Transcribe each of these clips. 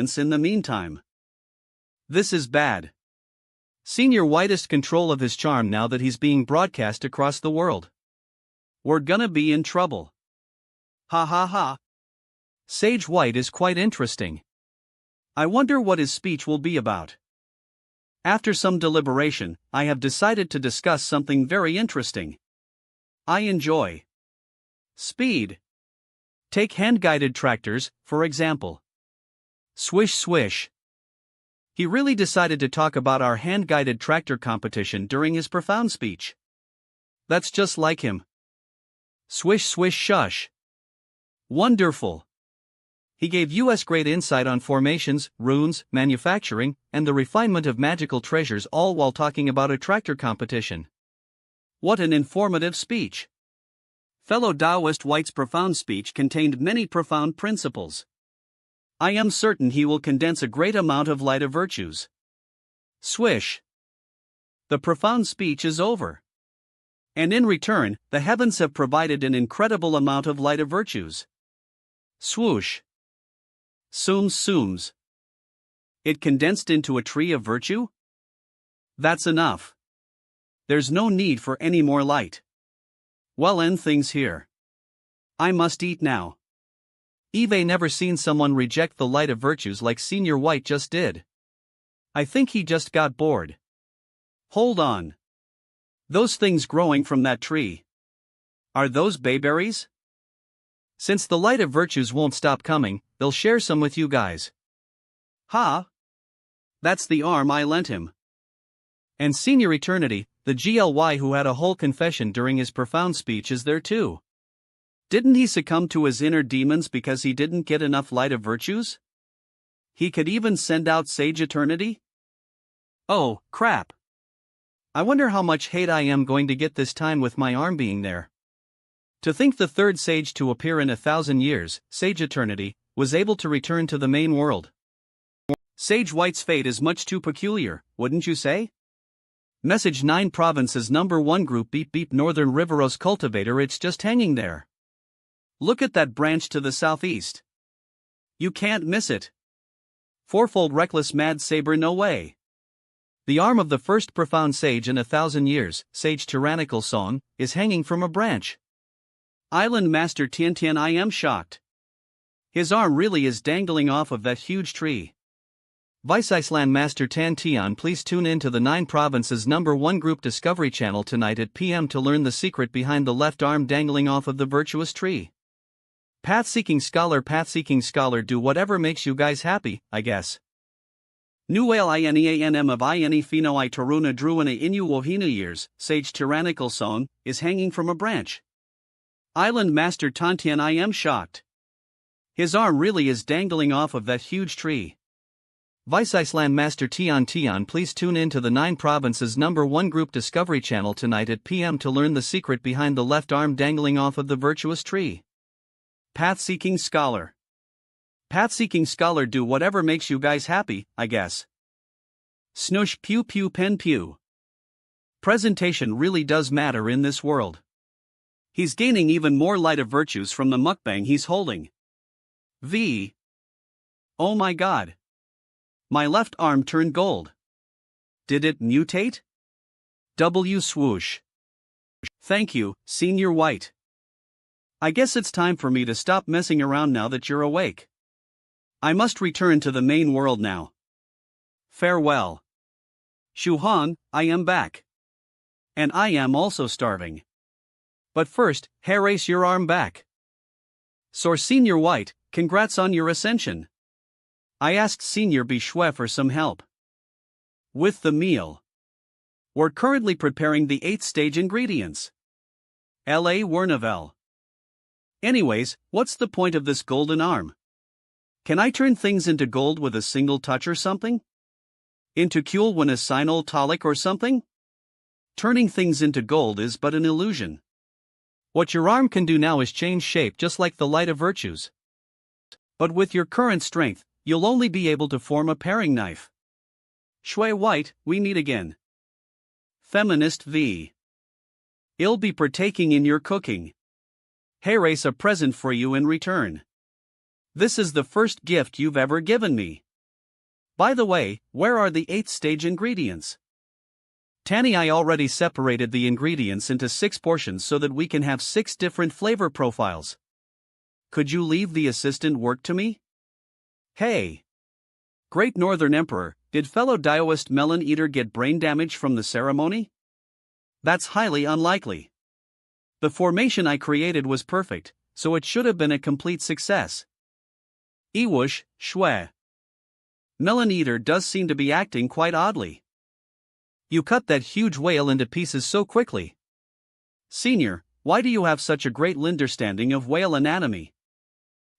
in the meantime. This is bad. Senior White's control of his charm now that he's being broadcast across the world. We're gonna be in trouble. Ha ha ha. Sage White is quite interesting. I wonder what his speech will be about. After some deliberation, I have decided to discuss something very interesting. I enjoy speed. Take hand-guided tractors, for example. Swish swish. He really decided to talk about our hand-guided tractor competition during his profound speech. That's just like him. Swish swish shush. Wonderful. He gave us great insight on formations, runes, manufacturing, and the refinement of magical treasures, all while talking about a tractor competition. What an informative speech. Fellow Taoist White's profound speech contained many profound principles. I am certain he will condense a great amount of light of virtues. Swish. The profound speech is over. And in return, the heavens have provided an incredible amount of light of virtues. Swoosh. Sooms sooms. It condensed into a tree of virtue? That's enough. There's no need for any more light. Well, end things here. I must eat now. Eve never seen someone reject the light of virtues like Senior White just did. I think he just got bored. Hold on. Those things growing from that tree. Are those bayberries? Since the light of virtues won't stop coming, they'll share some with you guys. Ha! That's the arm I lent him. And Senior Eternity, the GLY who had a whole confession during his profound speech, is there too. Didn't he succumb to his inner demons because he didn't get enough light of virtues? He could even send out Sage Eternity? Oh, crap. I wonder how much hate I am going to get this time with my arm being there. To think the third sage to appear in 1,000 years, Sage Eternity, was able to return to the main world. Sage White's fate is much too peculiar, wouldn't you say? Message 9 Provinces Number 1 Group Beep Beep Northern Riveros Cultivator, it's just hanging there. Look at that branch to the southeast. You can't miss it. Fourfold Reckless Mad Saber, no way. The arm of the first profound sage in 1,000 years, Sage Tyrannical Song, is hanging from a branch. Island Master Tian Tian, I am shocked. His arm really is dangling off of that huge tree. Vice Iceland Master Tan Tian, please tune in to the 9 Provinces Number 1 Group Discovery Channel tonight at PM to learn the secret behind the left arm dangling off of the virtuous tree. Path-seeking scholar, do whatever makes you guys happy, I guess. Nuel Ineanm of Ine Fino I Taruna Druina Inu Wohina years, Sage Tyrannical Song, is hanging from a branch. Island Master Tantian, I am shocked. His arm really is dangling off of that huge tree. Vice Iceland Master Tian Tian, please tune in to the 9 Provinces Number 1 Group Discovery Channel tonight at PM to learn the secret behind the left arm dangling off of the virtuous tree. Path-seeking scholar, do whatever makes you guys happy, I guess. Snoosh pew pew pen pew. Presentation really does matter in this world. He's gaining even more light of virtues from the mukbang he's holding. Oh my god. My left arm turned gold. Did it mutate? Swoosh. Thank you, Senior White. I guess it's time for me to stop messing around now that you're awake. I must return to the main world now. Farewell. Shuhan, I am back. And I am also starving. But first, race your arm back. Sor Senior White, congrats on your ascension. I asked Senior Bichwe for some help with the meal. We're currently preparing the 8th stage ingredients. La Wernavel. Anyways, what's the point of this golden arm? Can I turn things into gold with a single touch or something? Into Kulwanasynol Talik or something? Turning things into gold is but an illusion. What your arm can do now is change shape just like the light of virtues. But with your current strength, you'll only be able to form a paring knife. Shui White, we meet again. Feminist V. I'll be partaking in your cooking. Race a present for you in return. This is the first gift you've ever given me. By the way, where are the 8th stage ingredients? Tanny, I already separated the ingredients into 6 portions so that we can have 6 different flavor profiles. Could you leave the assistant work to me? Hey! Great Northern Emperor, did fellow Daoist Melon Eater get brain damage from the ceremony? That's highly unlikely. The formation I created was perfect, so it should have been a complete success. Ewush, shwe. Melon Eater does seem to be acting quite oddly. You cut that huge whale into pieces so quickly. Senior, why do you have such a great understanding of whale anatomy?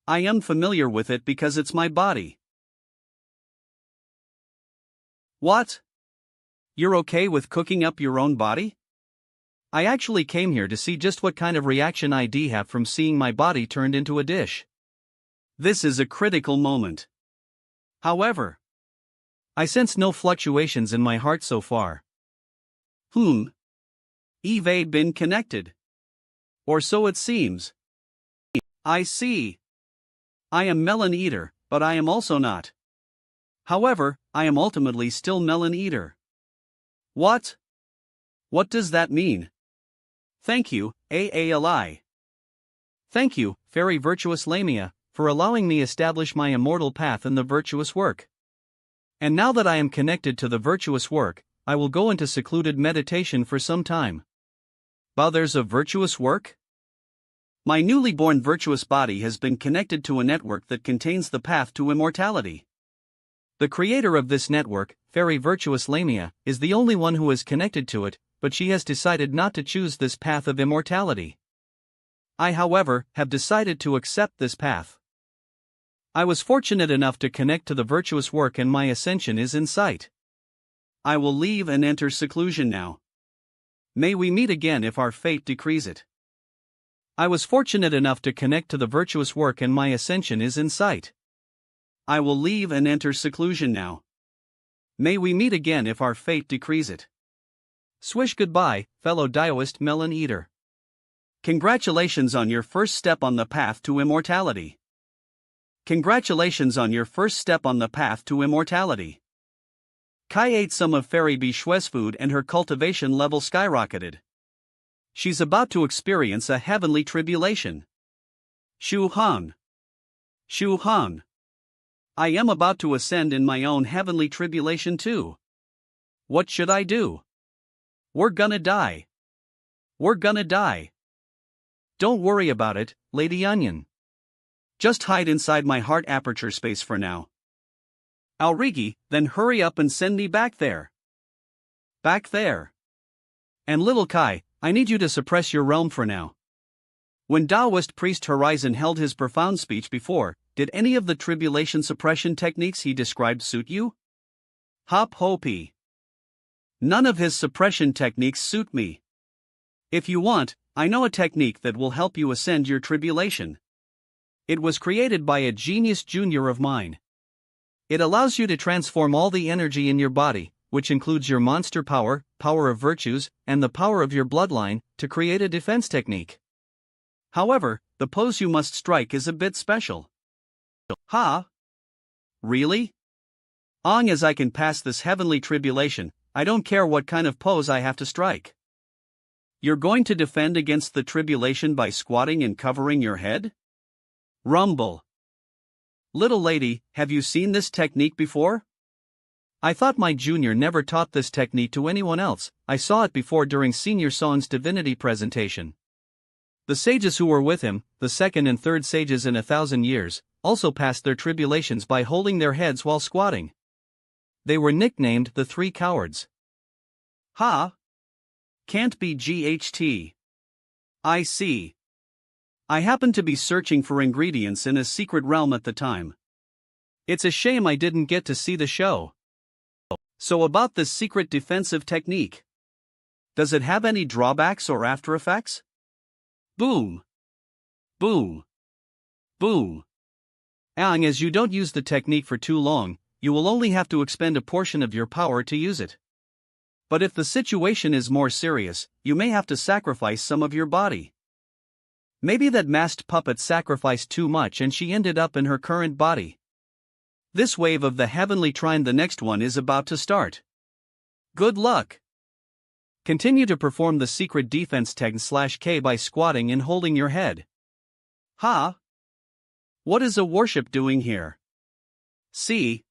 I am familiar with it because it's my body. What? You're okay with cooking up your own body? I actually came here to see just what kind of reaction I'd have from seeing my body turned into a dish. This is a critical moment. However, I sense no fluctuations in my heart so far. Eve been connected. Or so it seems. I see. I am Melon Eater, but I am also not. However, I am ultimately still Melon Eater. What? What does that mean? Thank you, Aali. Thank you, Fairy Virtuous Lamia, for allowing me establish my immortal path in the virtuous work. And now that I am connected to the virtuous work, I will go into secluded meditation for some time. But there's a virtuous work? My newly born virtuous body has been connected to a network that contains the path to immortality. The creator of this network, Fairy Virtuous Lamia, is the only one who is connected to it, but she has decided not to choose this path of immortality. I, however, have decided to accept this path. I was fortunate enough to connect to the virtuous work and my ascension is in sight. I will leave and enter seclusion now. May we meet again if our fate decrees it. I was fortunate enough to connect to the virtuous work and my ascension is in sight. I will leave and enter seclusion now. May we meet again if our fate decrees it. Swish goodbye, fellow Daoist Melon Eater. Congratulations on your first step on the path to immortality. Congratulations on your first step on the path to immortality. Kai ate some of Fairy Bishwe's food and her cultivation level skyrocketed. She's about to experience a heavenly tribulation. Shu Han. Shu Han. I am about to ascend in my own heavenly tribulation too. What should I do? We're gonna die. We're gonna die. Don't worry about it, Lady Onion. Just hide inside my heart aperture space for now. Alrigi, then hurry up and send me back there. Back there. And little Kai, I need you to suppress your realm for now. When Taoist priest Horizon held his profound speech before, did any of the tribulation suppression techniques he described suit you? Hop hopi. None of his suppression techniques suit me. If you want, I know a technique that will help you ascend your tribulation. It was created by a genius junior of mine. It allows you to transform all the energy in your body, which includes your monster power, power of virtues, and the power of your bloodline, to create a defense technique. However, the pose you must strike is a bit special. Ha? Really? Long as I can pass this heavenly tribulation, I don't care what kind of pose I have to strike. You're going to defend against the tribulation by squatting and covering your head? Rumble. Little lady, have you seen this technique before? I thought my junior never taught this technique to anyone else. I saw it before during Senior Song's divinity presentation. The sages who were with him, the second and third sages in 1,000 years, also passed their tribulations by holding their heads while squatting. They were nicknamed the Three Cowards. Ha? Can't be GHT. I see. I happened to be searching for ingredients in a secret realm at the time. It's a shame I didn't get to see the show. So about this secret defensive technique. Does it have any drawbacks or after effects? Boom. Boom. Boom. As you don't use the technique for too long, you will only have to expend a portion of your power to use it. But if the situation is more serious, you may have to sacrifice some of your body. Maybe that masked puppet sacrificed too much and she ended up in her current body. This wave of the heavenly trine, the next one is about to start. Good luck! Continue to perform the secret defense tag/K by squatting and holding your head. Ha! What is a warship doing here? See?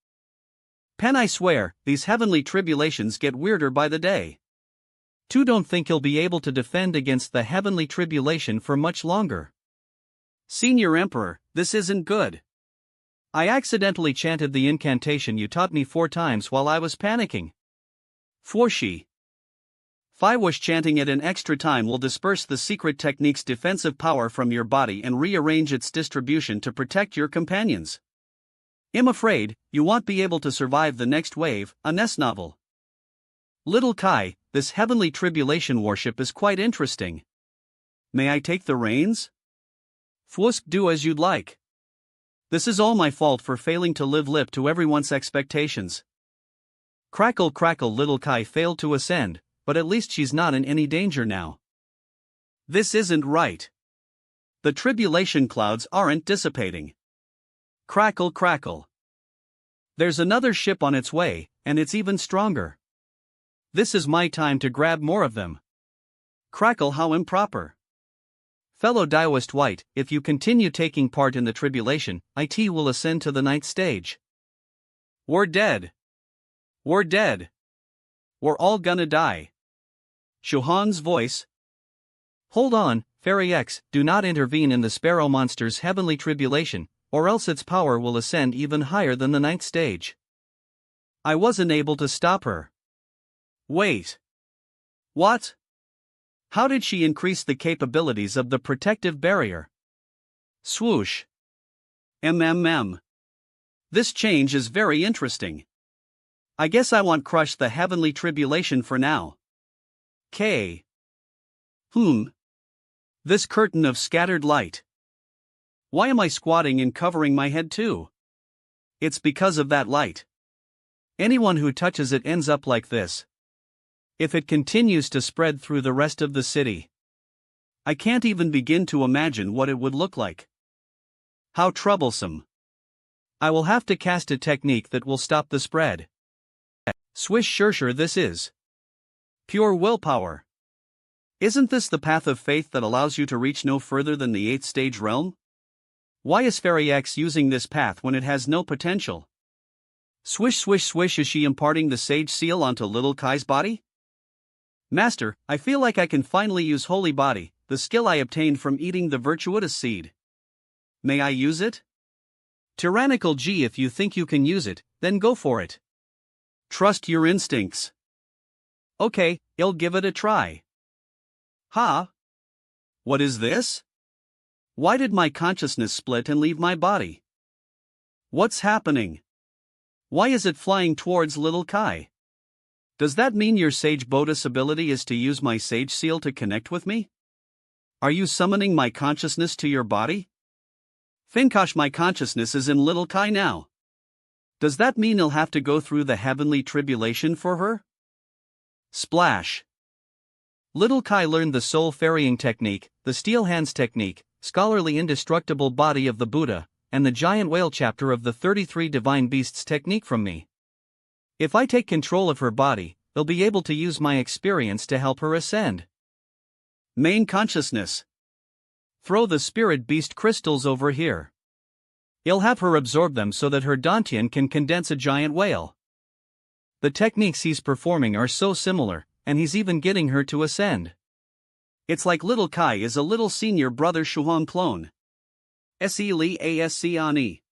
Pen, I swear, these heavenly tribulations get weirder by the day. 2 Don't think he'll be able to defend against the heavenly tribulation for much longer. Senior Emperor, this isn't good. I accidentally chanted the incantation you taught me 4 times while I was panicking. Fwoshi. If I was chanting it an extra time will disperse the secret technique's defensive power from your body and rearrange its distribution to protect your companions. I'm afraid, you won't be able to survive the next wave, a Ness novel. Little Kai, this heavenly tribulation warship is quite interesting. May I take the reins? Fwusk, do as you'd like. This is all my fault for failing to live lip to everyone's expectations. Crackle crackle, Little Kai failed to ascend, but at least she's not in any danger now. This isn't right. The tribulation clouds aren't dissipating. Crackle crackle. There's another ship on its way, and it's even stronger. This is my time to grab more of them. Crackle, how improper. Fellow Daoist White, if you continue taking part in the tribulation, it will ascend to the 9th stage. We're dead. We're dead. We're all gonna die. Shuhan's voice. Hold on, Fairy X, do not intervene in the Sparrow Monster's heavenly tribulation, or else its power will ascend even higher than the 9th stage. I wasn't able to stop her. Wait. What? How did she increase the capabilities of the protective barrier? Swoosh. This change is very interesting. I guess I won't crush the heavenly tribulation for now. K. This curtain of scattered light. Why am I squatting and covering my head too? It's because of that light. Anyone who touches it ends up like this. If it continues to spread through the rest of the city, I can't even begin to imagine what it would look like. How troublesome. I will have to cast a technique that will stop the spread. Swish sure this is pure willpower. Isn't this the path of faith that allows you to reach no further than the 8th stage realm? Why is Fairy X using this path when it has no potential? Swish swish swish, is she imparting the sage seal onto Little Kai's body? Master, I feel like I can finally use Holy Body, the skill I obtained from eating the Virtuous seed. May I use it? Tyrannical G, if you think you can use it, then go for it. Trust your instincts. Okay, I'll give it a try. Ha! What is this? Why did my consciousness split and leave my body? What's happening? Why is it flying towards Little Kai? Does that mean your Sage Bodhis ability is to use my Sage Seal to connect with me? Are you summoning my consciousness to your body? Finkosh, my consciousness is in Little Kai now. Does that mean he'll have to go through the heavenly tribulation for her? Splash. Little Kai learned the soul ferrying technique, the steel hands technique, scholarly indestructible body of the Buddha, and the giant whale chapter of the 33 divine beasts technique from me. If I take control of her body, I'll be able to use my experience to help her ascend. Main consciousness. Throw the spirit beast crystals over here. I'll have her absorb them so that her Dantian can condense a giant whale. The techniques he's performing are so similar, and he's even getting her to ascend. It's like Little Kai is a little senior brother Shuhong clone. Se Li Asc Ani.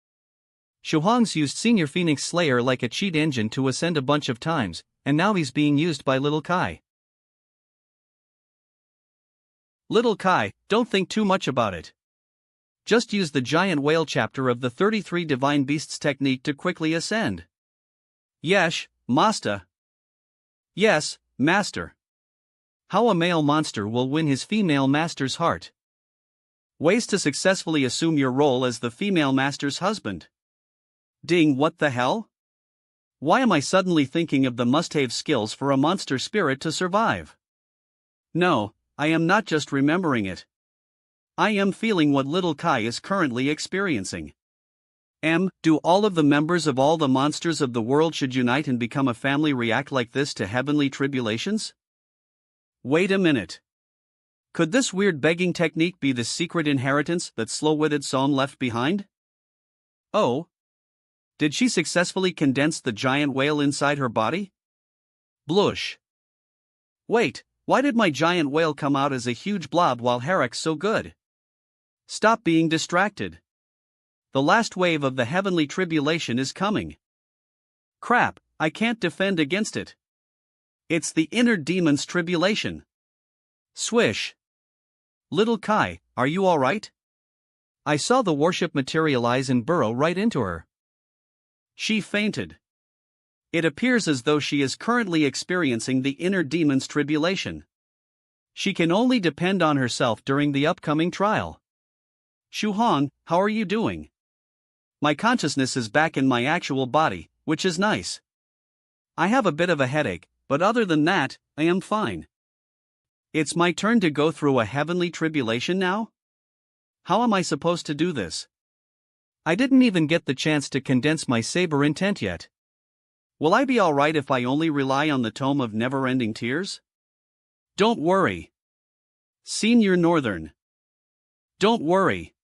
Shuhong's used Senior Phoenix Slayer like a cheat engine to ascend a bunch of times, and now he's being used by Little Kai. Little Kai, don't think too much about it. Just use the giant whale chapter of the 33 divine beasts technique to quickly ascend. Yesh, Master. Yes, Master. How a male monster will win his female master's heart. Ways to successfully assume your role as the female master's husband. Ding, what the hell? Why am I suddenly thinking of the must-have skills for a monster spirit to survive? No, I am not just remembering it. I am feeling what Little Kai is currently experiencing. Do all of the members of all the monsters of the world should unite and become a family react like this to heavenly tribulations? Wait a minute. Could this weird begging technique be the secret inheritance that slow-witted Song left behind? Oh. Did she successfully condense the giant whale inside her body? Blush. Wait, why did my giant whale come out as a huge blob while Herrick's so good? Stop being distracted. The last wave of the heavenly tribulation is coming. Crap, I can't defend against it. It's the inner demon's tribulation. Swish. Little Kai, are you alright? I saw the warship materialize and burrow right into her. She fainted. It appears as though she is currently experiencing the inner demon's tribulation. She can only depend on herself during the upcoming trial. Shuhan, how are you doing? My consciousness is back in my actual body, which is nice. I have a bit of a headache, but other than that, I am fine. It's my turn to go through a heavenly tribulation now? How am I supposed to do this? I didn't even get the chance to condense my saber intent yet. Will I be alright if I only rely on the tome of never-ending tears? Don't worry. Senior Northern. Don't worry.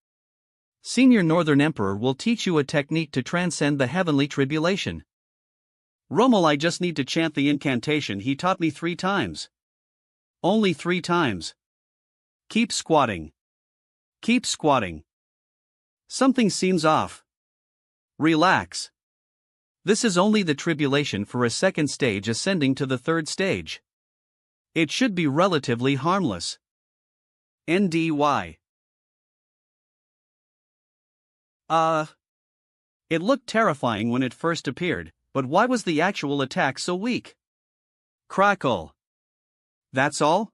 Senior Northern Emperor will teach you a technique to transcend the heavenly tribulation. Rommel, I just need to chant the incantation he taught me 3 times. Only 3 times. Keep squatting. Keep squatting. Something seems off. Relax. This is only the tribulation for a second stage ascending to the third stage. It should be relatively harmless. NDY. It looked terrifying when it first appeared, but why was the actual attack so weak? Crackle. That's all?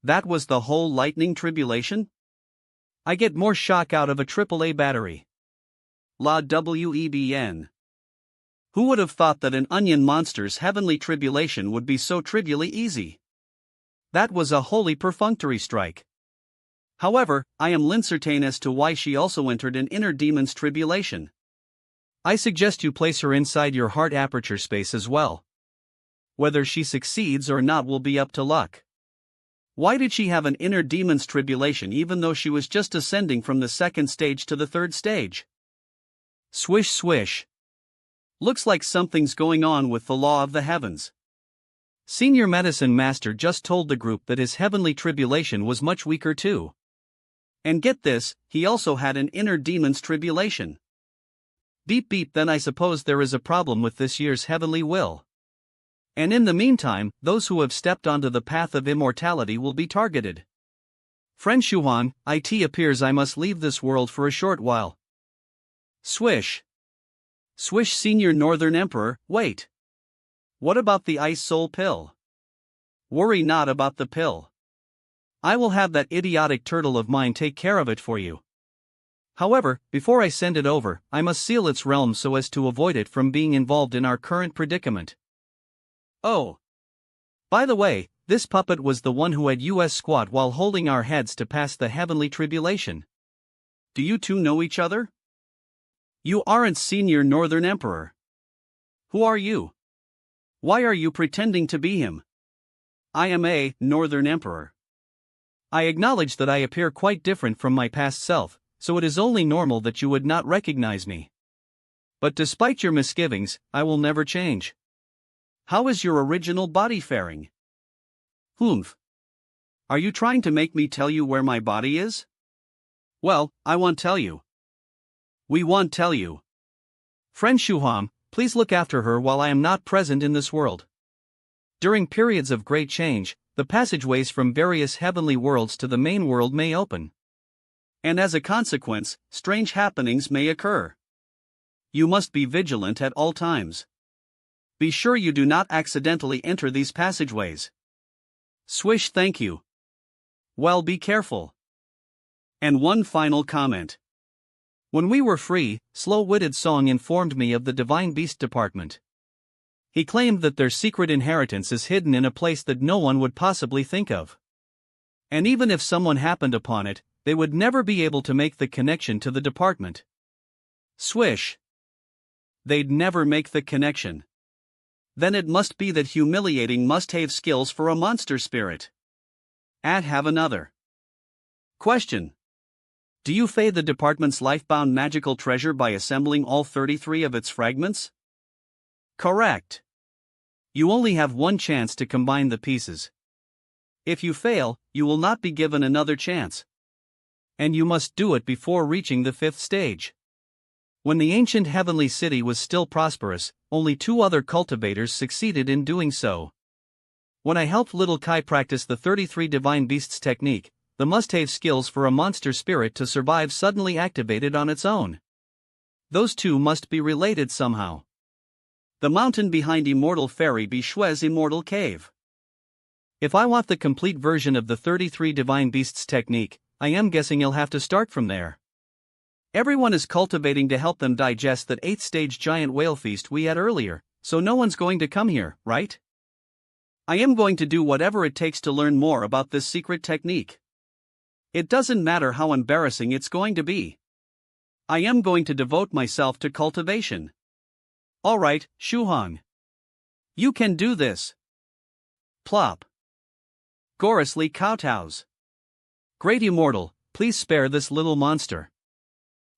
That was the whole lightning tribulation? I get more shock out of a AAA battery. La WEBN. Who would have thought that an onion monster's heavenly tribulation would be so trivially easy? That was a wholly perfunctory strike. However, I am uncertain as to why she also entered an inner demon's tribulation. I suggest you place her inside your heart aperture space as well. Whether she succeeds or not will be up to luck. Why did she have an inner demon's tribulation even though she was just ascending from the second stage to the third stage? Swish swish. Looks like something's going on with the law of the heavens. Senior Medicine Master just told the group that his heavenly tribulation was much weaker too. And get this, he also had an inner demon's tribulation. Beep beep, then I suppose there is a problem with this year's heavenly will. And in the meantime, those who have stepped onto the path of immortality will be targeted. Friend Shuhan, it appears I must leave this world for a short while. Swish. Swish, Senior Northern Emperor, wait. What about the Ice Soul pill? Worry not about the pill. I will have that idiotic turtle of mine take care of it for you. However, before I send it over, I must seal its realm so as to avoid it from being involved in our current predicament. Oh. By the way, this puppet was the one who had us squat while holding our heads to pass the heavenly tribulation. Do you two know each other? You aren't Senior Northern Emperor. Who are you? Why are you pretending to be him? I am a Northern Emperor. I acknowledge that I appear quite different from my past self, so it is only normal that you would not recognize me. But despite your misgivings, I will never change. How is your original body faring? Humph. Are you trying to make me tell you where my body is? Well, I won't tell you. We won't tell you. Friend Shuham, please look after her while I am not present in this world. During periods of great change, the passageways from various heavenly worlds to the main world may open. And as a consequence, strange happenings may occur. You must be vigilant at all times. Be sure you do not accidentally enter these passageways. Swish, thank you. Well, be careful. And one final comment. When we were free, Slow-Witted Song informed me of the Divine Beast Department. He claimed that their secret inheritance is hidden in a place that no one would possibly think of. And even if someone happened upon it, they would never be able to make the connection to the department. Swish. They'd never make the connection. Then it must be that humiliating must have skills for a monster spirit. Have another question. Do you fay the department's lifebound magical treasure by assembling all 33 of its fragments? Correct. You only have one chance to combine the pieces. If you fail, you will not be given another chance. And you must do it before reaching the 5th stage. When the ancient heavenly city was still prosperous, only 2 other cultivators succeeded in doing so. When I helped little Kai practice the 33 divine beasts technique, the must-have skills for a monster spirit to survive suddenly activated on its own. Those two must be related somehow. The mountain behind Immortal Fairy Bishue's Immortal Cave. If I want the complete version of the 33 divine beasts technique, I am guessing you'll have to start from there. Everyone is cultivating to help them digest that 8th stage giant whale feast we had earlier, so no one's going to come here, right? I am going to do whatever it takes to learn more about this secret technique. It doesn't matter how embarrassing it's going to be. I am going to devote myself to cultivation. Alright, Shuhong. You can do this. Plop. Gorosly kowtows. Great Immortal, please spare this little monster.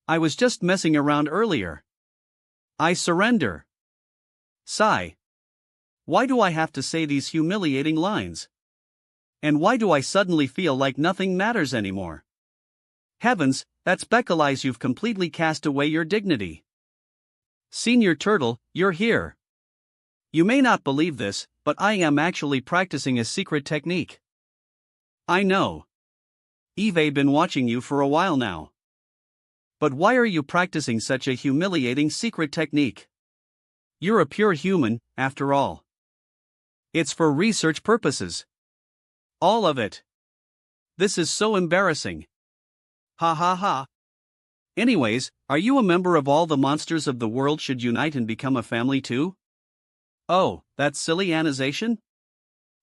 I was just messing around earlier. I surrender. Sigh. Why do I have to say these humiliating lines? And why do I suddenly feel like nothing matters anymore? Heavens, that's Bekalize, you've completely cast away your dignity. Senior Turtle, you're here. You may not believe this, but I am actually practicing a secret technique. I know. Eve's been watching you for a while now. But why are you practicing such a humiliating secret technique? You're a pure human, after all. It's for research purposes. All of it. This is so embarrassing. Ha ha ha. Anyways, are you a member of all the monsters of the world should unite and become a family too? Oh, that silly annization?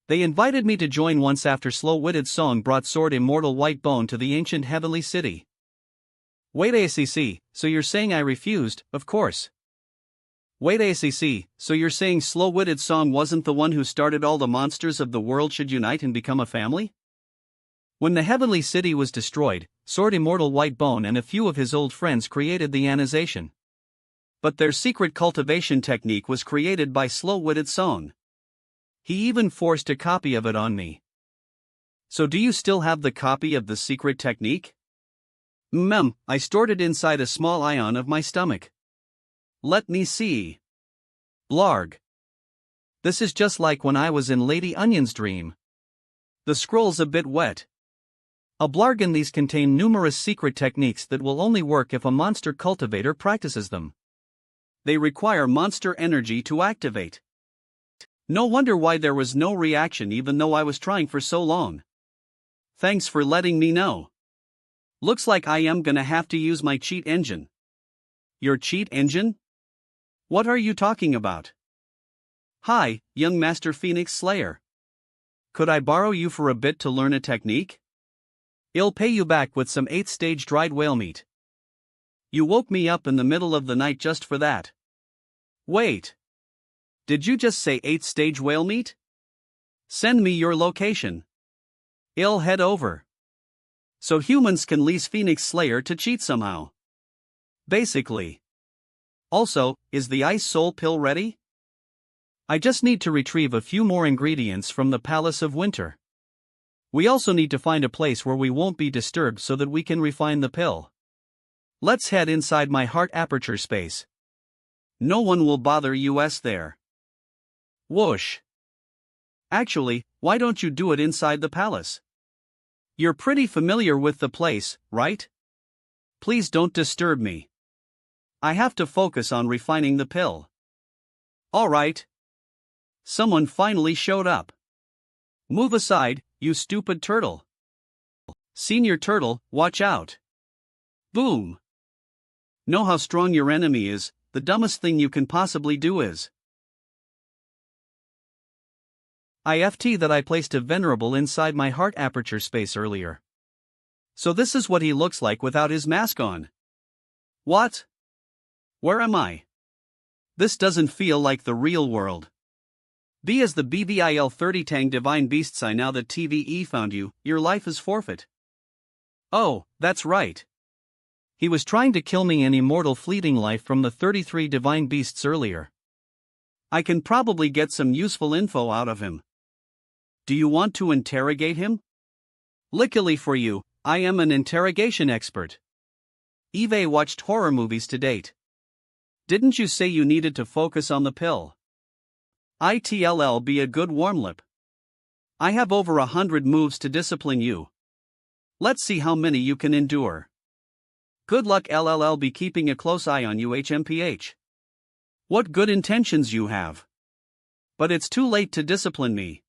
They invited me to join once after Slow-Witted Song brought Sword Immortal White Bone to the ancient heavenly city. Wait ACC, so you're saying I refused, of course. Wait ACC, so you're saying Slow-Witted Song wasn't the one who started all the monsters of the world should unite and become a family? When the heavenly city was destroyed, Sword Immortal White Bone and a few of his old friends created the annization. But their secret cultivation technique was created by Slow-Witted Song. He even forced a copy of it on me. So do you still have the copy of the secret technique? I stored it inside a small ion of my stomach. Let me see. Blarg. This is just like when I was in Lady Onion's dream. The scroll's a bit wet. A blarg, these contain numerous secret techniques that will only work if a monster cultivator practices them. They require monster energy to activate. No wonder why there was no reaction even though I was trying for so long. Thanks for letting me know. Looks like I am gonna have to use my cheat engine. Your cheat engine? What are you talking about? Hi, young Master Phoenix Slayer. Could I borrow you for a bit to learn a technique? I'll pay you back with some 8th stage dried whale meat. You woke me up in the middle of the night just for that. Wait. Did you just say 8th stage whale meat? Send me your location. I'll head over. So humans can lease Phoenix Slayer to cheat somehow. Basically. Also, is the ice soul pill ready? I just need to retrieve a few more ingredients from the Palace of Winter. We also need to find a place where we won't be disturbed so that we can refine the pill. Let's head inside my heart aperture space. No one will bother us there. Whoosh. Actually, why don't you do it inside the palace? You're pretty familiar with the place, right? Please don't disturb me. I have to focus on refining the pill. Alright. Someone finally showed up. Move aside, you stupid turtle. Senior Turtle, watch out. Boom. Know how strong your enemy is, the dumbest thing you can possibly do is IFT that I placed a venerable inside my heart aperture space earlier. So this is what he looks like without his mask on. What? Where am I? This doesn't feel like the real world. Be as the BVIL 30 Tang Divine Beasts. I now that TVE found you, your life is forfeit. Oh, that's right. He was trying to kill me an immortal fleeting life from the 33 Divine Beasts earlier. I can probably get some useful info out of him. Do you want to interrogate him? Luckily for you, I am an interrogation expert. Eve watched horror movies to date. Didn't you say you needed to focus on the pill? It'll be a good warm lip. I have over 100 moves to discipline you. Let's see how many you can endure. Good luck. LLL be keeping a close eye on you. HMPH. What good intentions you have. But it's too late to discipline me.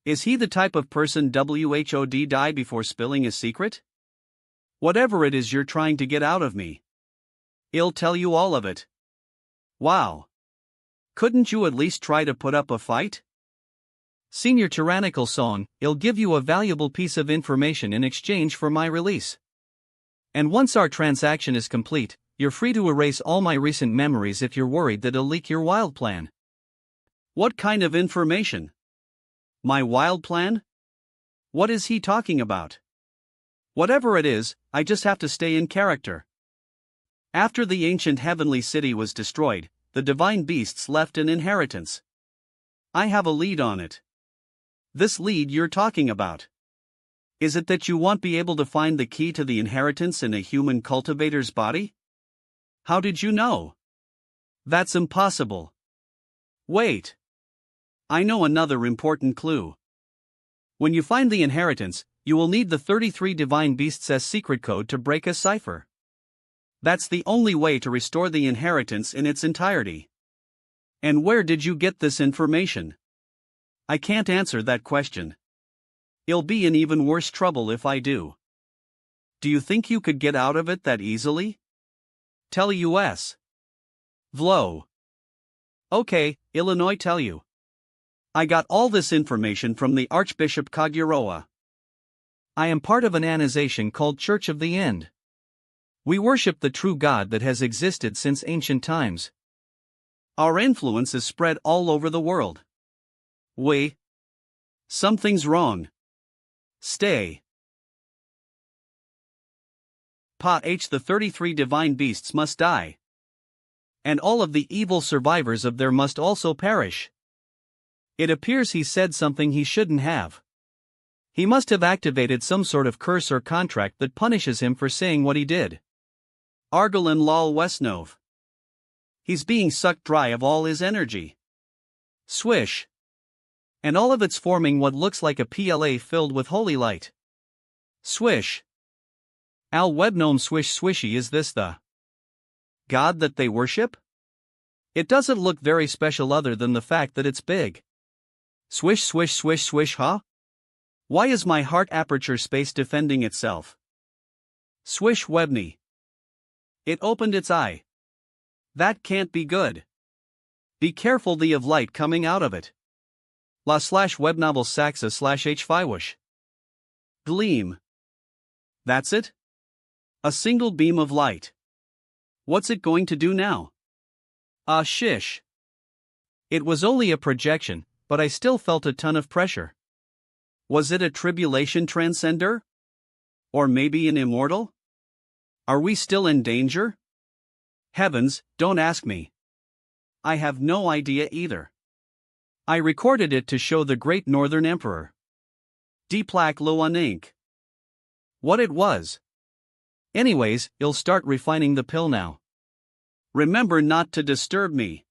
Is he the type of person WHOD die before spilling a secret? Whatever it is you're trying to get out of me, I'll tell you all of it. Wow. Couldn't you at least try to put up a fight? Senior Tyrannical Song, I'll give you a valuable piece of information in exchange for my release. And once our transaction is complete, you're free to erase all my recent memories if you're worried that I'll leak your wild plan. What kind of information? My wild plan? What is he talking about? Whatever it is, I just have to stay in character. After the ancient heavenly city was destroyed, the divine beasts left an inheritance. I have a lead on it. This lead you're talking about. Is it that you won't be able to find the key to the inheritance in a human cultivator's body? How did you know? That's impossible. Wait. I know another important clue. When you find the inheritance, you will need the 33 divine beasts' secret code to break a cipher. That's the only way to restore the inheritance in its entirety. And where did you get this information? I can't answer that question. I'll be in even worse trouble if I do. Do you think you could get out of it that easily? Tell us. Vlo. Okay, Illinois tell you. I got all this information from the Archbishop Kaguroa. I am part of an organization called Church of the End. We worship the true God that has existed since ancient times. Our influence is spread all over the world. Something's wrong. Stay. The 33 divine beasts must die. And all of the evil survivors of there must also perish. It appears he said something he shouldn't have. He must have activated some sort of curse or contract that punishes him for saying what he did. Argelin lol Westnov. He's being sucked dry of all his energy. Swish. And all of it's forming what looks like a PLA filled with holy light. Swish. Al webgnome swish swishy. Is this the God that they worship? It doesn't look very special other than the fact that it's big. Swish swish swish swish, huh? Why is my heart aperture space defending itself? Swish webney. It opened its eye. That can't be good. Be careful the of light coming out of it. La slash webnovel saxa slash h5wish. Gleam. That's it? A single beam of light. What's it going to do now? Ah shish. It was only a projection, but I still felt a ton of pressure. Was it a tribulation transcender? Or maybe an immortal? Are we still in danger? Heavens, don't ask me. I have no idea either. I recorded it to show the Great Northern Emperor. Deplaque Loan Inc. What it was. Anyways, I'll start refining the pill now. Remember not to disturb me.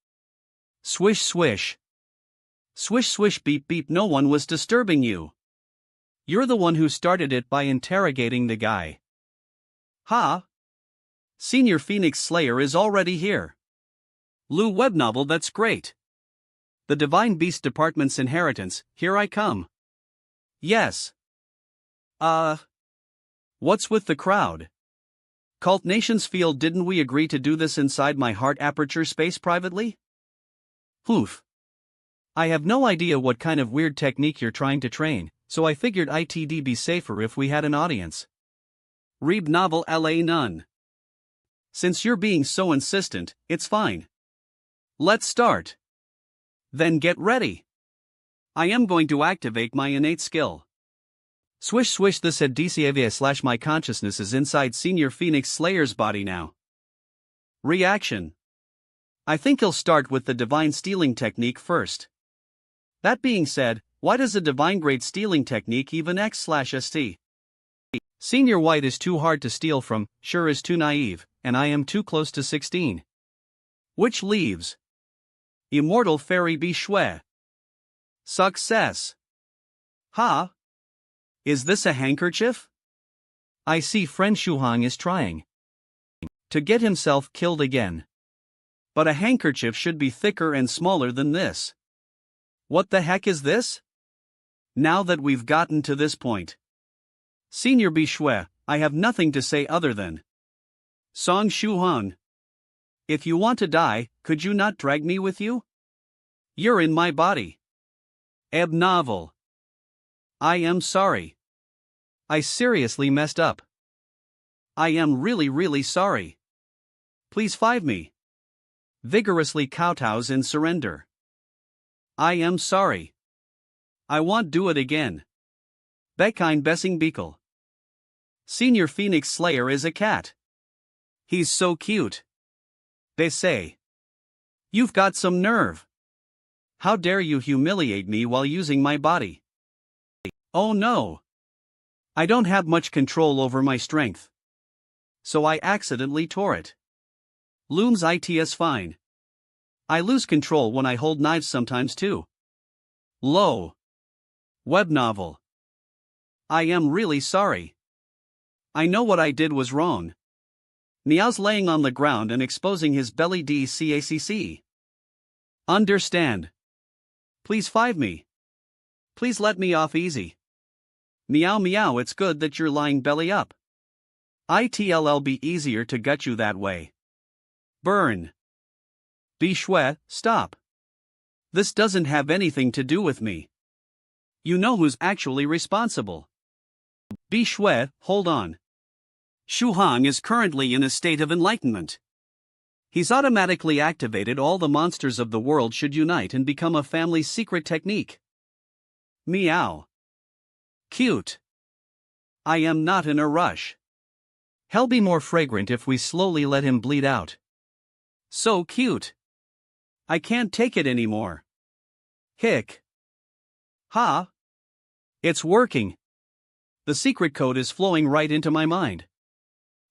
Swish swish. Swish swish beep beep. No one was disturbing you. You're the one who started it by interrogating the guy. Ha! Senior Phoenix Slayer is already here. Lou webnovel, that's great. The Divine Beast Department's inheritance, here I come. Yes. What's with the crowd? Cult Nations Field, didn't we agree to do this inside my heart aperture space privately? Oof. I have no idea what kind of weird technique you're trying to train, so I figured it'd be safer if we had an audience. Reeb novel LA none. Since you're being so insistent, it's fine. Let's start. Then get ready. I am going to activate my innate skill. Swish swish, the said DCAVA / my consciousness is inside Senior Phoenix Slayer's body now. Reaction. I think he'll start with the divine stealing technique first. That being said, why does a divine grade stealing technique even X/ST? Senior White is too hard to steal from, sure is too naive, and I am too close to 16. Which leaves Immortal Fairy B Shue. Success. Ha? Is this a handkerchief? I see friend Shuhang is trying to get himself killed again. But a handkerchief should be thicker and smaller than this. What the heck is this? Now that we've gotten to this point, Senior Bishwe, I have nothing to say other than Song Shuhang. If you want to die, could you not drag me with you? You're in my body. Eb novel. I am sorry. I seriously messed up. I am really sorry. Please five me. Vigorously kowtows in surrender. I am sorry. I won't do it again. Bekine Bessing Beakle. Senior Phoenix Slayer is a cat. He's so cute. They say. You've got some nerve. How dare you humiliate me while using my body? Oh no. I don't have much control over my strength. So I accidentally tore it. Looms its fine. I lose control when I hold knives sometimes too. Low. Web novel. I am really sorry. I know what I did was wrong. Niao's laying on the ground and exposing his belly DCACC. Understand. Please five me. Please let me off easy. Meow meow, it's good that you're lying belly up. It'll be easier to gut you that way. Burn. Bishwe, stop. This doesn't have anything to do with me. You know who's actually responsible. Bishwe, hold on. Shuhang is currently in a state of enlightenment. He's automatically activated all the monsters of the world should unite and become a family's secret technique. Meow. Cute. I am not in a rush. Hell be more fragrant if we slowly let him bleed out. So cute. I can't take it anymore. Hick. Ha. It's working. The secret code is flowing right into my mind.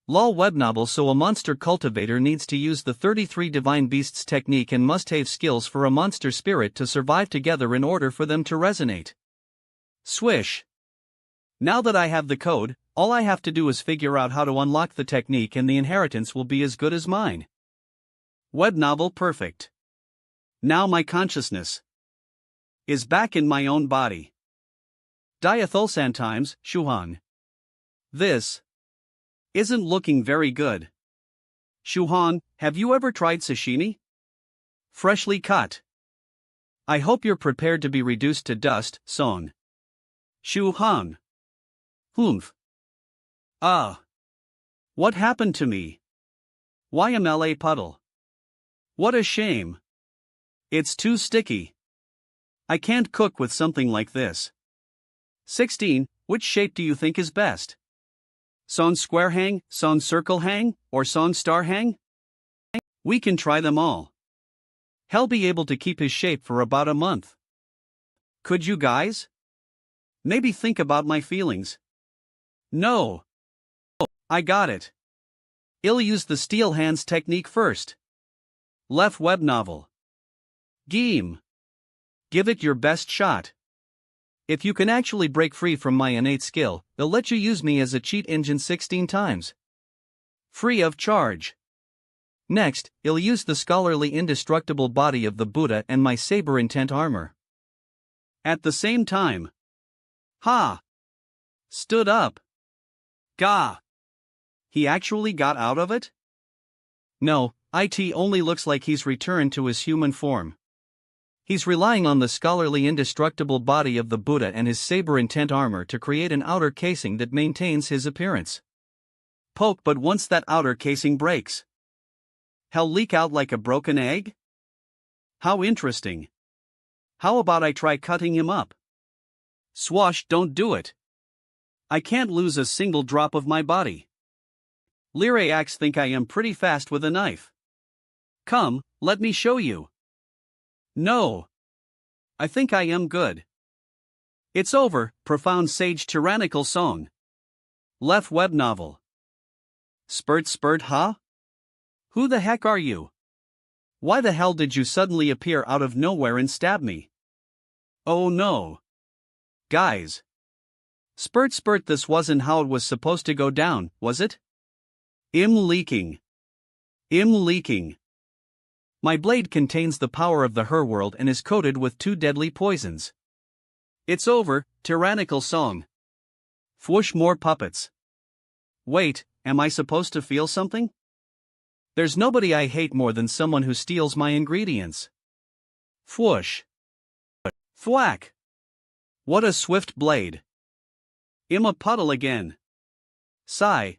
Lol webnovel. So a monster cultivator needs to use the 33 divine beasts technique and must have skills for a monster spirit to survive together in order for them to resonate. Swish. Now that I have the code, all I have to do is figure out how to unlock the technique and the inheritance will be as good as mine. Web novel perfect. Now my consciousness is back in my own body. Diethylsan times, Shuhan. This isn't looking very good. Shuhan, have you ever tried sashimi? Freshly cut. I hope you're prepared to be reduced to dust, Song. Shuhan. Humph. Ah. What happened to me? YMLA puddle. What a shame. It's too sticky. I can't cook with something like this. 16. Which shape do you think is best? Son square hang, son circle hang, or son star hang? We can try them all. He'll be able to keep his shape for about a month. Could you guys? Maybe think about my feelings. No. Oh, I got it. I'll use the steel hands technique first. Left web novel. Game. Give it your best shot. If you can actually break free from my innate skill, they'll let you use me as a cheat engine 16 times. Free of charge. Next, I'll use the scholarly indestructible body of the Buddha and my saber intent armor. At the same time. Ha! Stood up. Gah! He actually got out of it? No, it only looks like he's returned to his human form. He's relying on the scholarly indestructible body of the Buddha and his saber intent armor to create an outer casing that maintains his appearance. Poke, but once that outer casing breaks, Hell leak out like a broken egg? How interesting. How about I try cutting him up? Swash, don't do it. I can't lose a single drop of my body. Lyriacs think I am pretty fast with a knife. Come, let me show you. No. I think I am good. It's over, profound sage tyrannical song. Left web novel. Spurt spurt huh? Who the heck are you? Why the hell did you suddenly appear out of nowhere and stab me? Oh no. Guys. Spurt spurt, this wasn't how it was supposed to go down, was it? I'm leaking. I'm leaking. My blade contains the power of the her world and is coated with 2 deadly poisons. It's over, tyrannical song. Fwoosh, more puppets. Wait, am I supposed to feel something? There's nobody I hate more than someone who steals my ingredients. Fwoosh. Thwack. What a swift blade. I'm a puddle again. Sigh.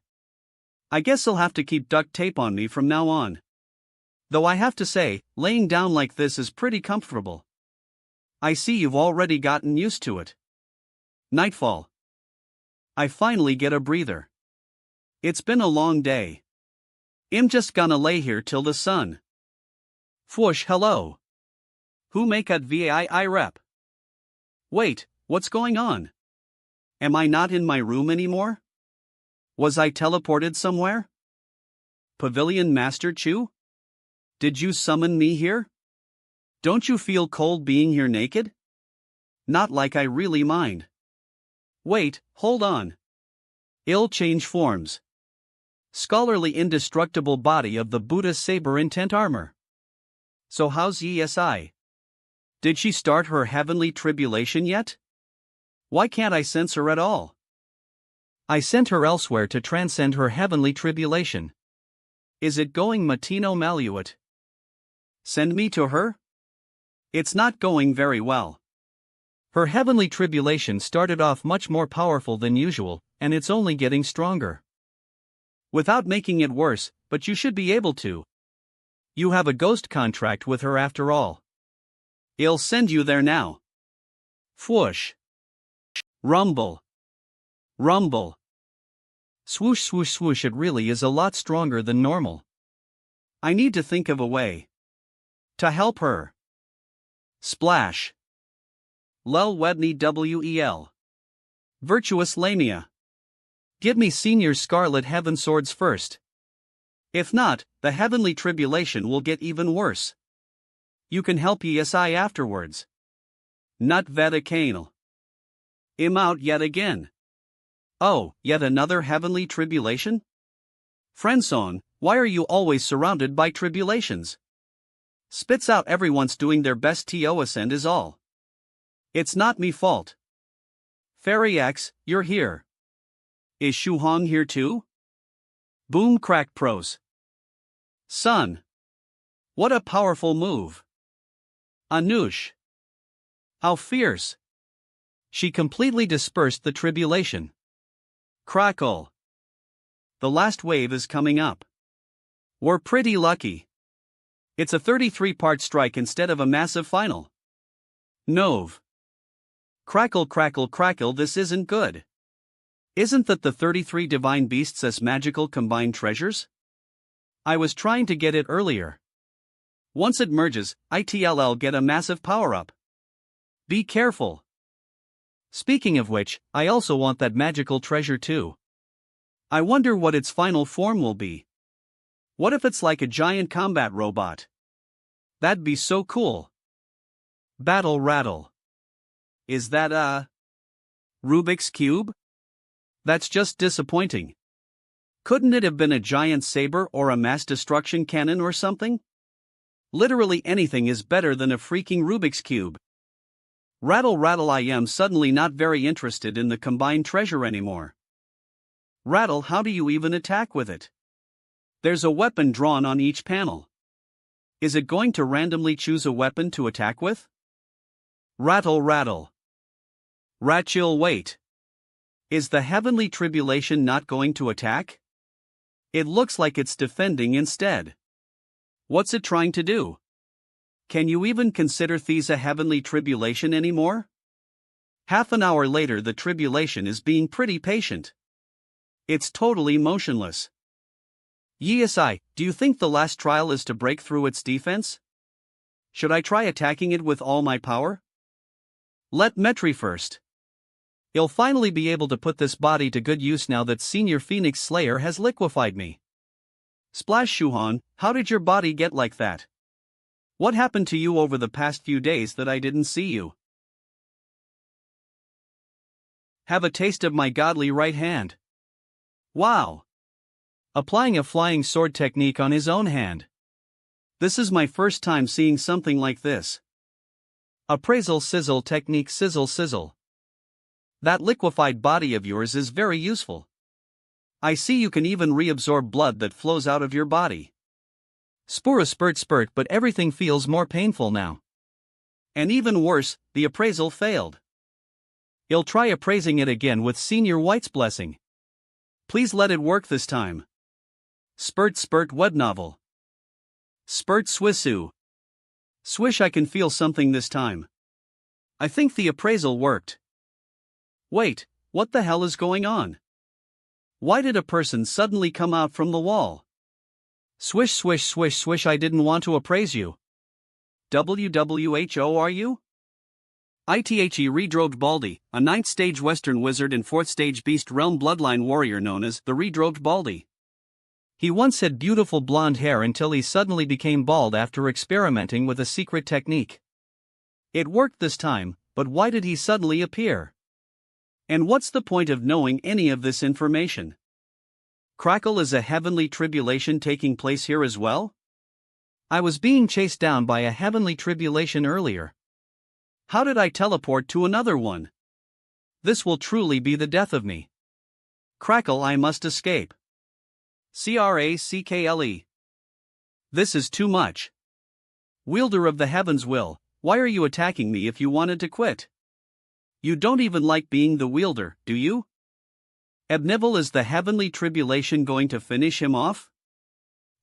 I guess I'll have to keep duct tape on me from now on. Though I have to say, laying down like this is pretty comfortable. I see you've already gotten used to it. Nightfall. I finally get a breather. It's been a long day. I'm just gonna lay here till the sun. Fwoosh, hello. Who make at VAI rep? Wait, what's going on? Am I not in my room anymore? Was I teleported somewhere? Pavilion Master Chu? Did you summon me here? Don't you feel cold being here naked? Not like I really mind. Wait, hold on. I'll change forms. Scholarly indestructible body of the Buddha saber intent armor. So how's ESI? Did she start her heavenly tribulation yet? Why can't I sense her at all? I sent her elsewhere to transcend her heavenly tribulation. Is it going matino maluit? Send me to her? It's not going very well. Her heavenly tribulation started off much more powerful than usual, and it's only getting stronger. Without making it worse, but you should be able to. You have a ghost contract with her after all. I'll send you there now. Fwoosh. Rumble. Rumble. Swoosh swoosh swoosh, it really is a lot stronger than normal. I need to think of a way to help her. Splash. Lel Wedney Wel. Virtuous Lamia. Give me Senior Scarlet Heaven Swords first. If not, the heavenly tribulation will get even worse. You can help ESI afterwards. Nut Veda Canal. I'm out yet again. Oh, yet another heavenly tribulation? Friendzone, why are you always surrounded by tribulations? Spits out everyone's doing their best to ascend is all. It's not me fault. Fairy X, you're here. Is Shu Hong here too? Boom crack pros. Son. What a powerful move. Anush. How fierce. She completely dispersed the tribulation. Crackle. The last wave is coming up. We're pretty lucky. It's a 33-part strike instead of a massive final. Nove. Crackle crackle crackle, this isn't good. Isn't that the 33 divine beasts as magical combined treasures? I was trying to get it earlier. Once it merges, ITLL get a massive power-up. Be careful. Speaking of which, I also want that magical treasure too. I wonder what its final form will be. What if it's like a giant combat robot? That'd be so cool. Battle rattle. Is that a Rubik's Cube? That's just disappointing. Couldn't it have been a giant saber or a mass destruction cannon or something? Literally anything is better than a freaking Rubik's Cube. Rattle rattle, I am suddenly not very interested in the combined treasure anymore. Rattle, how do you even attack with it? There's a weapon drawn on each panel. Is it going to randomly choose a weapon to attack with? Rattle rattle. Ratchill, wait. Is the heavenly tribulation not going to attack? It looks like it's defending instead. What's it trying to do? Can you even consider these a heavenly tribulation anymore? Half an hour later, the tribulation is being pretty patient. It's totally motionless. Yesai, do you think the last trial is to break through its defense? Should I try attacking it with all my power? Let Metri first. He'll finally be able to put this body to good use now that Senior Phoenix Slayer has liquefied me. Splash Shuhan, how did your body get like that? What happened to you over the past few days that I didn't see you? Have a taste of my godly right hand. Wow! Applying a flying sword technique on his own hand. This is my first time seeing something like this. Appraisal sizzle technique sizzle sizzle. That liquefied body of yours is very useful. I see you can even reabsorb blood that flows out of your body. Spura spurt spurt, but everything feels more painful now. And even worse, the appraisal failed. He'll try appraising it again with Senior White's blessing. Please let it work this time. Spurt spurt web novel. Spurt swissu. Swish, I can feel something this time. I think the appraisal worked. Wait, what the hell is going on? Why did a person suddenly come out from the wall? Swish swish swish swish, I didn't want to appraise you. WWHO are you? ITHE Redrobed Baldy, a 9th stage Western wizard and 4th stage Beast Realm bloodline warrior known as the Redrobed Baldy. He once had beautiful blonde hair until he suddenly became bald after experimenting with a secret technique. It worked this time, but why did he suddenly appear? And what's the point of knowing any of this information? Crackle, is a heavenly tribulation taking place here as well? I was being chased down by a heavenly tribulation earlier. How did I teleport to another one? This will truly be the death of me. Crackle, I must escape. CRACKLE. This is too much. Wielder of the Heavens Will, why are you attacking me if you wanted to quit? You don't even like being the wielder, do you? Ebnivel, is the heavenly tribulation going to finish him off?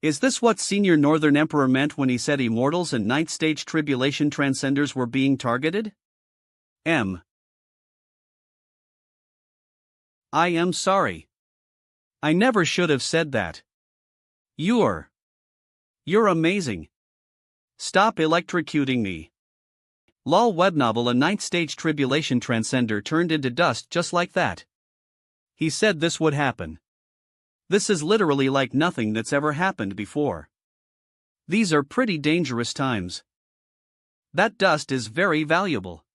Is this what Senior Northern Emperor meant when he said immortals and 9th stage tribulation transcenders were being targeted? I am sorry. I never should have said that. You're amazing. Stop electrocuting me. Lol webnovel, a 9th stage tribulation transcender turned into dust just like that. He said this would happen. This is literally like nothing that's ever happened before. These are pretty dangerous times. That dust is very valuable.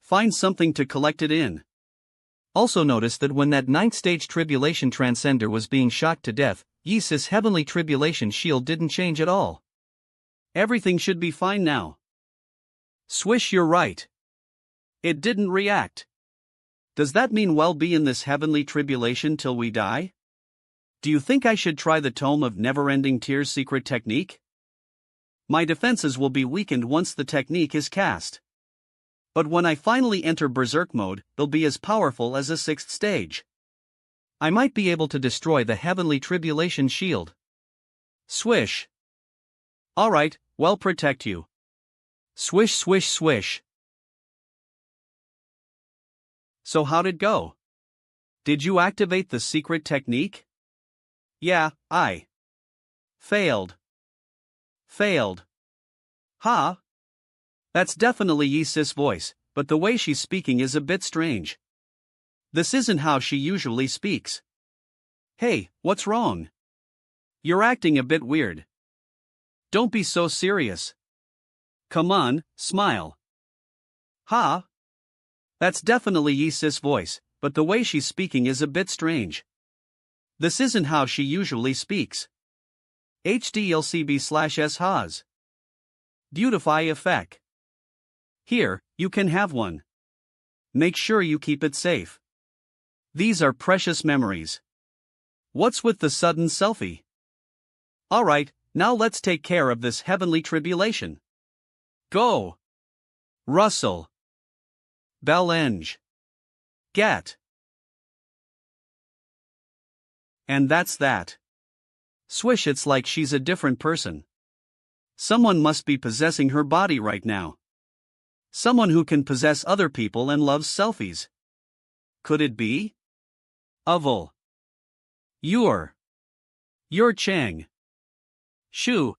Find something to collect it in. Also notice that when that 9th stage tribulation transcender was being shocked to death, Yeesis' heavenly tribulation shield didn't change at all. Everything should be fine now. Swish, you're right. It didn't react. Does that mean we'll be in this heavenly tribulation till we die? Do you think I should try the Tome of Never-Ending Tears secret technique? My defenses will be weakened once the technique is cast. But when I finally enter Berserk mode, they'll be as powerful as a 6th stage. I might be able to destroy the heavenly tribulation shield. Swish. Alright, well, protect you. Swish swish swish. So how'd it go? Did you activate the secret technique? Yeah, I failed. Huh? That's definitely Yeesis' voice, but the way she's speaking is a bit strange. This isn't how she usually speaks. Hey, what's wrong? You're acting a bit weird. Don't be so serious. Come on, smile. Huh? That's definitely Yeesis' voice, but the way she's speaking is a bit strange. This isn't how she usually speaks. HDLCB/S Haas. Beautify effect. Here, you can have one. Make sure you keep it safe. These are precious memories. What's with the sudden selfie? Alright, now let's take care of this heavenly tribulation. Go! Russell. Belenge. Get. And that's that. Swish, it's like she's a different person. Someone must be possessing her body right now. Someone who can possess other people and loves selfies. Could it be? Oval. You're Chang. Shu.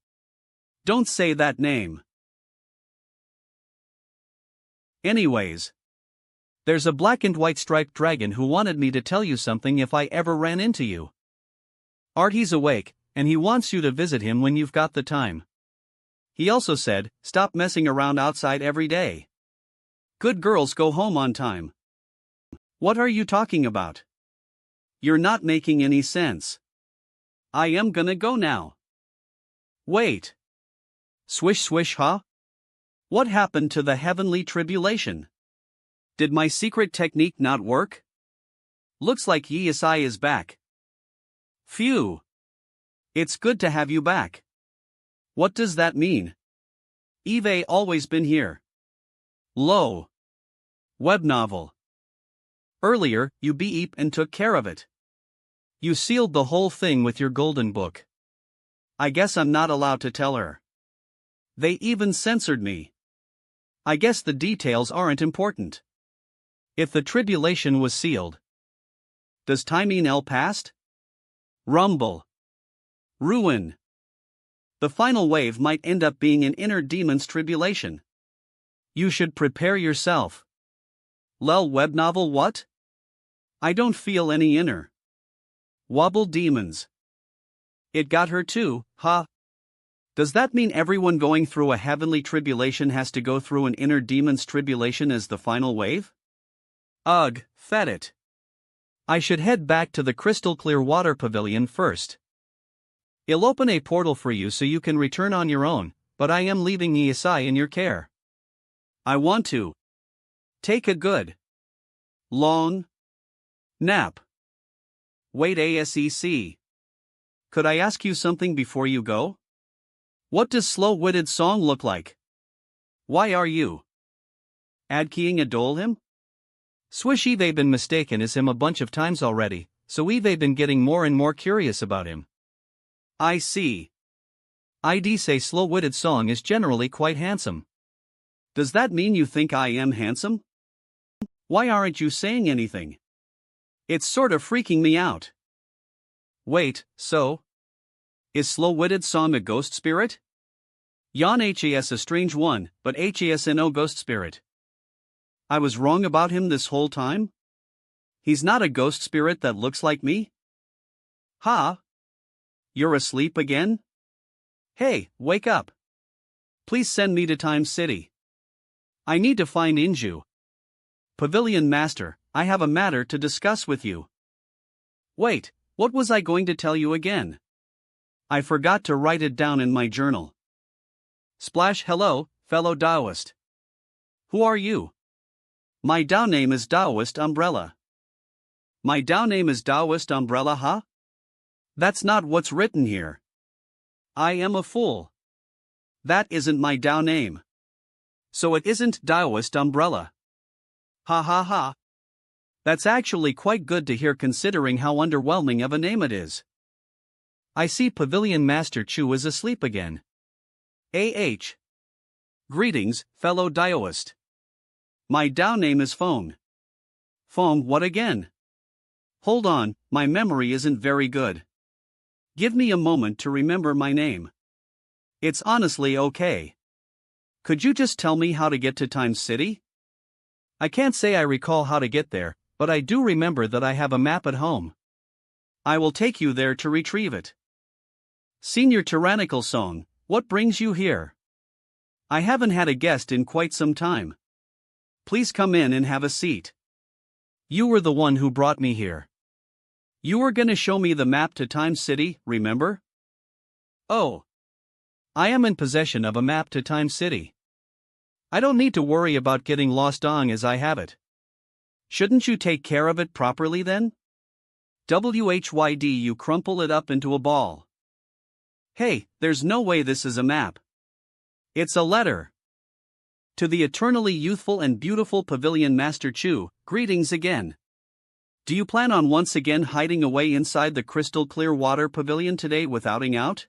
Don't say that name. Anyways. There's a black and white striped dragon who wanted me to tell you something if I ever ran into you. Artie's awake, and he wants you to visit him when you've got the time. He also said, stop messing around outside every day. Good girls go home on time. What are you talking about? You're not making any sense. I am gonna go now. Wait. Swish swish huh? What happened to the heavenly tribulation? Did my secret technique not work? Looks like Yesai is back. Phew. It's good to have you back. What does that mean? Eve always been here. Low. Web novel. Earlier, you beep and took care of it. You sealed the whole thing with your golden book. I guess I'm not allowed to tell her. They even censored me. I guess the details aren't important. If the tribulation was sealed. Does time mean L past? Rumble. Ruin. The final wave might end up being an inner demon's tribulation. You should prepare yourself. Lel web novel what? I don't feel any inner. Wobble demons. It got her too, huh? Does that mean everyone going through a heavenly tribulation has to go through an inner demon's tribulation as the final wave? Ugh, fed it. I should head back to the crystal clear water pavilion first. I'll open a portal for you so you can return on your own, but I am leaving Yesai in your care. I want to take a good long nap. Wait ASEC. Could I ask you something before you go? What does slow-witted song look like? Why are you ad-keying adole him? Swishy they've been mistaken as him a bunch of times already, so we've been getting more and more curious about him. I see. I'd say slow-witted song is generally quite handsome. Does that mean you think I am handsome? Why aren't you saying anything? It's sort of freaking me out. Wait, so? Is slow-witted song a ghost spirit? Yon HAS a strange one, but HAS no ghost spirit. I was wrong about him this whole time? He's not a ghost spirit that looks like me? Ha? You're asleep again? Hey, wake up. Please send me to Time City. I need to find Inju. Pavilion Master, I have a matter to discuss with you. Wait, what was I going to tell you again? I forgot to write it down in my journal. Splash hello, fellow Taoist. Who are you? My Dao name is Taoist Umbrella. My Dao name is Taoist Umbrella, huh? That's not what's written here. I am a fool. That isn't my Dao name. So it isn't Taoist Umbrella. Ha ha ha. That's actually quite good to hear considering how underwhelming of a name it is. I see Pavilion Master Chu is asleep again. AH. Greetings, fellow Taoist. My Dao name is Fong. Fong what again? Hold on, my memory isn't very good. Give me a moment to remember my name. It's honestly okay. Could you just tell me how to get to Time City? I can't say I recall how to get there, but I do remember that I have a map at home. I will take you there to retrieve it. Senior Tyrannical Song, what brings you here? I haven't had a guest in quite some time. Please come in and have a seat. You were the one who brought me here. You were gonna show me the map to Time City, remember? Oh. I am in possession of a map to Time City. I don't need to worry about getting lost on as I have it. Shouldn't you take care of it properly then? WHYD you crumple it up into a ball. Hey, there's no way this is a map. It's a letter. To the eternally youthful and beautiful Pavilion Master Chu, greetings again. Do you plan on once again hiding away inside the crystal clear water pavilion today without out?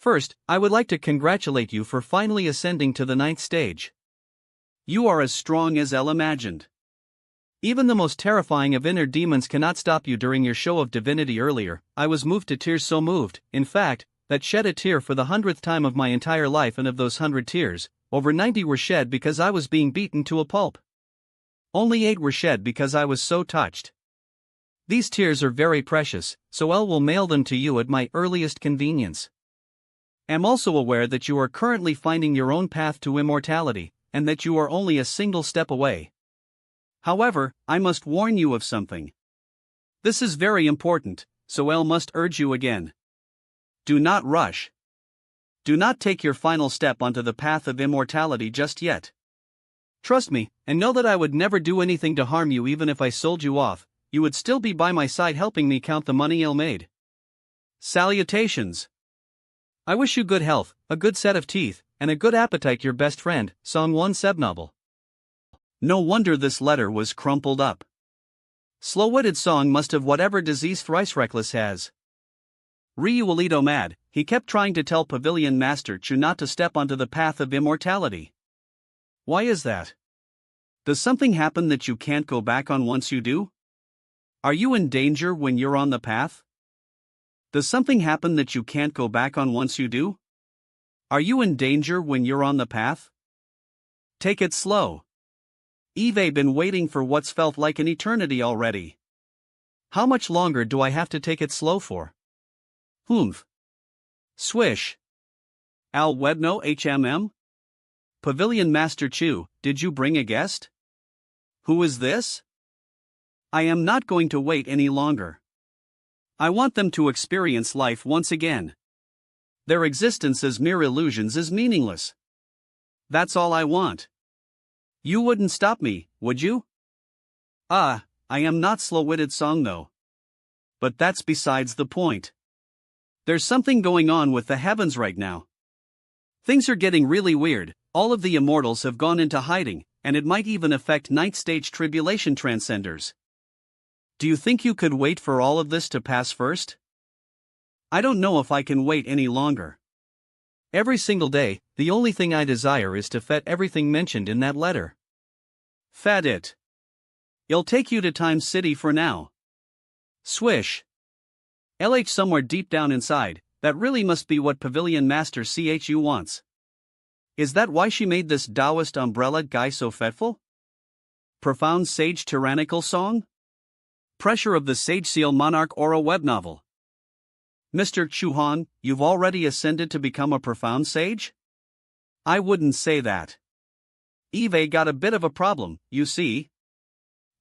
First, I would like to congratulate you for finally ascending to the 9th stage. You are as strong as El imagined. Even the most terrifying of inner demons cannot stop you. During your show of divinity earlier, I was moved to tears, so moved, in fact, that shed a tear for the 100th time of my entire life, and of those 100 tears, over 90 were shed because I was being beaten to a pulp. Only 8 were shed because I was so touched. These tears are very precious, so El will mail them to you at my earliest convenience. Am also aware that you are currently finding your own path to immortality, and that you are only a single step away. However, I must warn you of something. This is very important, so El must urge you again. Do not rush. Do not take your final step onto the path of immortality just yet. Trust me, and know that I would never do anything to harm you. Even if I sold you off, you would still be by my side helping me count the money El made. Salutations. I wish you good health, a good set of teeth, and a good appetite. Your best friend, Song Won Sebnovel. No wonder this letter was crumpled up. Slow-witted Song must have whatever disease Thrice Reckless has. Ryu Alito mad, he kept trying to tell Pavilion Master Chu not to step onto the path of immortality. Why is that? Does something happen that you can't go back on once you do? Are you in danger when you're on the path? Does something happen that you can't go back on once you do? Are you in danger when you're on the path? Take it slow. Eve been waiting for what's felt like an eternity already. How much longer do I have to take it slow for? Humph. Swish. Al Webno HMM? Pavilion Master Chu, did you bring a guest? Who is this? I am not going to wait any longer. I want them to experience life once again. Their existence as mere illusions is meaningless. That's all I want. You wouldn't stop me, would you? I am not slow-witted Song though. But that's besides the point. There's something going on with the heavens right now. Things are getting really weird. All of the immortals have gone into hiding, and it might even affect 9th stage tribulation transcenders. Do you think you could wait for all of this to pass first? I don't know if I can wait any longer. Every single day, the only thing I desire is to fet everything mentioned in that letter. Fet it. It'll take you to Time City for now. Swish. LH somewhere deep down inside, that really must be what Pavilion Master Chu wants. Is that why she made this Taoist umbrella guy so fretful? Profound Sage Tyrannical Song? Pressure of the Sage Seal Monarch Aura web novel. Mr. Chuhan, you've already ascended to become a profound sage? I wouldn't say that. Eve got a bit of a problem, you see.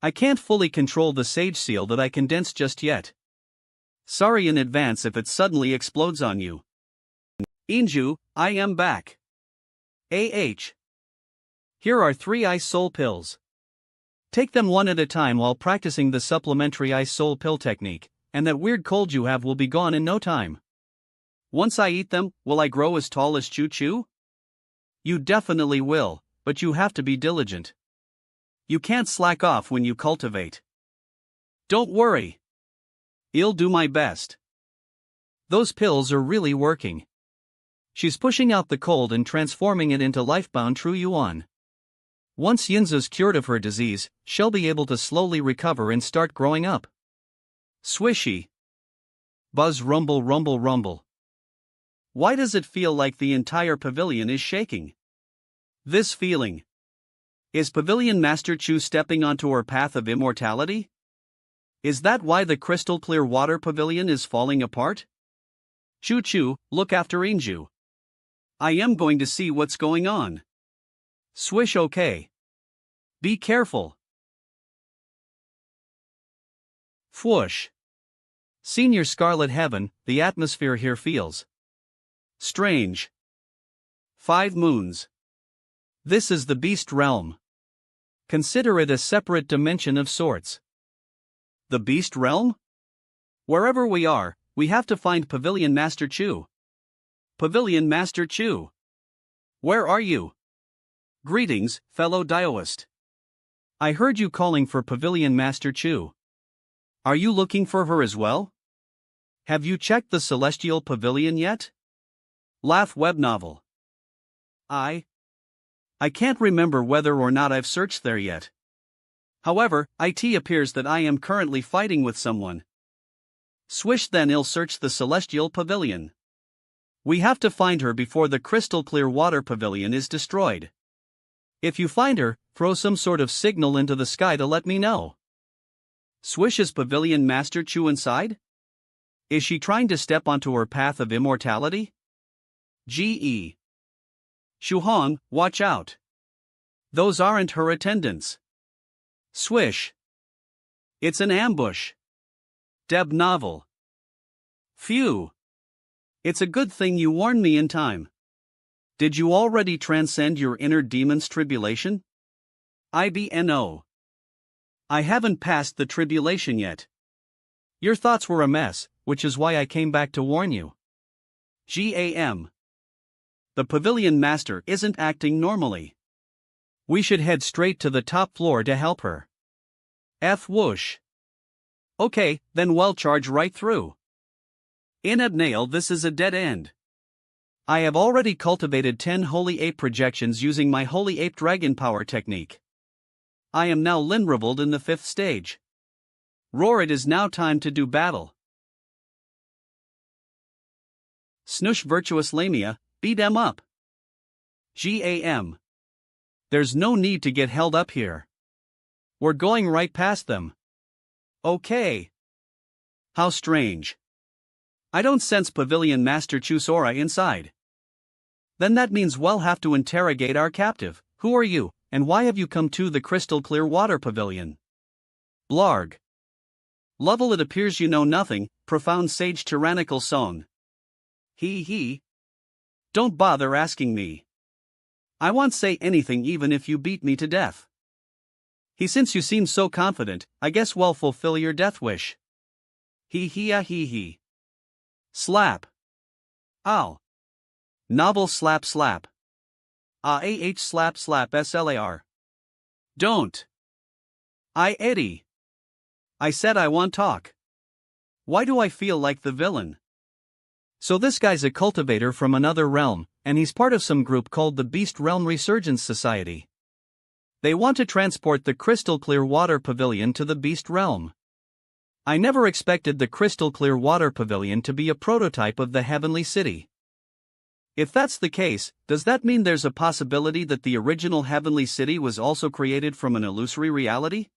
I can't fully control the Sage Seal that I condensed just yet. Sorry in advance if it suddenly explodes on you. Inju, I am back. Here are 3 Ice Soul Pills. Take them one at a time while practicing the supplementary Ice Soul Pill technique, and that weird cold you have will be gone in no time. Once I eat them, will I grow as tall as Choo Choo? You definitely will, but you have to be diligent. You can't slack off when you cultivate. Don't worry. I'll do my best. Those pills are really working. She's pushing out the cold and transforming it into lifebound True Yuan. Once Yinza's cured of her disease, she'll be able to slowly recover and start growing up. Swishy. Buzz rumble rumble rumble. Why does it feel like the entire pavilion is shaking? This feeling. Is Pavilion Master Chu stepping onto her path of immortality? Is that why the crystal clear water pavilion is falling apart? Choo Choo, look after Inju. I am going to see what's going on. Swish okay. Be careful. Fwoosh. Senior Scarlet Heaven, the atmosphere here feels strange. 5 moons. This is the Beast Realm. Consider it a separate dimension of sorts. The Beast Realm? Wherever we are, we have to find Pavilion Master Chu. Pavilion Master Chu. Where are you? Greetings, fellow Daoist. I heard you calling for Pavilion Master Chu. Are you looking for her as well? Have you checked the Celestial Pavilion yet? Laugh web novel. I can't remember whether or not I've searched there yet. However, it appears that I am currently fighting with someone. Swish, then I'll search the celestial pavilion. We have to find her before the crystal clear water pavilion is destroyed. If you find her, throw some sort of signal into the sky to let me know. Swish, is Pavilion Master Chu inside? Is she trying to step onto her path of immortality? Ge. Shuhong, watch out. Those aren't her attendants. Swish. It's an ambush. Deb novel. Phew. It's a good thing you warned me in time. Did you already transcend your inner demon's tribulation? IBNO. I haven't passed the tribulation yet. Your thoughts were a mess, which is why I came back to warn you. GAM. The pavilion master isn't acting normally. We should head straight to the top floor to help her. F whoosh. Okay, then we'll charge right through. In Abnail, this is a dead end. I have already cultivated 10 Holy Ape projections using my Holy Ape Dragon Power technique. I am now Linriveled in the 5th stage. Roar, it is now time to do battle. Snoosh Virtuous Lamia, beat them up. GAM. There's no need to get held up here. We're going right past them. Okay. How strange. I don't sense Pavilion Master Chusora inside. Then that means we'll have to interrogate our captive. Who are you, and why have you come to the crystal clear water pavilion? Blarg. Lovell, it appears you know nothing, profound sage tyrannical song. He. Don't bother asking me. I won't say anything even if you beat me to death. Since you seem so confident, I guess we'll fulfill your death wish. He. Slap. Ow. Novel slap. Slap SLAR. Don't. Eddie. I said I want talk. Why do I feel like the villain? So this guy's a cultivator from another realm, and he's part of some group called the Beast Realm Resurgence Society. They want to transport the crystal clear water pavilion to the Beast Realm. I never expected the crystal clear water pavilion to be a prototype of the Heavenly City. If that's the case, does that mean there's a possibility that the original Heavenly City was also created from an illusory reality?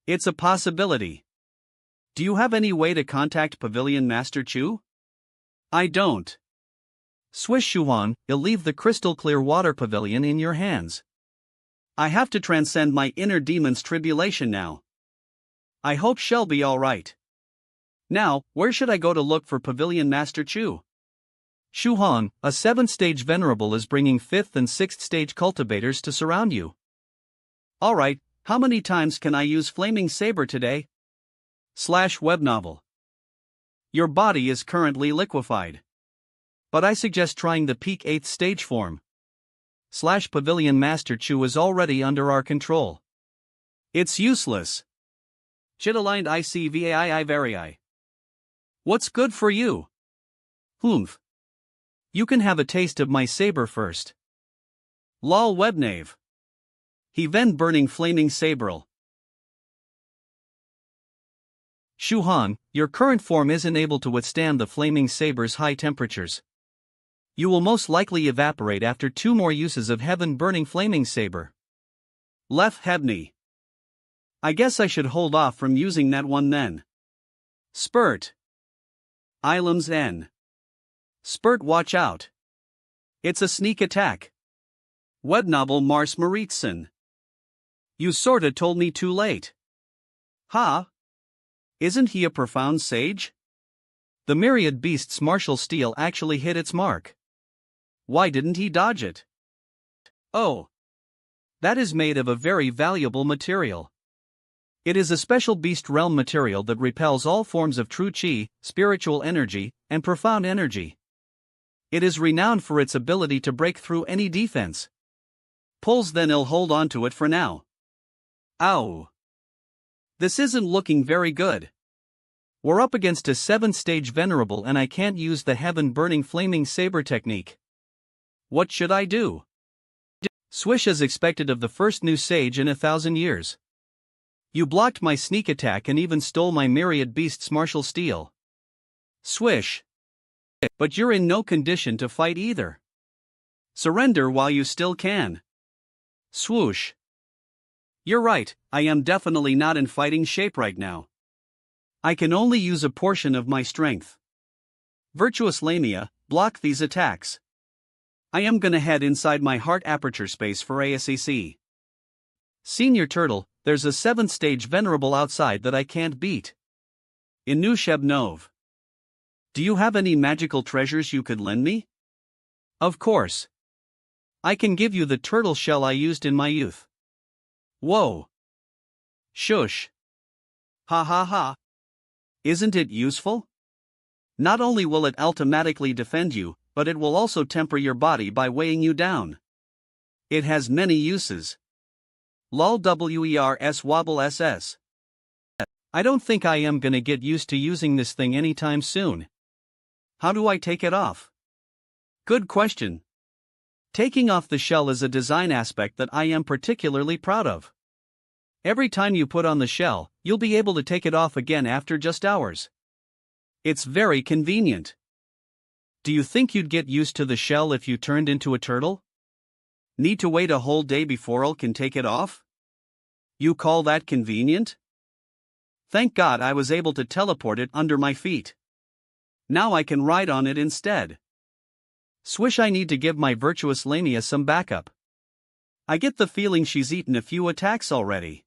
It's a possibility. Do you have any way to contact Pavilion Master Chu? I don't. Swish Shuan, you'll leave the crystal clear water pavilion in your hands. I have to transcend my inner demon's tribulation now. I hope she'll be alright. Now, where should I go to look for Pavilion Master Chu? Shuhan, a 7th stage venerable is bringing 5th and 6th stage cultivators to surround you. Alright, how many times can I use Flaming Saber today? /web novel. Your body is currently liquefied. But I suggest trying the peak 8th stage form. Pavilion Master Chu is already under our control. It's useless. Shit-aligned ICVAII varii. What's good for you? Humph. You can have a taste of my saber first. Lol webnave. He ven burning flaming sabrel. Shuhan, your current form isn't able to withstand the flaming saber's high temperatures. You will most likely evaporate after 2 more uses of heaven burning flaming saber. Lef Hebney. I guess I should hold off from using that one then. Spurt. Ilums N. Spurt, watch out. It's a sneak attack. Webnovel Mars Maritson. You sorta told me too late. Ha? Isn't he a profound sage? The myriad beast's martial steel actually hit its mark. Why didn't he dodge it? Oh. That is made of a very valuable material. It is a special beast realm material that repels all forms of true chi, spiritual energy, and profound energy. It is renowned for its ability to break through any defense. Pulls, then I'll hold on to it for now. Ow. This isn't looking very good. We're up against a 7-stage venerable and I can't use the heaven-burning flaming saber technique. What should I do? Swish as expected of the first new sage in 1,000 years. You blocked my sneak attack and even stole my myriad beasts' martial steel. Swish. But you're in no condition to fight either. Surrender while you still can. Swoosh. You're right, I am definitely not in fighting shape right now. I can only use a portion of my strength. Virtuous Lamia, block these attacks. I am gonna head inside my heart aperture space for ASEC. Senior Turtle, there's a 7th stage venerable outside that I can't beat. Inusheb Nov. Do you have any magical treasures you could lend me? Of course. I can give you the turtle shell I used in my youth. Whoa. Shush. Ha ha ha. Isn't it useful? Not only will it automatically defend you, but it will also temper your body by weighing you down. It has many uses. Lol wers wobble ss. I don't think I am gonna get used to using this thing anytime soon. How do I take it off? Good question. Taking off the shell is a design aspect that I am particularly proud of. Every time you put on the shell, you'll be able to take it off again after just hours. It's very convenient. Do you think you'd get used to the shell if you turned into a turtle? Need to wait a whole day before I can take it off? You call that convenient? Thank God I was able to teleport it under my feet. Now I can ride on it instead. Swish, I need to give my virtuous Lamia some backup. I get the feeling she's eaten a few attacks already.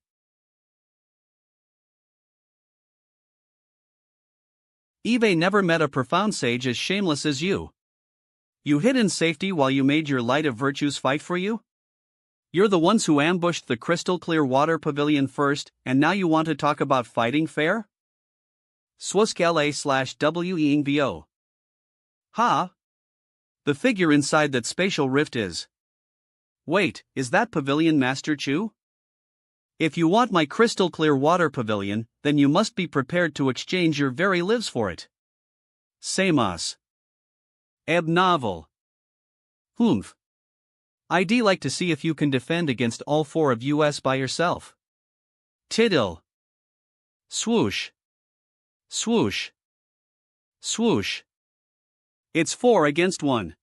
Eve never met a profound sage as shameless as you. You hid in safety while you made your light of virtues fight for you? You're the ones who ambushed the crystal clear water pavilion first, and now you want to talk about fighting fair? Swuskla/weingbo. Ha! The figure inside that spatial rift is. Wait, is that Pavilion Master Chu? If you want my crystal clear water pavilion, then you must be prepared to exchange your very lives for it. Samos. Eb novel. Humph. I'd like to see if you can defend against all 4 of us by yourself. Tiddle. Swoosh. Swoosh. Swoosh. It's 4 against 1.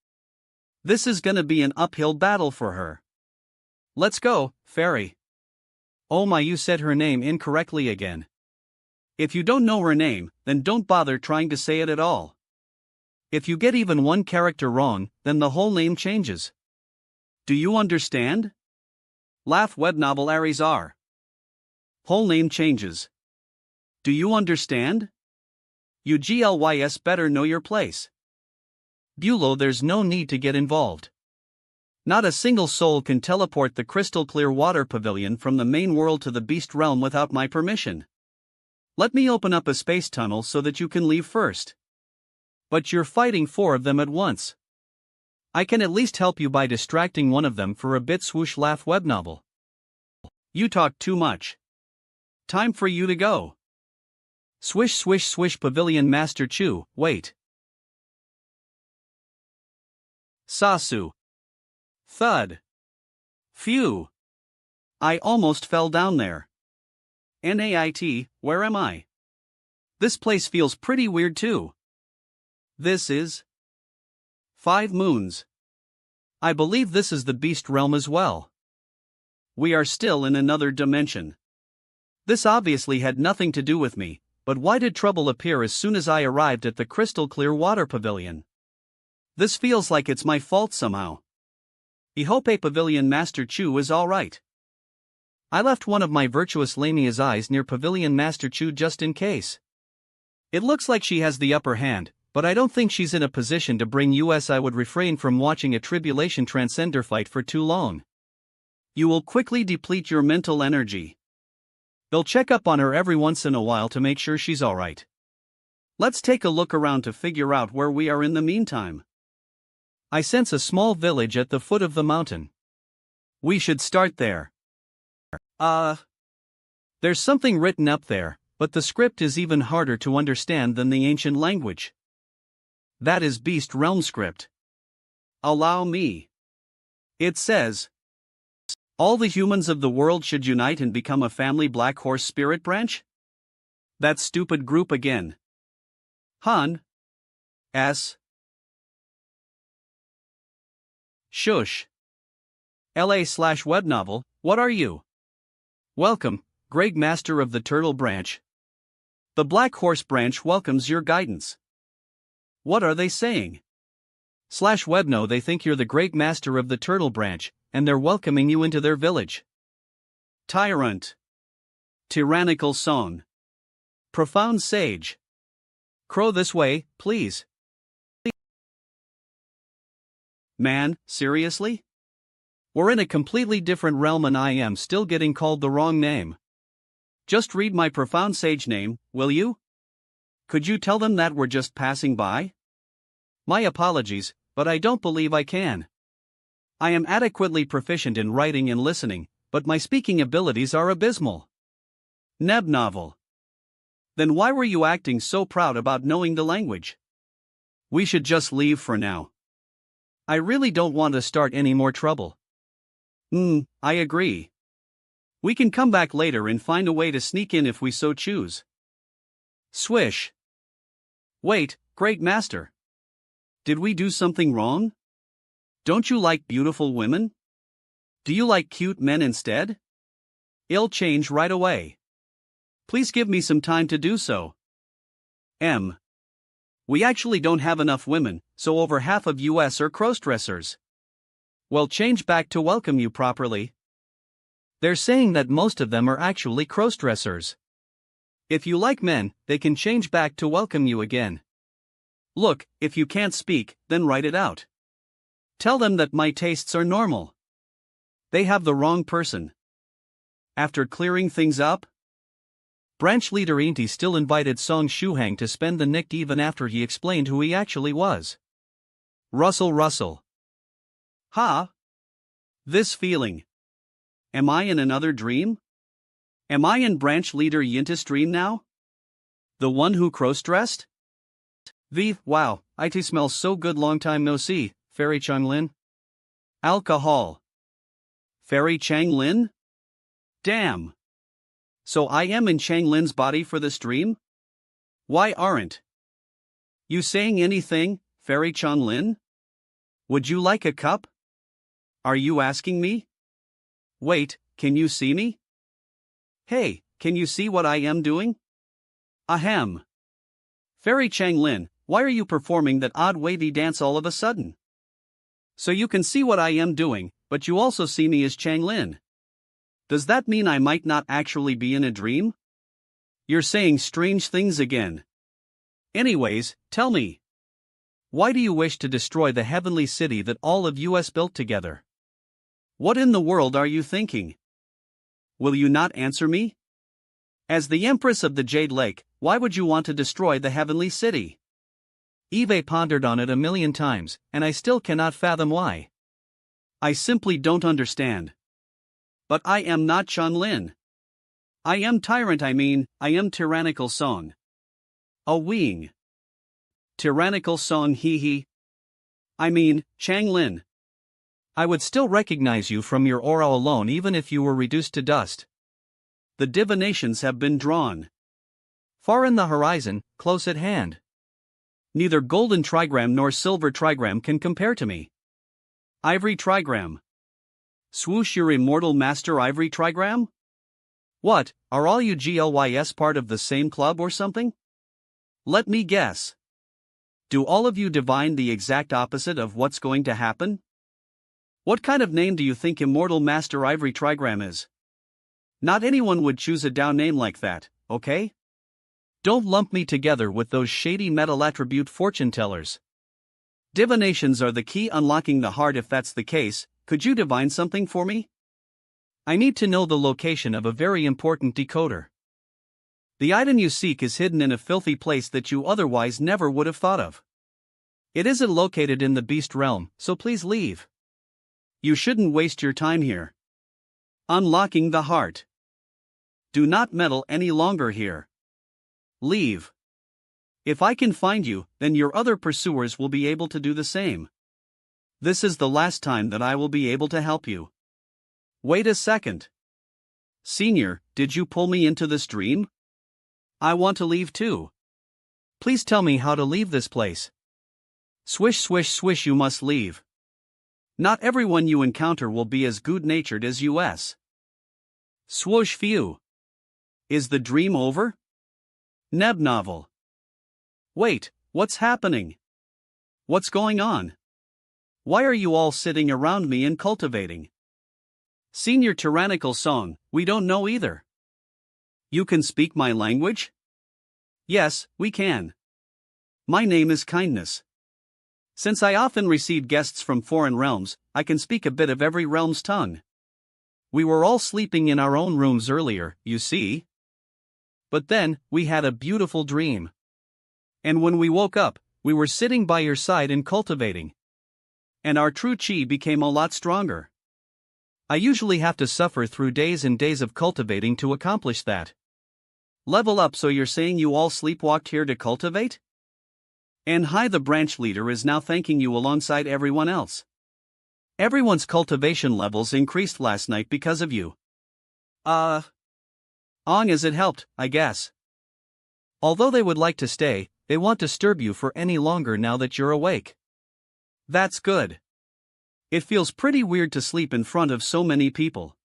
This is gonna be an uphill battle for her. Let's go, Fairy. Oh my, you said her name incorrectly again. If you don't know her name, then don't bother trying to say it at all. If you get even one character wrong, then the whole name changes. Do you understand? Laugh web novel Arizar. Whole name changes. Do you understand? You glys better know your place. Bulow, there's no need to get involved. Not a single soul can teleport the crystal clear water pavilion from the main world to the beast realm without my permission. Let me open up a space tunnel so that you can leave first. But you're fighting 4 of them at once. I can at least help you by distracting one of them for a bit. Swoosh laugh web novel. You talk too much. Time for you to go. Swish swish swish Pavilion Master Chu, wait. Sasu. Thud. Phew. I almost fell down there. NAIT, where am I? This place feels pretty weird too. This is 5 moons. I believe this is the beast realm as well. We are still in another dimension. This obviously had nothing to do with me, but why did trouble appear as soon as I arrived at the crystal clear water pavilion? This feels like it's my fault somehow. I hope a Pavilion Master Chu is alright. I left one of my virtuous Lamia's eyes near Pavilion Master Chu just in case. It looks like she has the upper hand, but I don't think she's in a position to bring us. I would refrain from watching a Tribulation Transcender fight for too long. You will quickly deplete your mental energy. They'll check up on her every once in a while to make sure she's alright. Let's take a look around to figure out where we are in the meantime. I sense a small village at the foot of the mountain. We should start there. There's something written up there, But the script is even harder to understand than the ancient language. That is Beast Realm script. Allow me. It says, all the humans of the world should unite and become a family Black Horse spirit branch? That stupid group again. Han. S. Shush. LA/web novel, what are you? Welcome, Greg Master of the Turtle Branch. The Black Horse Branch welcomes your guidance. What are they saying? /web no, they think you're the Greg Master of the Turtle Branch, and they're welcoming you into their village. Tyrant. Tyrannical song. Profound sage. Crow this way, please. Man, seriously? We're in a completely different realm and I am still getting called the wrong name. Just read my profound sage name, will you? Could you tell them that we're just passing by? My apologies, but I don't believe I can. I am adequately proficient in writing and listening, but my speaking abilities are abysmal. Neb novel. Then why were you acting so proud about knowing the language? We should just leave for now. I really don't want to start any more trouble. I agree. We can come back later and find a way to sneak in if we so choose. Swish. Wait, Great Master. Did we do something wrong? Don't you like beautiful women? Do you like cute men instead? It'll change right away. Please give me some time to do so. We actually don't have enough women, so over half of US are crossdressers. Well, change back to welcome you properly. They're saying that most of them are actually crossdressers. If you like men, they can change back to welcome you again. Look, if you can't speak, then write it out. Tell them that my tastes are normal. They have the wrong person. After clearing things up, branch leader Inti still invited Song Shuhang to spend the night even after he explained who he actually was. Russell. Ha? This feeling. Am I in another dream? Am I in branch leader Yinta's dream now? The one who cross-dressed? Wow, it smells so good, long time no see, Fairy Changlin. Alcohol. Fairy Changlin? Damn. So I am in Changlin's body for this dream? Why aren't you saying anything, Fairy Changlin? Would you like a cup? Are you asking me? Wait, can you see me? Hey, can you see what I am doing? Ahem. Fairy Changlin, why are you performing that odd wavy dance all of a sudden? So you can see what I am doing, but you also see me as Changlin. Does that mean I might not actually be in a dream? You're saying strange things again. Anyways, tell me. Why do you wish to destroy the heavenly city that all of US built together? What in the world are you thinking? Will you not answer me? As the Empress of the Jade Lake, why would you want to destroy the heavenly city? Eve pondered on it a million times, and I still cannot fathom why. I simply don't understand. But I am not Changlin. I am tyrant, I am tyrannical song. A weeing. Tyrannical song, hee. Changlin. I would still recognize you from your aura alone even if you were reduced to dust. The divinations have been drawn. Far in the horizon, close at hand. Neither golden trigram nor silver trigram can compare to me. Ivory trigram. Swoosh, your immortal master ivory trigram? What, are all you GLYS part of the same club or something? Let me guess. Do all of you divine the exact opposite of what's going to happen? What kind of name do you think Immortal Master Ivory Trigram is? Not anyone would choose a down name like that, okay? Don't lump me together with those shady metal attribute fortune tellers. Divinations are the key unlocking the heart. If that's the case, could you divine something for me? I need to know the location of a very important decoder. The item you seek is hidden in a filthy place that you otherwise never would have thought of. It isn't located in the beast realm, so please leave. You shouldn't waste your time here. Unlocking the heart. Do not meddle any longer here. Leave. If I can find you, then your other pursuers will be able to do the same. This is the last time that I will be able to help you. Wait a second. Senior, did you pull me into this dream? I want to leave too. Please tell me how to leave this place. Swish swish swish, you must leave. Not everyone you encounter will be as good-natured as us. Swoosh phew. Is the dream over? Neb novel. Wait, what's happening? What's going on? Why are you all sitting around me and cultivating? Senior tyrannical song, we don't know either. You can speak my language? Yes, we can. My name is Kindness. Since I often receive guests from foreign realms, I can speak a bit of every realm's tongue. We were all sleeping in our own rooms earlier, you see. But then, we had a beautiful dream. And when we woke up, we were sitting by your side and cultivating. And our true chi became a lot stronger. I usually have to suffer through days and days of cultivating to accomplish that. Level up, so you're saying you all sleepwalked here to cultivate? And hi, the branch leader is now thanking you alongside everyone else. Everyone's cultivation levels increased last night because of you. Ong as it helped, I guess. Although they would like to stay, they won't disturb you for any longer now that you're awake. That's good. It feels pretty weird to sleep in front of so many people.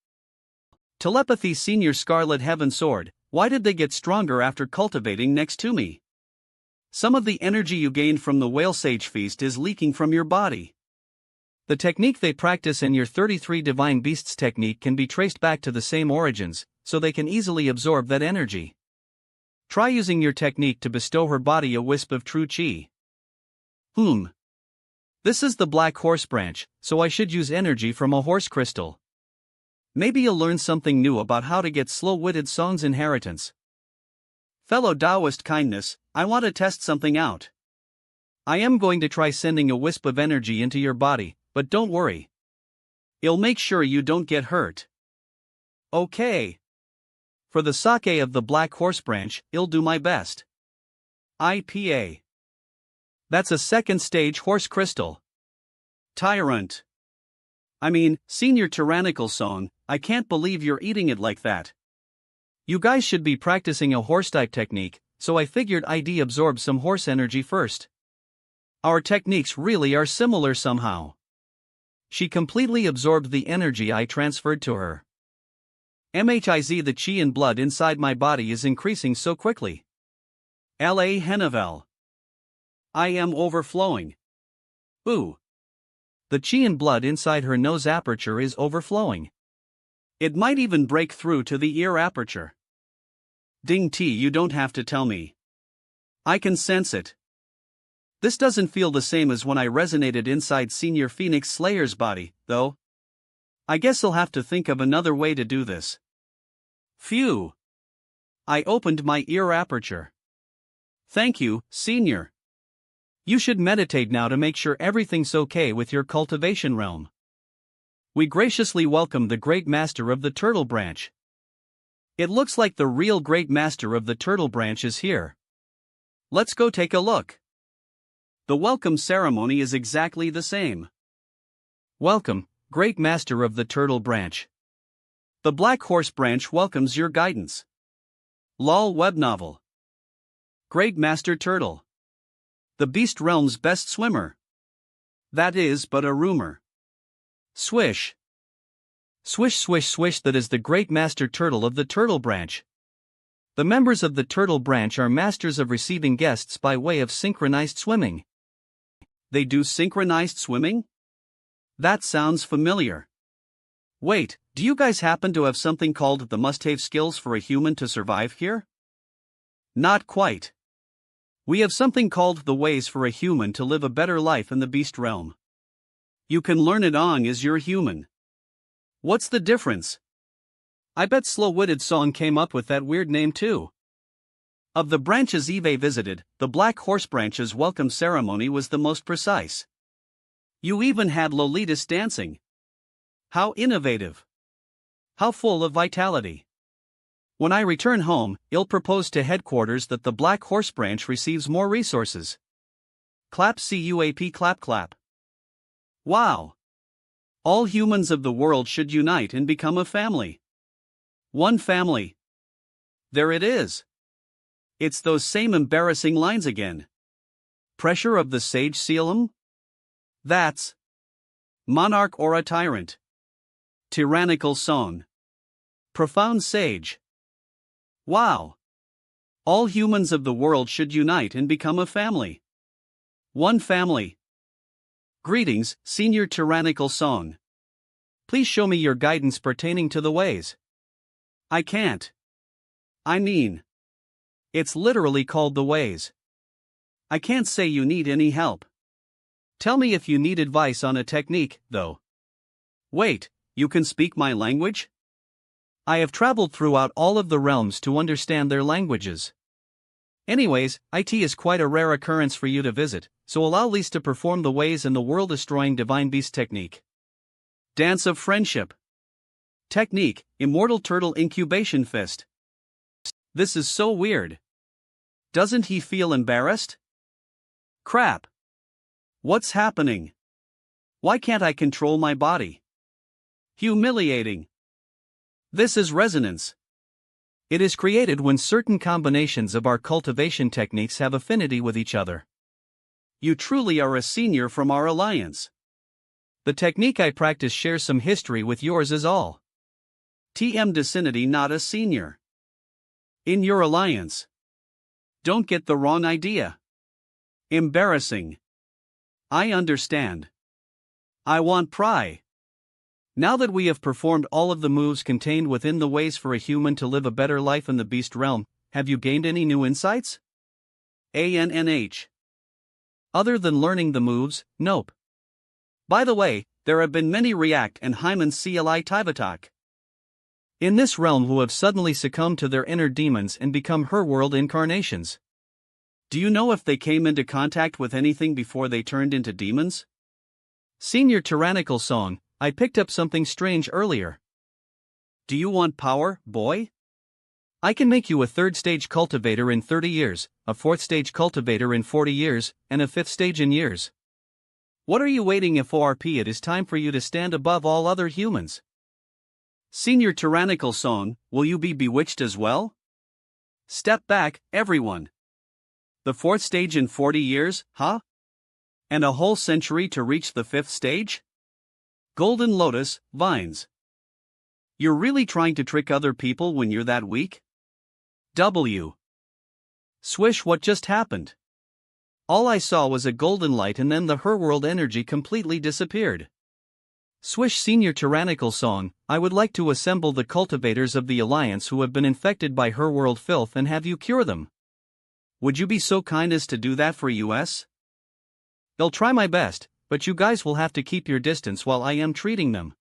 Telepathy Senior Scarlet Heaven Sword, why did they get stronger after cultivating next to me? Some of the energy you gained from the whale sage feast is leaking from your body. The technique they practice in your 33 Divine Beasts technique can be traced back to the same origins, so they can easily absorb that energy. Try using your technique to bestow her body a wisp of true chi. This is the black horse branch, so I should use energy from a horse crystal. Maybe you'll learn something new about how to get slow-witted Song's inheritance. Fellow Taoist Kindness, I want to test something out. I am going to try sending a wisp of energy into your body, but don't worry. I'll make sure you don't get hurt. Okay. For the sake of the black horse branch, I'll do my best. IPA. That's a second stage horse crystal. Tyrant. Senior tyrannical song, I can't believe you're eating it like that. You guys should be practicing a horse type technique, so I figured I'd absorb some horse energy first. Our techniques really are similar somehow. She completely absorbed the energy I transferred to her. MHIZ, the chi and blood inside my body is increasing so quickly. La Henavel. I am overflowing. Ooh. The chi and blood inside her nose aperture is overflowing. It might even break through to the ear aperture. Ding T, you don't have to tell me. I can sense it. This doesn't feel the same as when I resonated inside Senior Phoenix Slayer's body, though. I guess I'll have to think of another way to do this. Phew. I opened my ear aperture. Thank you, Senior. You should meditate now to make sure everything's okay with your cultivation realm. We graciously welcome the Great Master of the Turtle Branch. It looks like the real Great Master of the Turtle Branch is here. Let's go take a look. The welcome ceremony is exactly the same. Welcome, Great Master of the Turtle Branch. The Black Horse Branch welcomes your guidance. LOL web novel. Great Master Turtle. The Beast Realm's best swimmer. That is but a rumor. Swish. Swish swish swish, that is the Great Master Turtle of the Turtle Branch. The members of the Turtle Branch are masters of receiving guests by way of synchronized swimming. They do synchronized swimming? That sounds familiar. Wait, do you guys happen to have something called the must-have skills for a human to survive here? Not quite. We have something called the ways for a human to live a better life in the beast realm. You can learn it on as you're human. What's the difference? I bet slow-witted Song came up with that weird name too. Of the branches Eve visited, the Black Horse Branch's welcome ceremony was the most precise. You even had Lolitas dancing. How innovative. How full of vitality. When I return home, I'll propose to headquarters that the Black Horse branch receives more resources. Clap CUAP clap clap. Wow! All humans of the world should unite and become a family. One family. There it is. It's those same embarrassing lines again. Pressure of the sage sealum? That's monarch or a tyrant. Tyrannical song. Profound sage. Wow! All humans of the world should unite and become a family. One family. Greetings, Senior Tyrannical Song. Please show me your guidance pertaining to the ways. I can't. I mean, it's literally called the ways. I can't say you need any help. Tell me if you need advice on a technique, though. Wait, you can speak my language? I have traveled throughout all of the realms to understand their languages. Anyways, IT is quite a rare occurrence for you to visit, so allow Lise to perform the ways and the world-destroying Divine Beast technique. Dance of Friendship. Technique, Immortal Turtle Incubation Fist. This is so weird. Doesn't he feel embarrassed? Crap. What's happening? Why can't I control my body? Humiliating. This is resonance. It is created when certain combinations of our cultivation techniques have affinity with each other. You truly are a senior from our alliance. The technique I practice shares some history with yours is all. TM Dicinity not a senior. In your alliance. Don't get the wrong idea. Embarrassing. I understand. I want pry. Now that we have performed all of the moves contained within the ways for a human to live a better life in the beast realm, have you gained any new insights? ANNH. Other than learning the moves, nope. By the way, there have been many React and Hyman CLI Tivatak in this realm who have suddenly succumbed to their inner demons and become her world incarnations. Do you know if they came into contact with anything before they turned into demons? Senior Tyrannical Song, I picked up something strange earlier. Do you want power, boy? I can make you a 3rd stage cultivator in 30 years, a 4th stage cultivator in 40 years, and a 5th stage in years. What are you waiting for? It is time for you to stand above all other humans. Senior Tyrannical Song, will you be bewitched as well? Step back, everyone. The 4th stage in 40 years, huh? And a whole century to reach the 5th stage? Golden Lotus, Vines. You're really trying to trick other people when you're that weak? W. Swish, what just happened? All I saw was a golden light and then the her world energy completely disappeared. Swish. Senior Tyrannical Song, I would like to assemble the cultivators of the Alliance who have been infected by her world filth and have you cure them. Would you be so kind as to do that for us? I'll try my best, but you guys will have to keep your distance while I am treating them.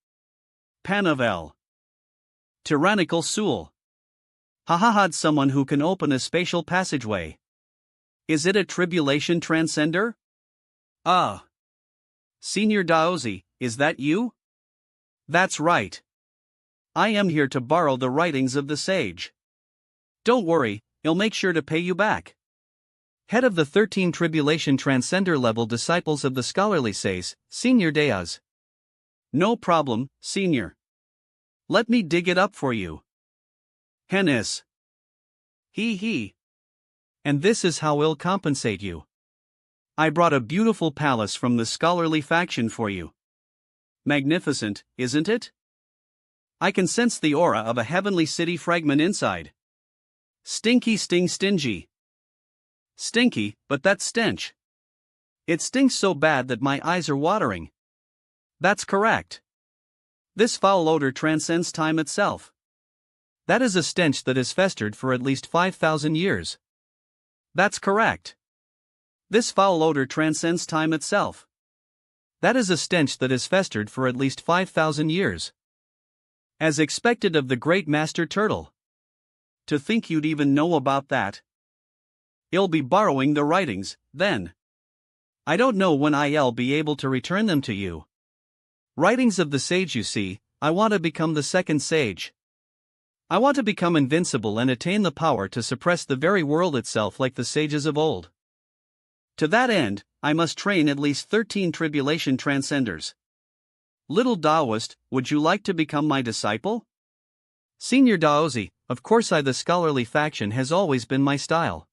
Panavel. Tyrannical Soul. Had someone who can open a spatial passageway. Is it a tribulation transcender? Senior Daozi, is that you? That's right. I am here to borrow the writings of the sage. Don't worry, I'll make sure to pay you back. Head of the 13 Tribulation Transcender level disciples of the scholarly says, Senior Deaz. No problem, Senior. Let me dig it up for you. Hennis. He. And this is how I'll compensate you. I brought a beautiful palace from the scholarly faction for you. Magnificent, isn't it? I can sense the aura of a heavenly city fragment inside. Stingy. Stinky, but that stench. It stinks so bad that my eyes are watering. That's correct. This foul odor transcends time itself. That is a stench that has festered for at least 5,000 years. That's correct. This foul odor transcends time itself. That is a stench that has festered for at least 5,000 years. As expected of the great Master Turtle. To think you'd even know about that. I'll be borrowing the writings, then. I don't know when I'll be able to return them to you. Writings of the sage, you see, I want to become the 2nd sage. I want to become invincible and attain the power to suppress the very world itself like the sages of old. To that end, I must train at least 13 tribulation transcenders. Little Taoist, would you like to become my disciple? Senior Daozi, of course the scholarly faction has always been my style.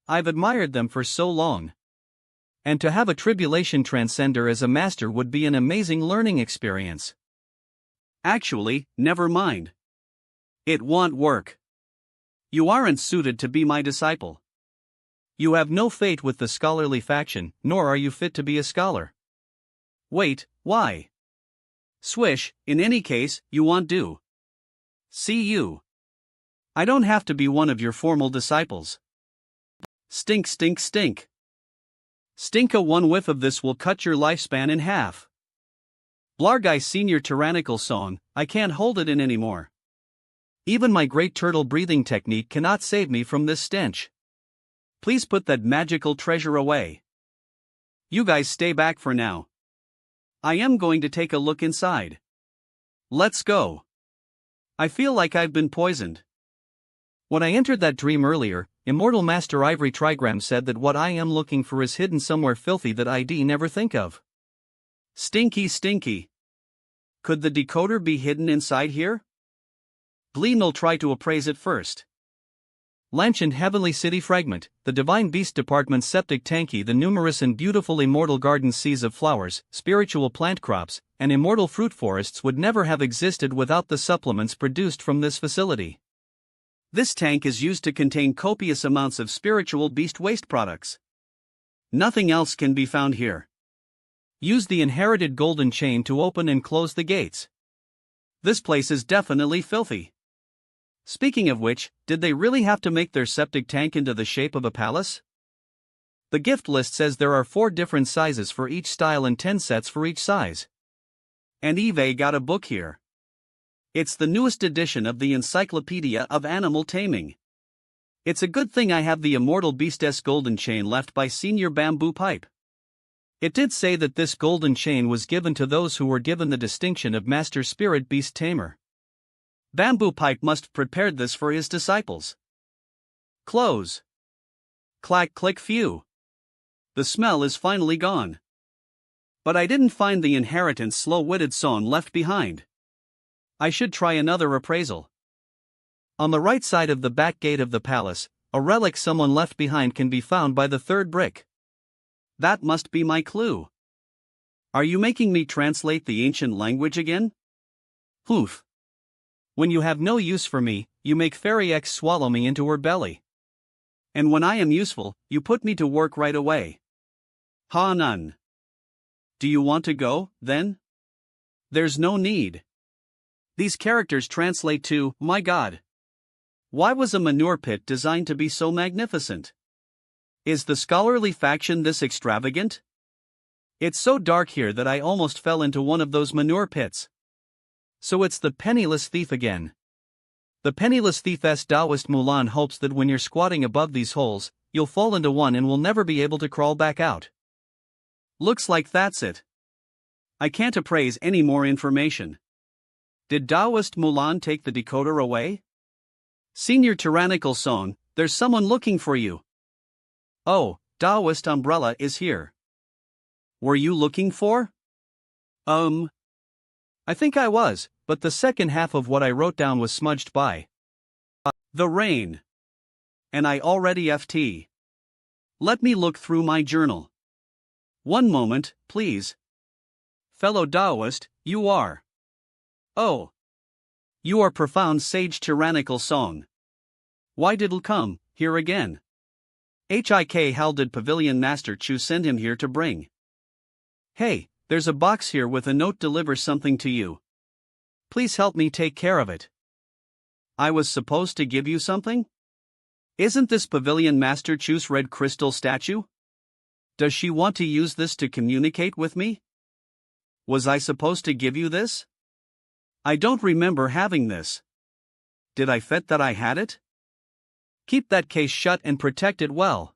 I've admired them for so long. And to have a tribulation transcender as a master would be an amazing learning experience. Actually, never mind. It won't work. You aren't suited to be my disciple. You have no fate with the scholarly faction, nor are you fit to be a scholar. Wait, why? Swish, in any case, you won't do. See you. I don't have to be one of your formal disciples. Stink, stink, stink. Stinka, one whiff of this will cut your lifespan in half. Blargai senior tyrannical song, I can't hold it in anymore. Even my great turtle breathing technique cannot save me from this stench. Please put that magical treasure away. You guys stay back for now. I am going to take a look inside. Let's go. I feel like I've been poisoned. When I entered that dream earlier, Immortal Master Ivory Trigram said that what I am looking for is hidden somewhere filthy that I'd never think of. Stinky, stinky. Could the decoder be hidden inside here? Bleed'll try to appraise it first. Lanchant Heavenly City Fragment, the Divine Beast Department's septic tanky, the numerous and beautiful immortal garden seas of flowers, spiritual plant crops, and immortal fruit forests would never have existed without the supplements produced from this facility. This tank is used to contain copious amounts of spiritual beast waste products. Nothing else can be found here. Use the inherited golden chain to open and close the gates. This place is definitely filthy. Speaking of which, did they really have to make their septic tank into the shape of a palace? The gift list says there are 4 different sizes for each style and 10 sets for each size. And Eve got a book here. It's the newest edition of the Encyclopedia of Animal Taming. It's a good thing I have the Immortal Beastess golden chain left by Senior Bamboo Pipe. It did say that this golden chain was given to those who were given the distinction of Master Spirit Beast Tamer. Bamboo Pipe must have prepared this for his disciples. Close. Clack click phew. The smell is finally gone. But I didn't find the inheritance slow-witted son left behind. I should try another appraisal. On the right side of the back gate of the palace, a relic someone left behind can be found by the 3rd brick. That must be my clue. Are you making me translate the ancient language again? Poof. When you have no use for me, you make Fairy X swallow me into her belly. And when I am useful, you put me to work right away. Ha none. Do you want to go, then? There's no need. These characters translate to, my God. Why was a manure pit designed to be so magnificent? Is the scholarly faction this extravagant? It's so dark here that I almost fell into one of those manure pits. So it's the penniless thief again. The penniless thief's Taoist Mulan hopes that when you're squatting above these holes, you'll fall into one and will never be able to crawl back out. Looks like that's it. I can't appraise any more information. Did Taoist Mulan take the decoder away? Senior Tyrannical Song, there's someone looking for you. Oh, Taoist Umbrella is here. Were you looking for? I think I was, but the second half of what I wrote down was smudged by the rain. And I already FT. Let me look through my journal. One moment, please. Fellow Taoist, you are. Oh. You are profound sage tyrannical song. Why did'll come, here again? How did Pavilion Master Chu send him here to bring? Hey, there's a box here with a note delivers something to you. Please help me take care of it. I was supposed to give you something? Isn't this Pavilion Master Chu's red crystal statue? Does she want to use this to communicate with me? Was I supposed to give you this? I don't remember having this. Did I fet that I had it? Keep that case shut and protect it well.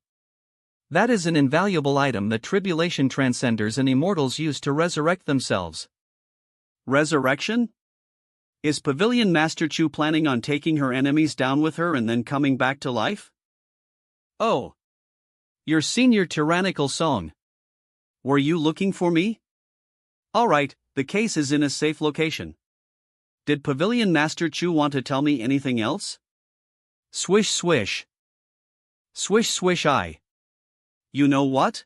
That is an invaluable item that tribulation transcenders and immortals use to resurrect themselves. Resurrection? Is Pavilion Master Chu planning on taking her enemies down with her and then coming back to life? Oh. Your senior tyrannical song. Were you looking for me? Alright, the case is in a safe location. Did Pavilion Master Chu want to tell me anything else? Swish swish. Swish swish I. You know what?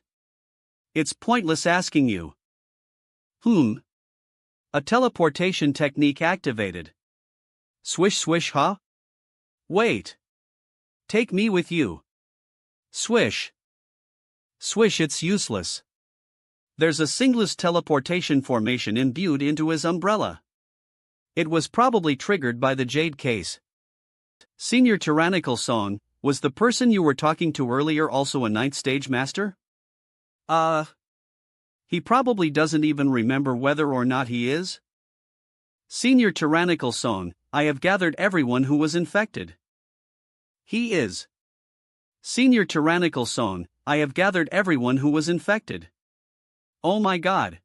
It's pointless asking you. A teleportation technique activated. Swish swish huh? Wait. Take me with you. Swish. Swish it's useless. There's a singless teleportation formation imbued into his umbrella. It was probably triggered by the Jade case. Senior Tyrannical Song, was the person you were talking to earlier also a ninth stage master? He probably doesn't even remember whether or not he is. Senior Tyrannical Song, I have gathered everyone who was infected. He is. Senior Tyrannical Song, I have gathered everyone who was infected. Oh my god.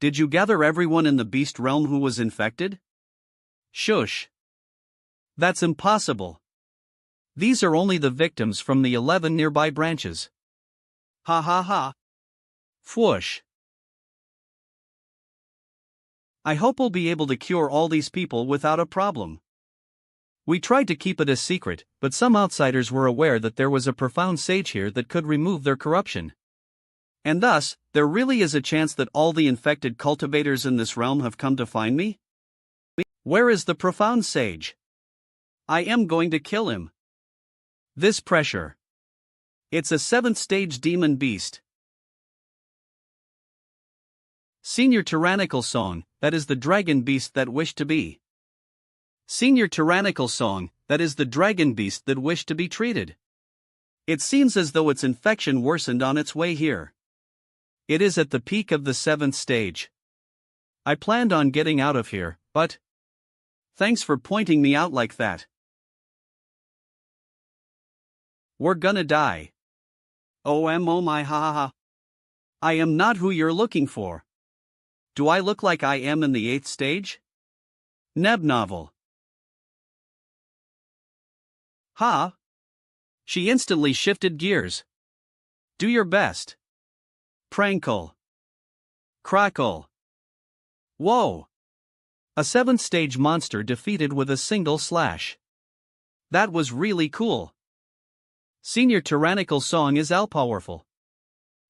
Did you gather everyone in the beast realm who was infected? Shush. That's impossible. These are only the victims from the 11 nearby branches. Ha ha ha. Fwoosh. I hope we'll be able to cure all these people without a problem. We tried to keep it a secret, but some outsiders were aware that there was a profound sage here that could remove their corruption. And thus, there really is a chance that all the infected cultivators in this realm have come to find me? Where is the profound sage? I am going to kill him. This pressure. It's a 7th stage demon beast. Senior Tyrannical Song, that is the dragon beast that wished to be. Senior Tyrannical Song, that is the dragon beast that wished to be treated. It seems as though its infection worsened on its way here. It is at the peak of the 7th stage. I planned on getting out of here, but... Thanks for pointing me out like that. We're gonna die. Oh my ha ha ha. I am not who you're looking for. Do I look like I am in the 8th stage? Neb novel. Ha! She instantly shifted gears. Do your best. Prankle. Crackle. Whoa! A 7th stage monster defeated with a single slash. That was really cool. Senior Tyrannical Song is all-powerful.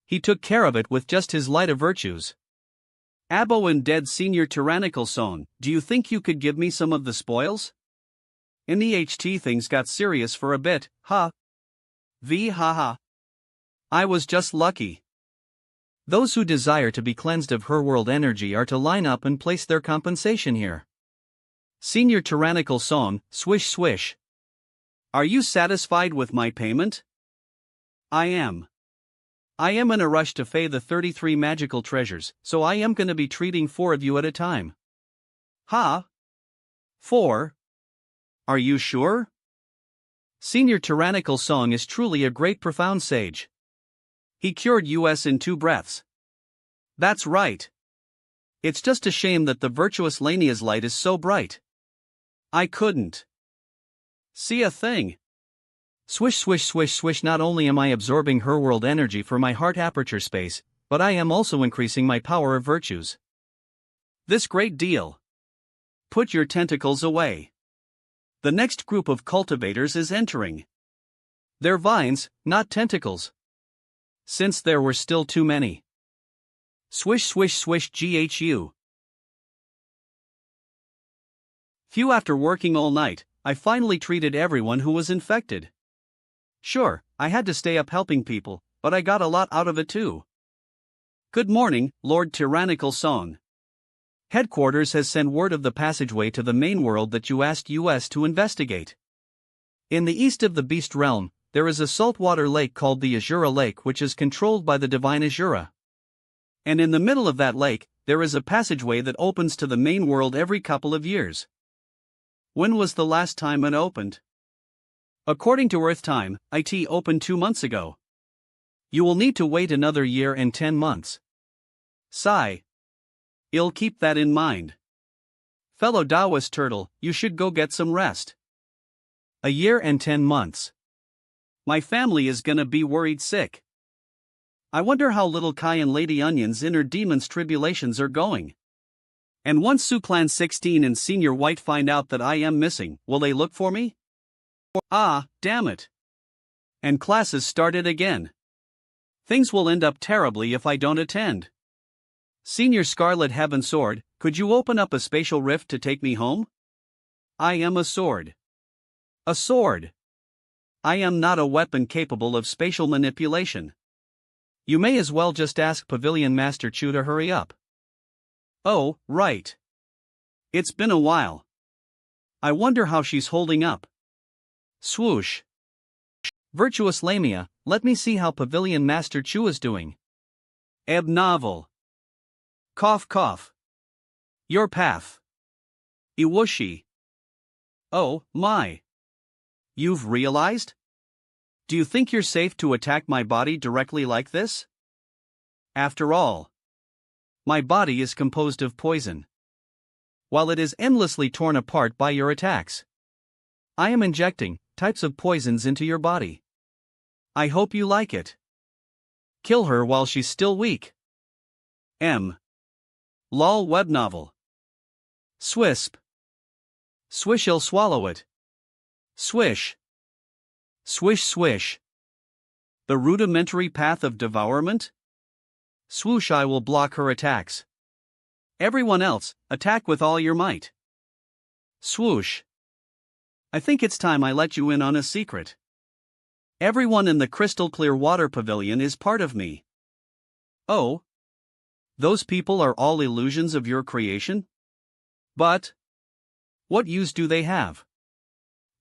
He took care of it with just his light of virtues. Abo and dead Senior Tyrannical Song, do you think you could give me some of the spoils? In the HT things got serious for a bit, huh? Haha. I was just lucky. Those who desire to be cleansed of her world energy are to line up and place their compensation here. Senior Tyrannical Song, swish swish. Are you satisfied with my payment? I am. I am in a rush to pay the 33 magical treasures, so I am gonna be treating 4 of you at a time. Ha? 4? Are you sure? Senior Tyrannical Song is truly a great profound sage. He cured us in 2 breaths. That's right. It's just a shame that the virtuous Lania's light is so bright. I couldn't see a thing. Swish swish swish swish. Not only am I absorbing her world energy for my heart aperture space, but I am also increasing my power of virtues. This great deal. Put your tentacles away. The next group of cultivators is entering. They're vines, not tentacles. Since there were still too many. Swish swish swish GHU. Phew, after working all night, I finally treated everyone who was infected. Sure, I had to stay up helping people, but I got a lot out of it too. Good morning, Lord Tyrannical Song. Headquarters has sent word of the passageway to the main world that you asked us to investigate. In the east of the Beast Realm, there is a saltwater lake called the Asura Lake, which is controlled by the divine Asura. And in the middle of that lake, there is a passageway that opens to the main world every couple of years. When was the last time it opened? According to Earth time, it opened 2 months ago. You will need to wait another year and 10 months. Sigh. I'll keep that in mind. Fellow Taoist turtle, you should go get some rest. A year and 10 months. My family is gonna be worried sick. I wonder how little Kai and Lady Onion's inner demon's tribulations are going. And once SuClan16 and Senior White find out that I am missing, will they look for me? Ah, damn it. And classes started again. Things will end up terribly if I don't attend. Senior Scarlet Heaven Sword, could you open up a spatial rift to take me home? I am a sword. A sword. I am not a weapon capable of spatial manipulation. You may as well just ask Pavilion Master Chu to hurry up. Oh, right. It's been a while. I wonder how she's holding up. Swoosh. Virtuous Lamia, let me see how Pavilion Master Chu is doing. Ebb novel. Cough cough. Your path. Iwushi. Oh, my. You've realized? Do you think you're safe to attack my body directly like this? After all, my body is composed of poison. While it is endlessly torn apart by your attacks, I am injecting types of poisons into your body. I hope you like it. Kill her while she's still weak. M. Lol web novel. Swisp. Swish'll swallow it. Swish. Swish swish. The rudimentary path of devourment? Swoosh, I will block her attacks. Everyone else, attack with all your might. Swoosh. I think it's time I let you in on a secret. Everyone in the crystal clear water pavilion is part of me. Oh? Those people are all illusions of your creation? But what use do they have?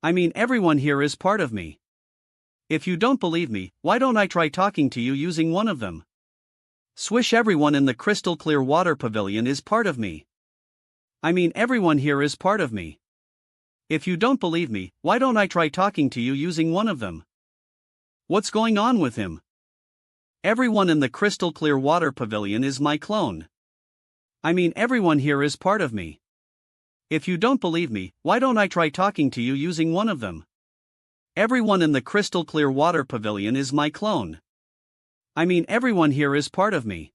I mean, everyone here is part of me. If you don't believe me, why don't I try talking to you using one of them? Swish, everyone in the crystal clear water pavilion is part of me. I mean, everyone here is part of me. If you don't believe me, why don't I try talking to you using one of them? What's going on with him? Everyone in the crystal clear water pavilion is my clone. I mean, everyone here is part of me. If you don't believe me, why don't I try talking to you using one of them? Everyone in the crystal clear water pavilion is my clone. I mean, everyone here is part of me.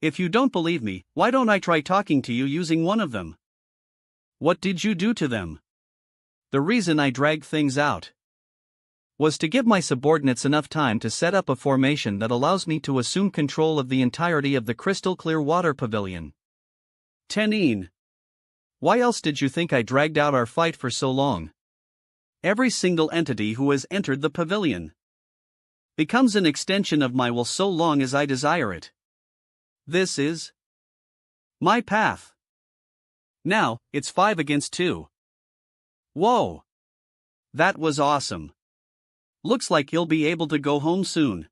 If you don't believe me, why don't I try talking to you using one of them? What did you do to them? The reason I dragged things out was to give my subordinates enough time to set up a formation that allows me to assume control of the entirety of the crystal clear water pavilion. Tenin. Why else did you think I dragged out our fight for so long? Every single entity who has entered the pavilion becomes an extension of my will so long as I desire it. This is my path. Now, it's 5 against 2. Whoa! That was awesome. Looks like you'll be able to go home soon.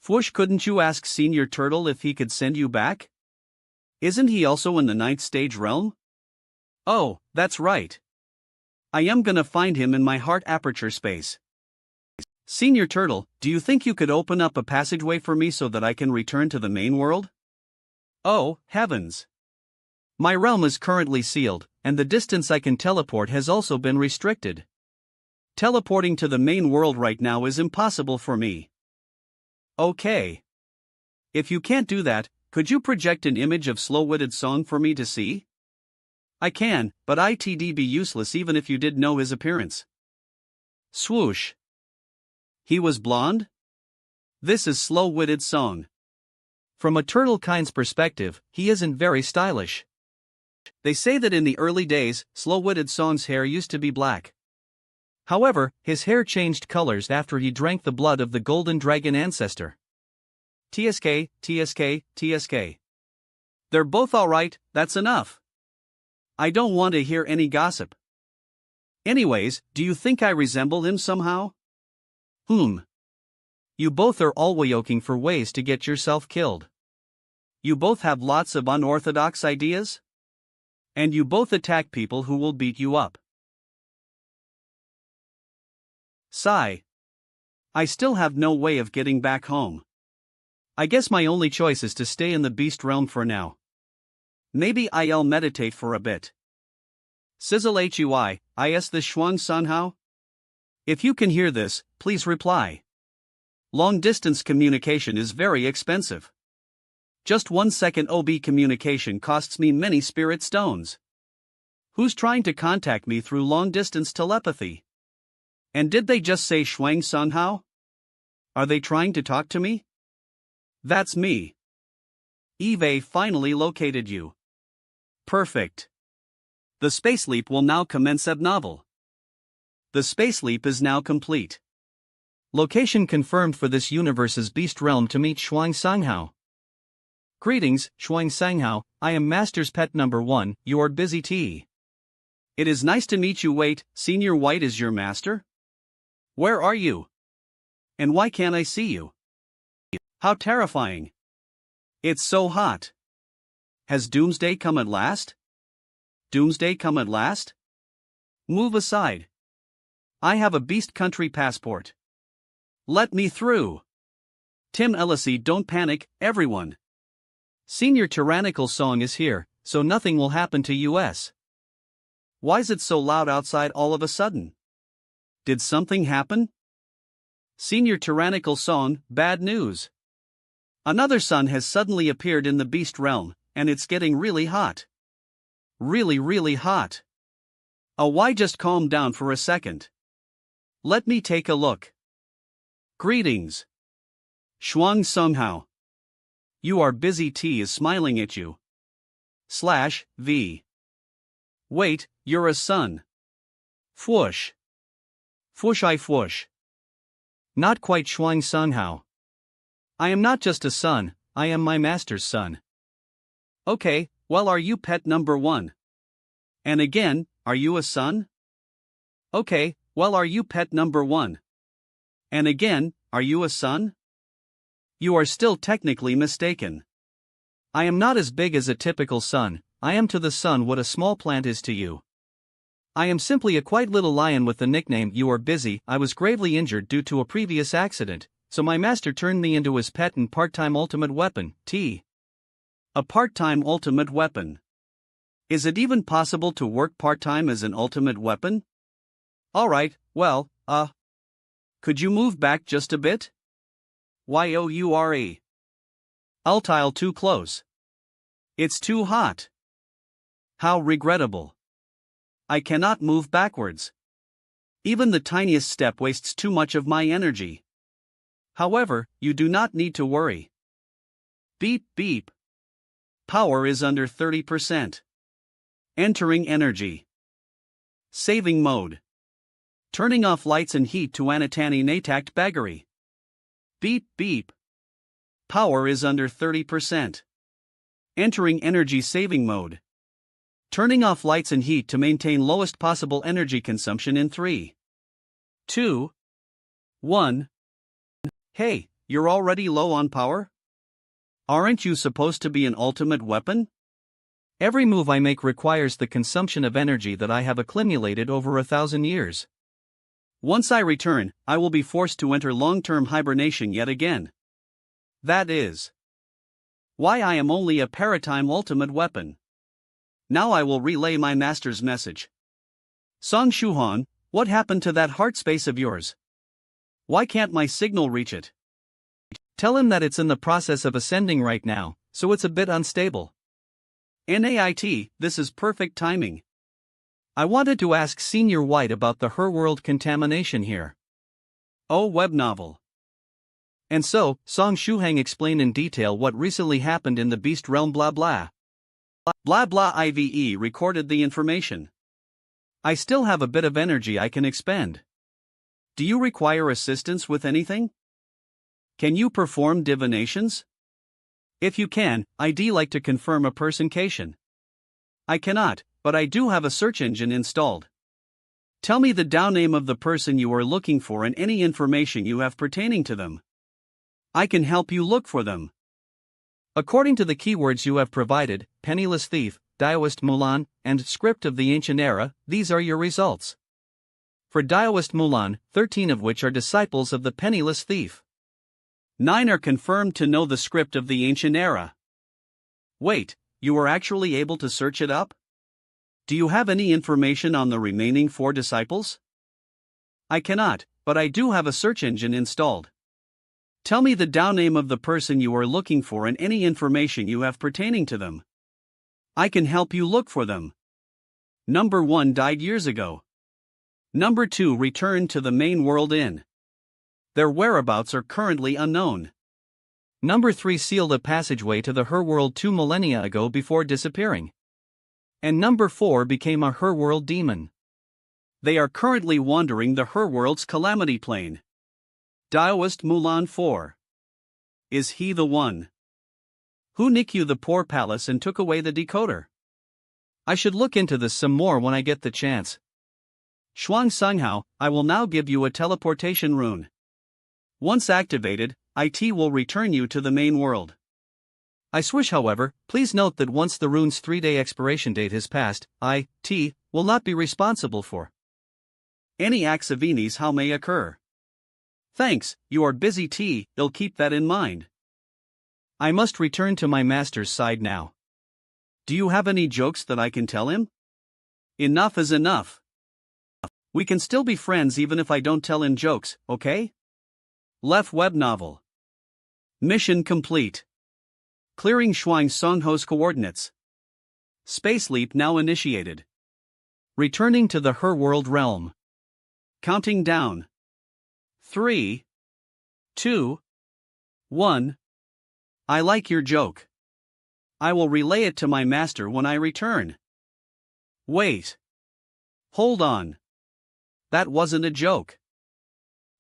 Fwoosh, couldn't you ask Senior Turtle if he could send you back? Isn't he also in the 9th stage realm? Oh, that's right. I am gonna find him in my heart aperture space. Senior Turtle, do you think you could open up a passageway for me so that I can return to the main world? Oh, heavens. My realm is currently sealed, and the distance I can teleport has also been restricted. Teleporting to the main world right now is impossible for me. Okay. If you can't do that, could you project an image of slow-witted song for me to see? I can, but it'd be useless even if you did know his appearance. Swoosh. He was blonde? This is slow-witted song. From a turtle kind's perspective, he isn't very stylish. They say that in the early days, slow-witted song's hair used to be black. However, his hair changed colors after he drank the blood of the golden dragon ancestor. TSK, TSK, TSK. They're both alright, that's enough. I don't want to hear any gossip. Anyways, do you think I resemble him somehow? You both are always looking for ways to get yourself killed. You both have lots of unorthodox ideas? And you both attack people who will beat you up. Sigh. I still have no way of getting back home. I guess my only choice is to stay in the beast realm for now. Maybe I'll meditate for a bit. Sizzle hui, is this Shuang somehow? If you can hear this, please reply. Long-distance communication is very expensive. Just 1 second OB communication costs me many spirit stones. Who's trying to contact me through long-distance telepathy? And did they just say Shuang somehow? Are they trying to talk to me? That's me. Eve finally located you. Perfect. The space leap will now commence ab novel. The space leap is now complete. Location confirmed for this universe's beast realm to meet Shuang Sanghao. Greetings, Shuang Sanghao, I am Master's pet number 1, your busy T. It is nice to meet you. Wait, Senior White is your master? Where are you? And why can't I see you? How terrifying. It's so hot. Has Doomsday come at last? Doomsday come at last? Move aside. I have a beast country passport. Let me through. Tim Ellisy, don't panic, everyone. Senior Tyrannical Song is here, so nothing will happen to us. Why's it so loud outside all of a sudden? Did something happen? Senior Tyrannical Song, bad news. Another sun has suddenly appeared in the beast realm, and it's getting really hot. Really hot. Why just calm down for a second? Let me take a look. Greetings. Shuang somehow. You are busy. T is smiling at you. /V. Wait, you're a sun. Fwoosh. Fwoosh. Not quite Shuang somehow. I am not just a son, I am my master's son. Okay, well, are you pet number 1? And again, are you a son? Okay, well, are you pet number 1? And again, are you a son? You are still technically mistaken. I am not as big as a typical sun, I am to the sun what a small plant is to you. I am simply a quite little lion with the nickname You Are Busy. I was gravely injured due to a previous accident, so my master turned me into his pet and part-time ultimate weapon, T. A part-time ultimate weapon. Is it even possible to work part-time as an ultimate weapon? Alright, well, could you move back just a bit? Youre. I'll tile too close. It's too hot. How regrettable. I cannot move backwards. Even the tiniest step wastes too much of my energy. However, you do not need to worry. Beep beep. Power is under 30%. Entering energy. Saving mode. Turning off lights and heat to anatani natakt baggery. Beep beep. Power is under 30%. Entering energy saving mode. Turning off lights and heat to maintain lowest possible energy consumption in 3, 2, 1. Hey, you're already low on power? Aren't you supposed to be an ultimate weapon? Every move I make requires the consumption of energy that I have accumulated over 1,000 years. Once I return, I will be forced to enter long-term hibernation yet again. That is why I am only a paratime ultimate weapon. Now I will relay my master's message. Song Shuhan, what happened to that heart space of yours? Why can't my signal reach it? Tell him that it's in the process of ascending right now, so it's a bit unstable. NAIT, this is perfect timing. I wanted to ask Senior White about the Her World contamination here. Oh, web novel. And so, Song Shuhang explained in detail what recently happened in the beast realm blah blah. Blah blah IVE recorded the information. I still have a bit of energy I can expend. Do you require assistance with anything? Can you perform divinations? If you can, I'd like to confirm a personcation. I cannot, but I do have a search engine installed. Tell me the DAO name of the person you are looking for and any information you have pertaining to them. I can help you look for them. According to the keywords you have provided, Penniless Thief, Daoist Mulan, and Script of the Ancient Era, these are your results. For Daoist Mulan, 13 of which are disciples of the Penniless Thief. 9 are confirmed to know the script of the Ancient Era. Wait, you were actually able to search it up? Do you have any information on the remaining 4 disciples? I cannot, but I do have a search engine installed. Tell me the DAO name of the person you are looking for and any information you have pertaining to them. I can help you look for them. Number 1 died years ago. Number 2 returned to the main world inn. Their whereabouts are currently unknown. Number 3 sealed a passageway to the Her World 2 millennia ago before disappearing. And number 4 became a Her World demon. They are currently wandering the Her World's calamity plane. Daoist Mulan 4. Is he the one who nicked the poor palace and took away the decoder? I should look into this some more when I get the chance. Shuang Sunghao, I will now give you a teleportation rune. Once activated, IT will return you to the main world. I swish, however, please note that once the rune's 3-day expiration date has passed, IT will not be responsible for any acts of enemies how may occur. Thanks, you are busy T, I'll keep that in mind. I must return to my master's side now. Do you have any jokes that I can tell him? Enough is enough. We can still be friends even if I don't tell him jokes, okay? Left web novel. Mission complete. Clearing Shuang Songho's coordinates. Space leap now initiated. Returning to the Her World realm. Counting down. 3, 2, 1. I like your joke. I will relay it to my master when I return. Wait. Hold on. That wasn't a joke.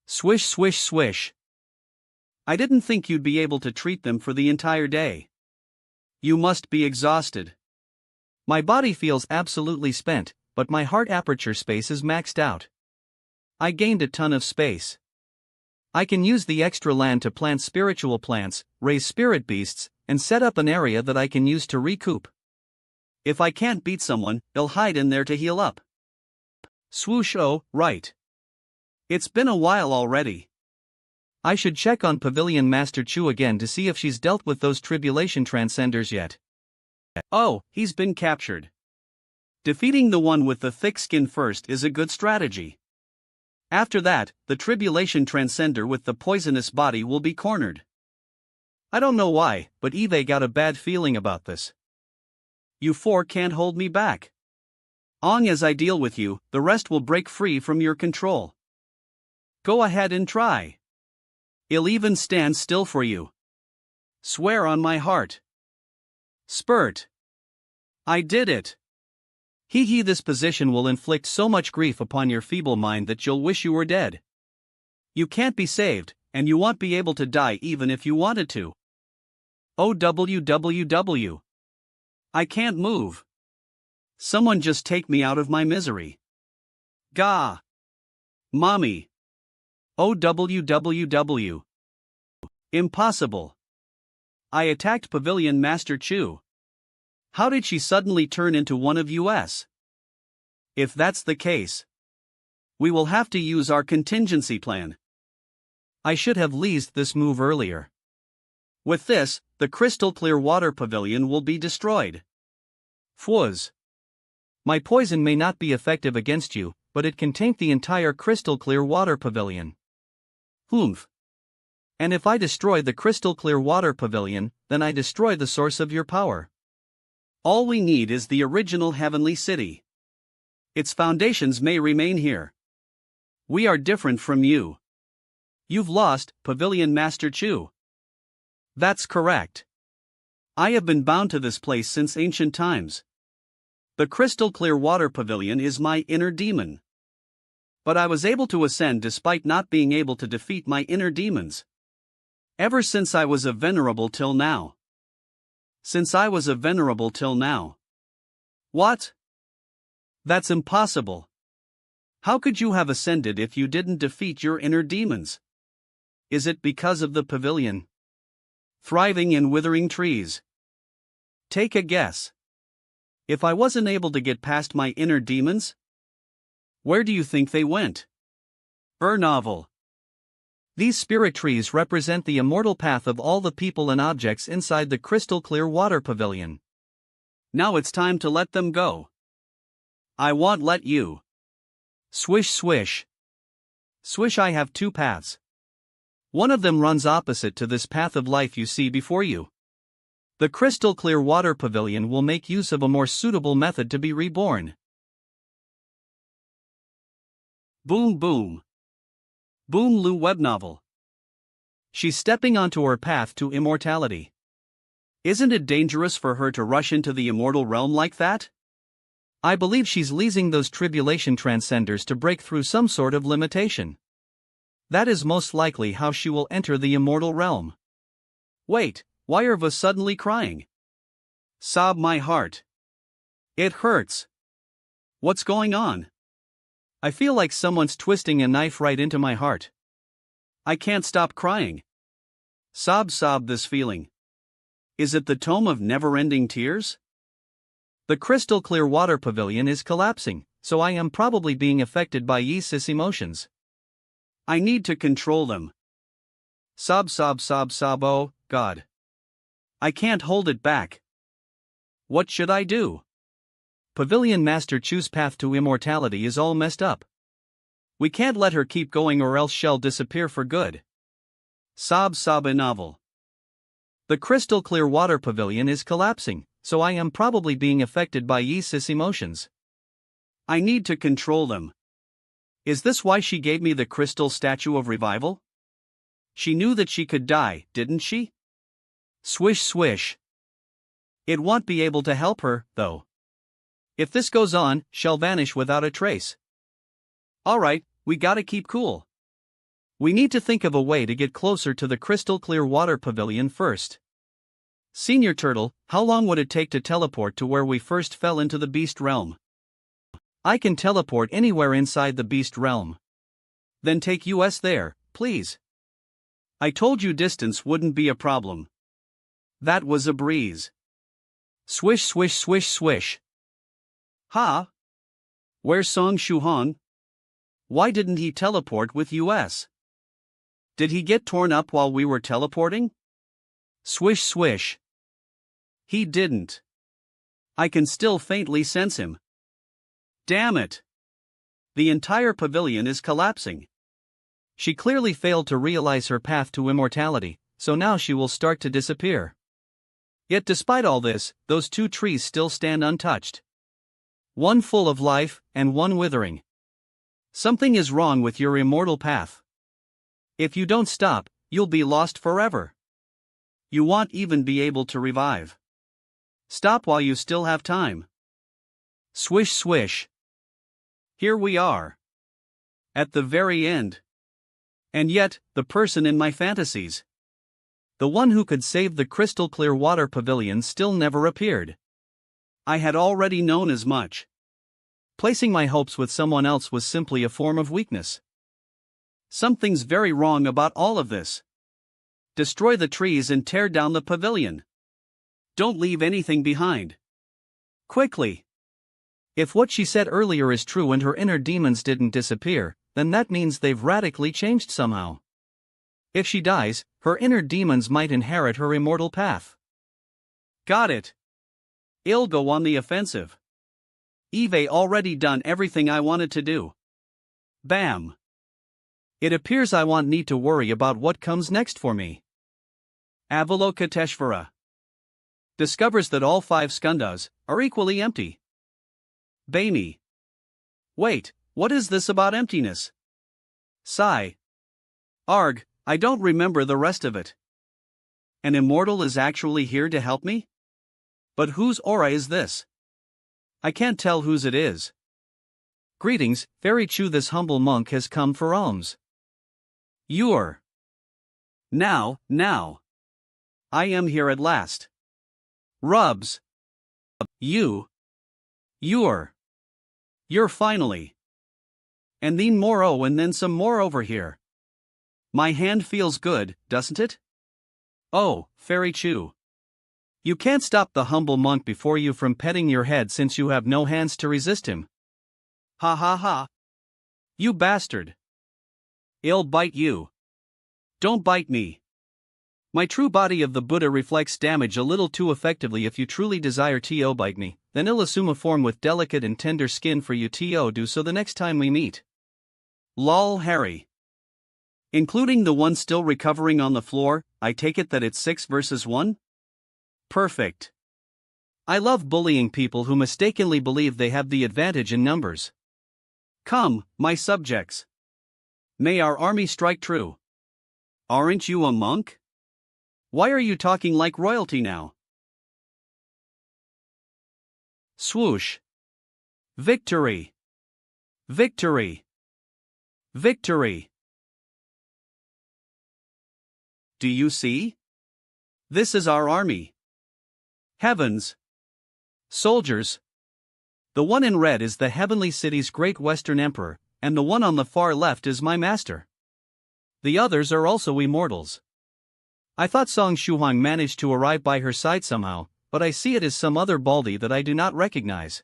Swish swish swish. I didn't think you'd be able to treat them for the entire day. You must be exhausted. My body feels absolutely spent, but my heart aperture space is maxed out. I gained a ton of space. I can use the extra land to plant spiritual plants, raise spirit beasts, and set up an area that I can use to recoup. If I can't beat someone, I'll hide in there to heal up. Swoosh, oh, right. It's been a while already. I should check on Pavilion Master Chu again to see if she's dealt with those tribulation transcenders yet. Oh, he's been captured. Defeating the one with the thick skin first is a good strategy. After that, the tribulation transcender with the poisonous body will be cornered. I don't know why, but Eve got a bad feeling about this. You 4 can't hold me back. As I deal with you, the rest will break free from your control. Go ahead and try. I'll even stand still for you. Swear on my heart. Spurt. I did it. This position will inflict so much grief upon your feeble mind that you'll wish you were dead. You can't be saved, and you won't be able to die even if you wanted to. OWWW. I can't move. Someone just take me out of my misery. Gah. Mommy. OWWW. Impossible. I attacked Pavilion Master Chu. How did she suddenly turn into one of us? If that's the case, we will have to use our contingency plan. I should have leased this move earlier. With this, the crystal clear water pavilion will be destroyed. Fuzz. My poison may not be effective against you, but it can taint the entire crystal clear water pavilion. Humph. And if I destroy the crystal clear water pavilion, then I destroy the source of your power. All we need is the original heavenly city. Its foundations may remain here. We are different from you. You've lost, Pavilion Master Chu. That's correct. I have been bound to this place since ancient times. The crystal clear water pavilion is my inner demon. But I was able to ascend despite not being able to defeat my inner demons. Ever since I was a venerable till now. What? That's impossible. How could you have ascended if you didn't defeat your inner demons? Is it because of the pavilion? Thriving in withering trees. Take a guess. If I wasn't able to get past my inner demons, where do you think they went? Novel. These spirit trees represent the immortal path of all the people and objects inside the crystal clear water pavilion. Now it's time to let them go. I won't let you. Swish swish. Swish, I have two paths. One of them runs opposite to this path of life you see before you. The crystal clear water pavilion will make use of a more suitable method to be reborn. Boom boom. Boom Lu web novel. She's stepping onto her path to immortality. Isn't it dangerous for her to rush into the immortal realm like that? I believe she's leasing those tribulation transcenders to break through some sort of limitation. That is most likely how she will enter the immortal realm. Wait, why are we suddenly crying? Sob my heart. It hurts. What's going on? I feel like someone's twisting a knife right into my heart. I can't stop crying. Sob this feeling. Is it the tome of never-ending tears? The crystal clear water pavilion is collapsing, so I am probably being affected by Yeesis emotions. I need to control them. Sob, oh, God. I can't hold it back. What should I do? Pavilion Master Chu's path to immortality is all messed up. We can't let her keep going or else she'll disappear for good. Sob a novel. The crystal clear water pavilion is collapsing, so I am probably being affected by Yeesis emotions. I need to control them. Is this why she gave me the crystal statue of revival? She knew that she could die, didn't she? Swish swish. It won't be able to help her, though. If this goes on, she'll vanish without a trace. Alright, we gotta keep cool. We need to think of a way to get closer to the crystal clear water pavilion first. Senior Turtle, how long would it take to teleport to where we first fell into the beast realm? I can teleport anywhere inside the beast realm. Then take us there, please. I told you distance wouldn't be a problem. That was a breeze. Swish swish swish swish. Ha? Where's Song Shuhan? Why didn't he teleport with us? Did he get torn up while we were teleporting? Swish swish. He didn't. I can still faintly sense him. Damn it. The entire pavilion is collapsing. She clearly failed to realize her path to immortality, so now she will start to disappear. Yet despite all this, those two trees still stand untouched. One full of life, and one withering. Something is wrong with your immortal path. If you don't stop, you'll be lost forever. You won't even be able to revive. Stop while you still have time. Swish swish. Here we are. At the very end. And yet, the person in my fantasies, the one who could save the crystal clear water pavilion, still never appeared. I had already known as much. Placing my hopes with someone else was simply a form of weakness. Something's very wrong about all of this. Destroy the trees and tear down the pavilion. Don't leave anything behind. Quickly. If what she said earlier is true and her inner demons didn't disappear, then that means they've radically changed somehow. If she dies, her inner demons might inherit her immortal path. Got it. I'll go on the offensive. Eve already done everything I wanted to do. Bam. It appears I won't need to worry about what comes next for me. Avalokiteshvara discovers that all 5 skandhas are equally empty. Baini. Wait, what is this about emptiness? Sigh. Arg, I don't remember the rest of it. An immortal is actually here to help me? But whose aura is this? I can't tell whose it is. Greetings, Fairy Chu. This humble monk has come for alms. You're. Now. I am here at last. Rubs. You're finally. And then more, oh, and then some more over here. My hand feels good, doesn't it? Oh, Fairy Chu. You can't stop the humble monk before you from petting your head since you have no hands to resist him. Ha ha ha. You bastard. I'll bite you. Don't bite me. My true body of the Buddha reflects damage a little too effectively. If you truly desire to bite me, then I'll assume a form with delicate and tender skin for you to do so the next time we meet. Lol Harry. Including the one still recovering on the floor, I take it that it's 6 versus 1? Perfect. I love bullying people who mistakenly believe they have the advantage in numbers. Come, my subjects. May our army strike true. Aren't you a monk? Why are you talking like royalty now? Swoosh. Victory. Victory. Victory. Do you see? This is our army. Heavens. Soldiers. The one in red is the heavenly city's great Western Emperor, and the one on the far left is my master. The others are also immortals. I thought Song Shuhang managed to arrive by her side somehow, but I see it as some other baldy that I do not recognize.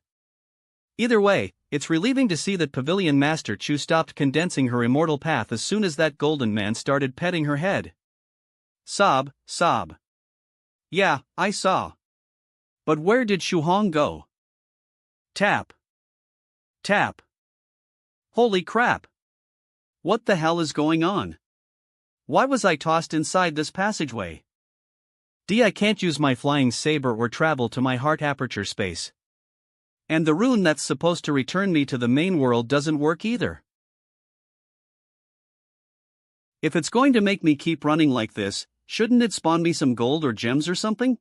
Either way, it's relieving to see that Pavilion Master Chu stopped condensing her immortal path as soon as that golden man started petting her head. Sob, sob. Yeah, I saw. But where did Shuhong go? Tap. Tap. Holy crap. What the hell is going on? Why was I tossed inside this passageway? I can't use my flying saber or travel to my heart aperture space. And the rune that's supposed to return me to the main world doesn't work either. If it's going to make me keep running like this, shouldn't it spawn me some gold or gems or something?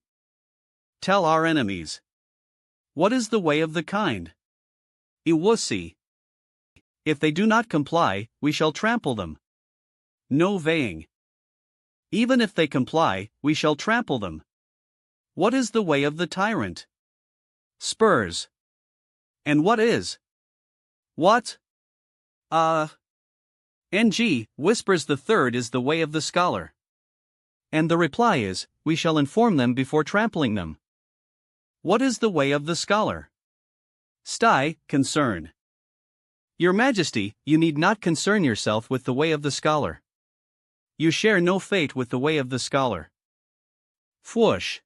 Tell our enemies. What is the way of the kind? Iwusi. If they do not comply, we shall trample them. No weighing. Even if they comply, we shall trample them. What is the way of the tyrant? Spurs. And what is? What? NG, whispers the third is the way of the scholar. And the reply is, we shall inform them before trampling them. What is the way of the scholar? Sty, concern. Your Majesty, you need not concern yourself with the way of the scholar. You share no fate with the way of the scholar. Fwoosh.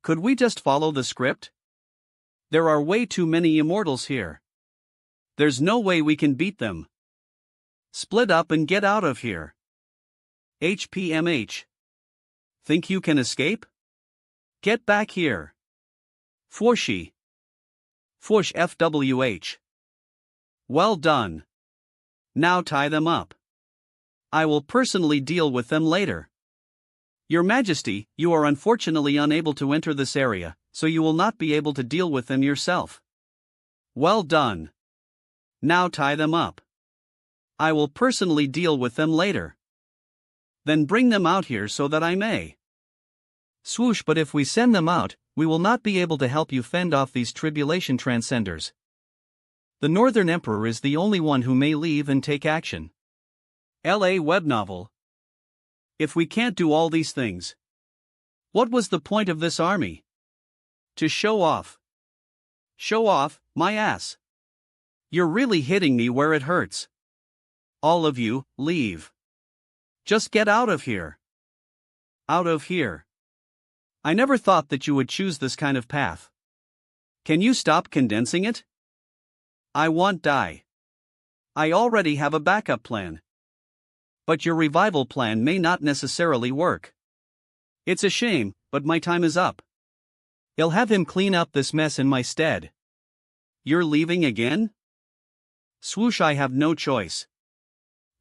Could we just follow the script? There are way too many immortals here. There's no way we can beat them. Split up and get out of here. HPMH. Think you can escape? Get back here. Fwooshy. Fwoosh FWH. Well done. Now tie them up. I will personally deal with them later. Your Majesty, you are unfortunately unable to enter this area, so you will not be able to deal with them yourself. Well done. Now tie them up. I will personally deal with them later. Then bring them out here so that I may. Swoosh, but if we send them out, we will not be able to help you fend off these tribulation transcenders. The Northern Emperor is the only one who may leave and take action. LA web novel. If we can't do all these things, what was the point of this army? To show off. Show off, my ass. You're really hitting me where it hurts. All of you, leave. Just get out of here. Out of here. I never thought that you would choose this kind of path. Can you stop condensing it? I won't die. I already have a backup plan. But your revival plan may not necessarily work. It's a shame, but my time is up. I'll have him clean up this mess in my stead. You're leaving again? Swoosh, I have no choice.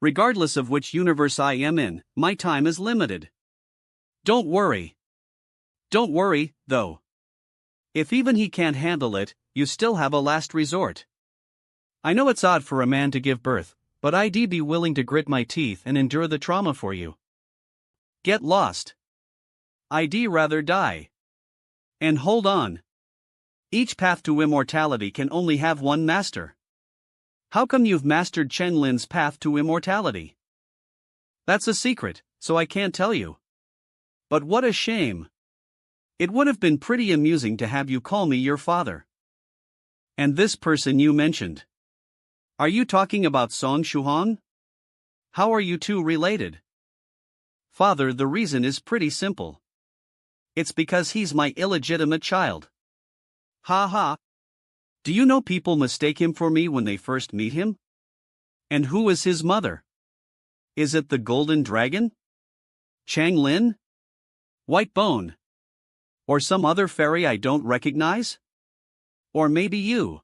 Regardless of which universe I am in, my time is limited. Don't worry. Don't worry, though. If even he can't handle it, you still have a last resort. I know it's odd for a man to give birth, but I'd be willing to grit my teeth and endure the trauma for you. Get lost. I'd rather die. And hold on. Each path to immortality can only have one master. How come you've mastered Chen Lin's path to immortality? That's a secret, so I can't tell you. But what a shame. It would have been pretty amusing to have you call me your father. And this person you mentioned. Are you talking about Song Shuhong? How are you two related? Father, the reason is pretty simple. It's because he's my illegitimate child. Ha ha. Do you know people mistake him for me when they first meet him? And who is his mother? Is it the golden dragon? Chang Lin? White Bone? Or some other fairy I don't recognize? Or maybe you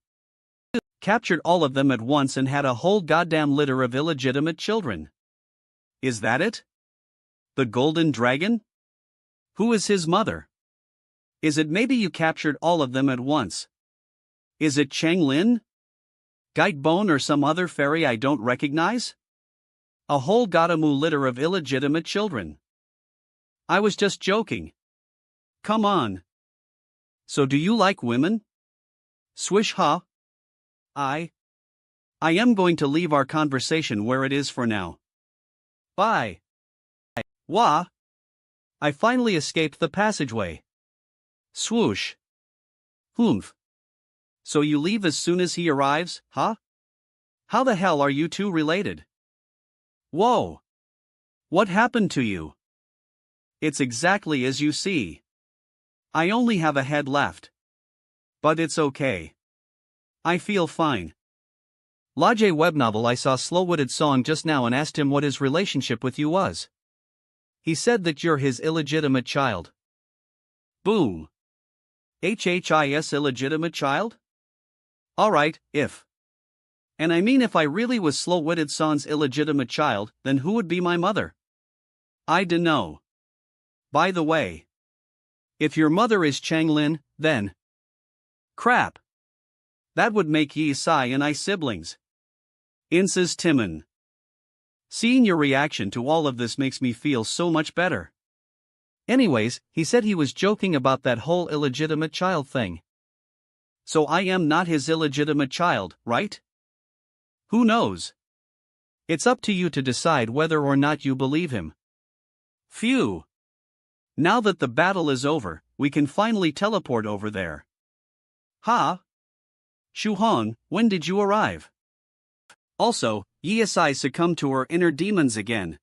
captured all of them at once and had a whole goddamn litter of illegitimate children. Is that it? The golden dragon? Who is his mother? Is it maybe you captured all of them at once? Is it Chang Lin? White Bone or some other fairy I don't recognize? A whole goddamn litter of illegitimate children. I was just joking. Come on. So do you like women? Swish ha. I am going to leave our conversation where it is for now. Bye. Wah. I finally escaped the passageway. Swoosh. Humph. So you leave as soon as he arrives, huh? How the hell are you two related? Whoa. What happened to you? It's exactly as you see. I only have a head left. But it's okay. I feel fine. Lajay web novel. I saw Slow-Witted Song just now and asked him what his relationship with you was. He said that you're his illegitimate child. Boom. HHIS illegitimate child? Alright, if. And I mean if I really was Slow-Witted Song's illegitimate child, then who would be my mother? I dunno. By the way. If your mother is Chang Lin, then. Crap. That would make Yi Sai and I siblings. Insa's Timon. Seeing your reaction to all of this makes me feel so much better. Anyways, he said he was joking about that whole illegitimate child thing. So I am not his illegitimate child, right? Who knows? It's up to you to decide whether or not you believe him. Phew. Now that the battle is over, we can finally teleport over there. Ha! Shuhong, when did you arrive? Also, Yesai succumbed to her inner demons again.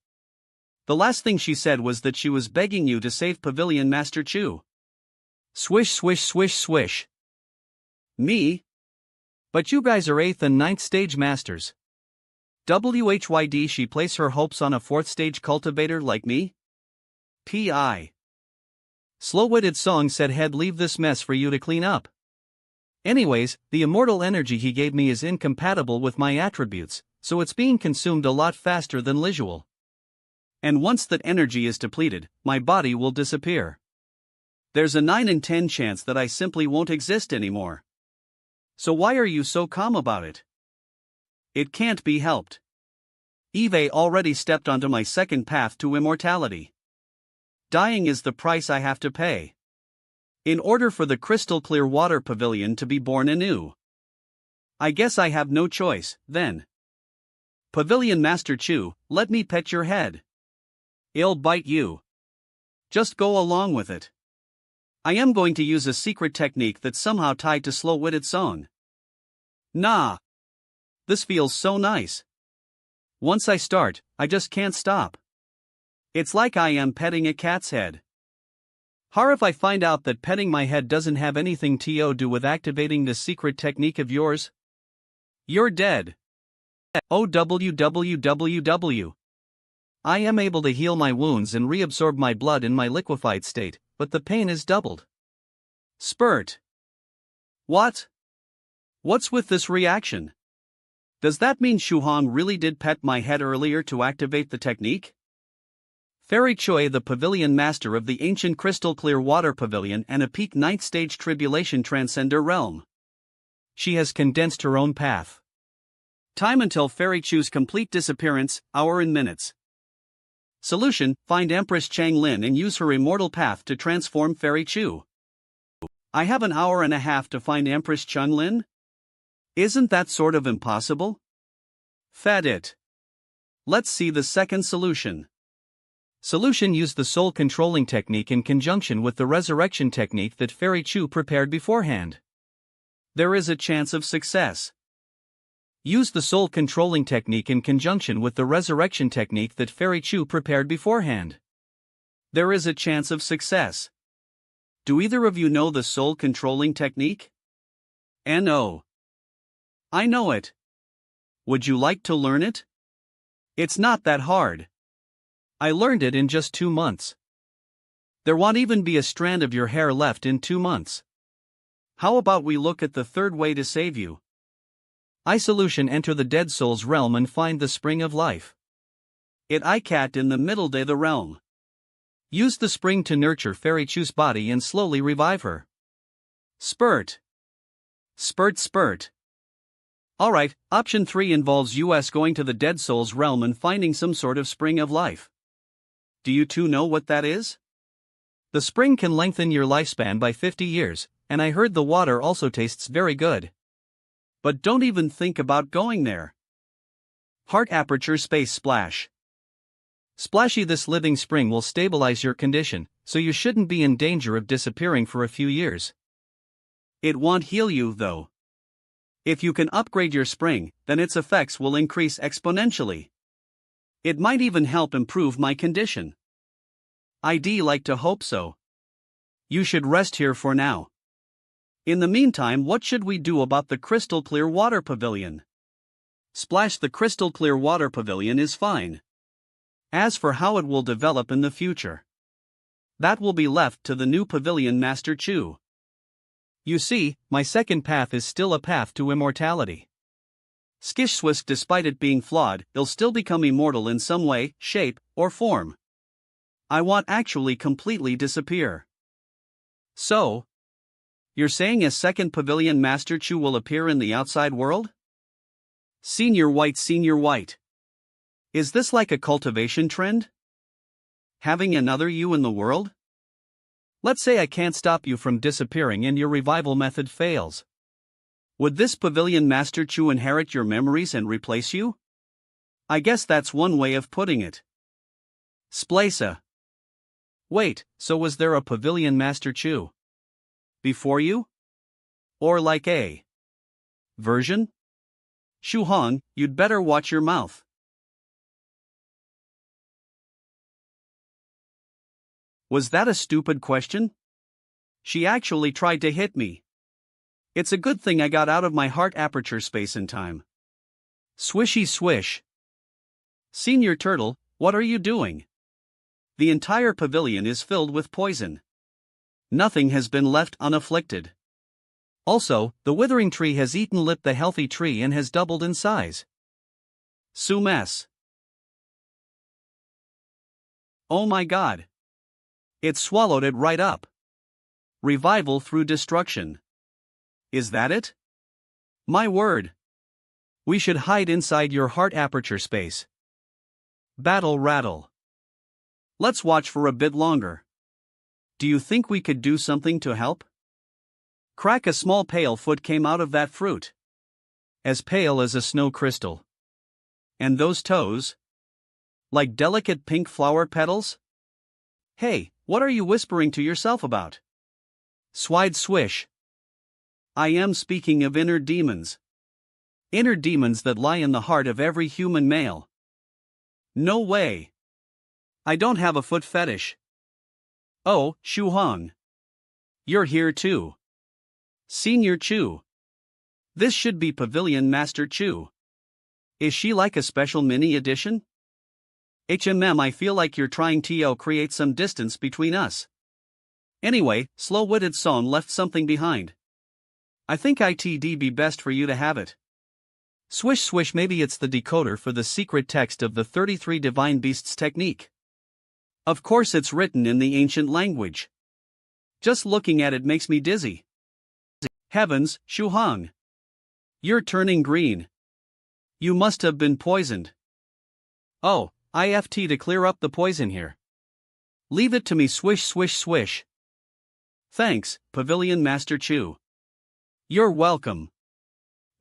The last thing she said was that she was begging you to save Pavilion Master Chu. Swish swish swish swish. Me? But you guys are 8th and 9th stage masters. WHYD she place her hopes on a 4th stage cultivator like me? P.I. Slow-Witted Song said he'd leave this mess for you to clean up. Anyways, the immortal energy he gave me is incompatible with my attributes, so it's being consumed a lot faster than usual. And once that energy is depleted, my body will disappear. There's a 9 in 10 chance that I simply won't exist anymore. So why are you so calm about it? It can't be helped. Eve already stepped onto my second path to immortality. Dying is the price I have to pay. In order for the crystal clear water pavilion to be born anew. I guess I have no choice, then. Pavilion Master Chu, let me pet your head. I'll bite you. Just go along with it. I am going to use a secret technique that's somehow tied to Slow-Witted Song. Nah. This feels so nice. Once I start, I just can't stop. It's like I am petting a cat's head. Har if I find out that petting my head doesn't have anything to do with activating this secret technique of yours? You're dead. OWWWW. I am able to heal my wounds and reabsorb my blood in my liquefied state, but the pain is doubled. Spurt. What? What's with this reaction? Does that mean Shuhong really did pet my head earlier to activate the technique? Fairy Choi, the Pavilion Master of the ancient crystal clear water pavilion and a peak 9th stage tribulation transcender realm. She has condensed her own path. Time until Fairy Chu's complete disappearance, hour and minutes. Solution, find Empress Chang Lin and use her immortal path to transform Fairy Chu. I have an hour and a half to find Empress Chang Lin? Isn't that sort of impossible? Fat it. Let's see the second solution. Solution, use the soul controlling technique in conjunction with the resurrection technique that Fairy Chu prepared beforehand. There is a chance of success. Use the soul controlling technique in conjunction with the resurrection technique that Fairy Chu prepared beforehand. There is a chance of success. Do either of you know the soul controlling technique? No. I know it. Would you like to learn it? It's not that hard. I learned it in just 2 months. There won't even be a strand of your hair left in 2 months. How about we look at the third way to save you? Solution: enter the dead soul's realm and find the spring of life. It icat in the middle de the realm. Use the spring to nurture fairy Chu's body and slowly revive her. Spurt. Spurt spurt. Alright, option 3 involves us going to the dead soul's realm and finding some sort of spring of life. Do you two know what that is? The spring can lengthen your lifespan by 50 years, and I heard the water also tastes very good. But don't even think about going there. Heart aperture space splash. Splashy: this living spring will stabilize your condition, so you shouldn't be in danger of disappearing for a few years. It won't heal you though. If you can upgrade your spring, then its effects will increase exponentially. It might even help improve my condition. I'd like to hope so. You should rest here for now. In the meantime, what should we do about the crystal clear water pavilion? Splash: the crystal clear water pavilion is fine. As for how it will develop in the future, that will be left to the new pavilion master Chu. You see, my second path is still a path to immortality. Skish Swiss: despite it being flawed, it'll still become immortal in some way, shape, or form. I won't actually completely disappear. So, you're saying a second pavilion master Chu will appear in the outside world? Senior White. Is this like a cultivation trend? Having another you in the world? Let's say I can't stop you from disappearing and your revival method fails. Would this pavilion master Chu inherit your memories and replace you? I guess that's one way of putting it. Splaisa. Wait, so was there a pavilion master Chu before you? Or like a version? Shu Hong, you'd better watch your mouth. Was that a stupid question? She actually tried to hit me. It's a good thing I got out of my heart aperture space in time. Swishy swish. Senior Turtle, what are you doing? The entire pavilion is filled with poison. Nothing has been left unafflicted. Also, the withering tree has eaten Lip the healthy tree and has doubled in size. Sumes. Oh my god. It swallowed it right up. Revival through destruction. Is that it? My word. We should hide inside your heart aperture space. Battle rattle. Let's watch for a bit longer. Do you think we could do something to help? Crack: a small pale foot came out of that fruit. As pale as a snow crystal. And those toes? Like delicate pink flower petals? Hey, what are you whispering to yourself about? Swide swish. I am speaking of inner demons. Inner demons that lie in the heart of every human male. No way. I don't have a foot fetish. Oh, Shu Hong. You're here too. Senior Chu. This should be Pavilion Master Chu. Is she like a special mini edition? I feel like you're trying to create some distance between us. Anyway, slow-witted Son left something behind. I think it'd be best for you to have it. Swish swish, maybe it's the decoder for the secret text of the 33 Divine Beasts technique. Of course it's written in the ancient language. Just looking at it makes me dizzy. Heavens, Shu Hong. You're turning green. You must have been poisoned. Oh, to clear up the poison here. Leave it to me, swish swish swish. Thanks, Pavilion Master Chu. You're welcome.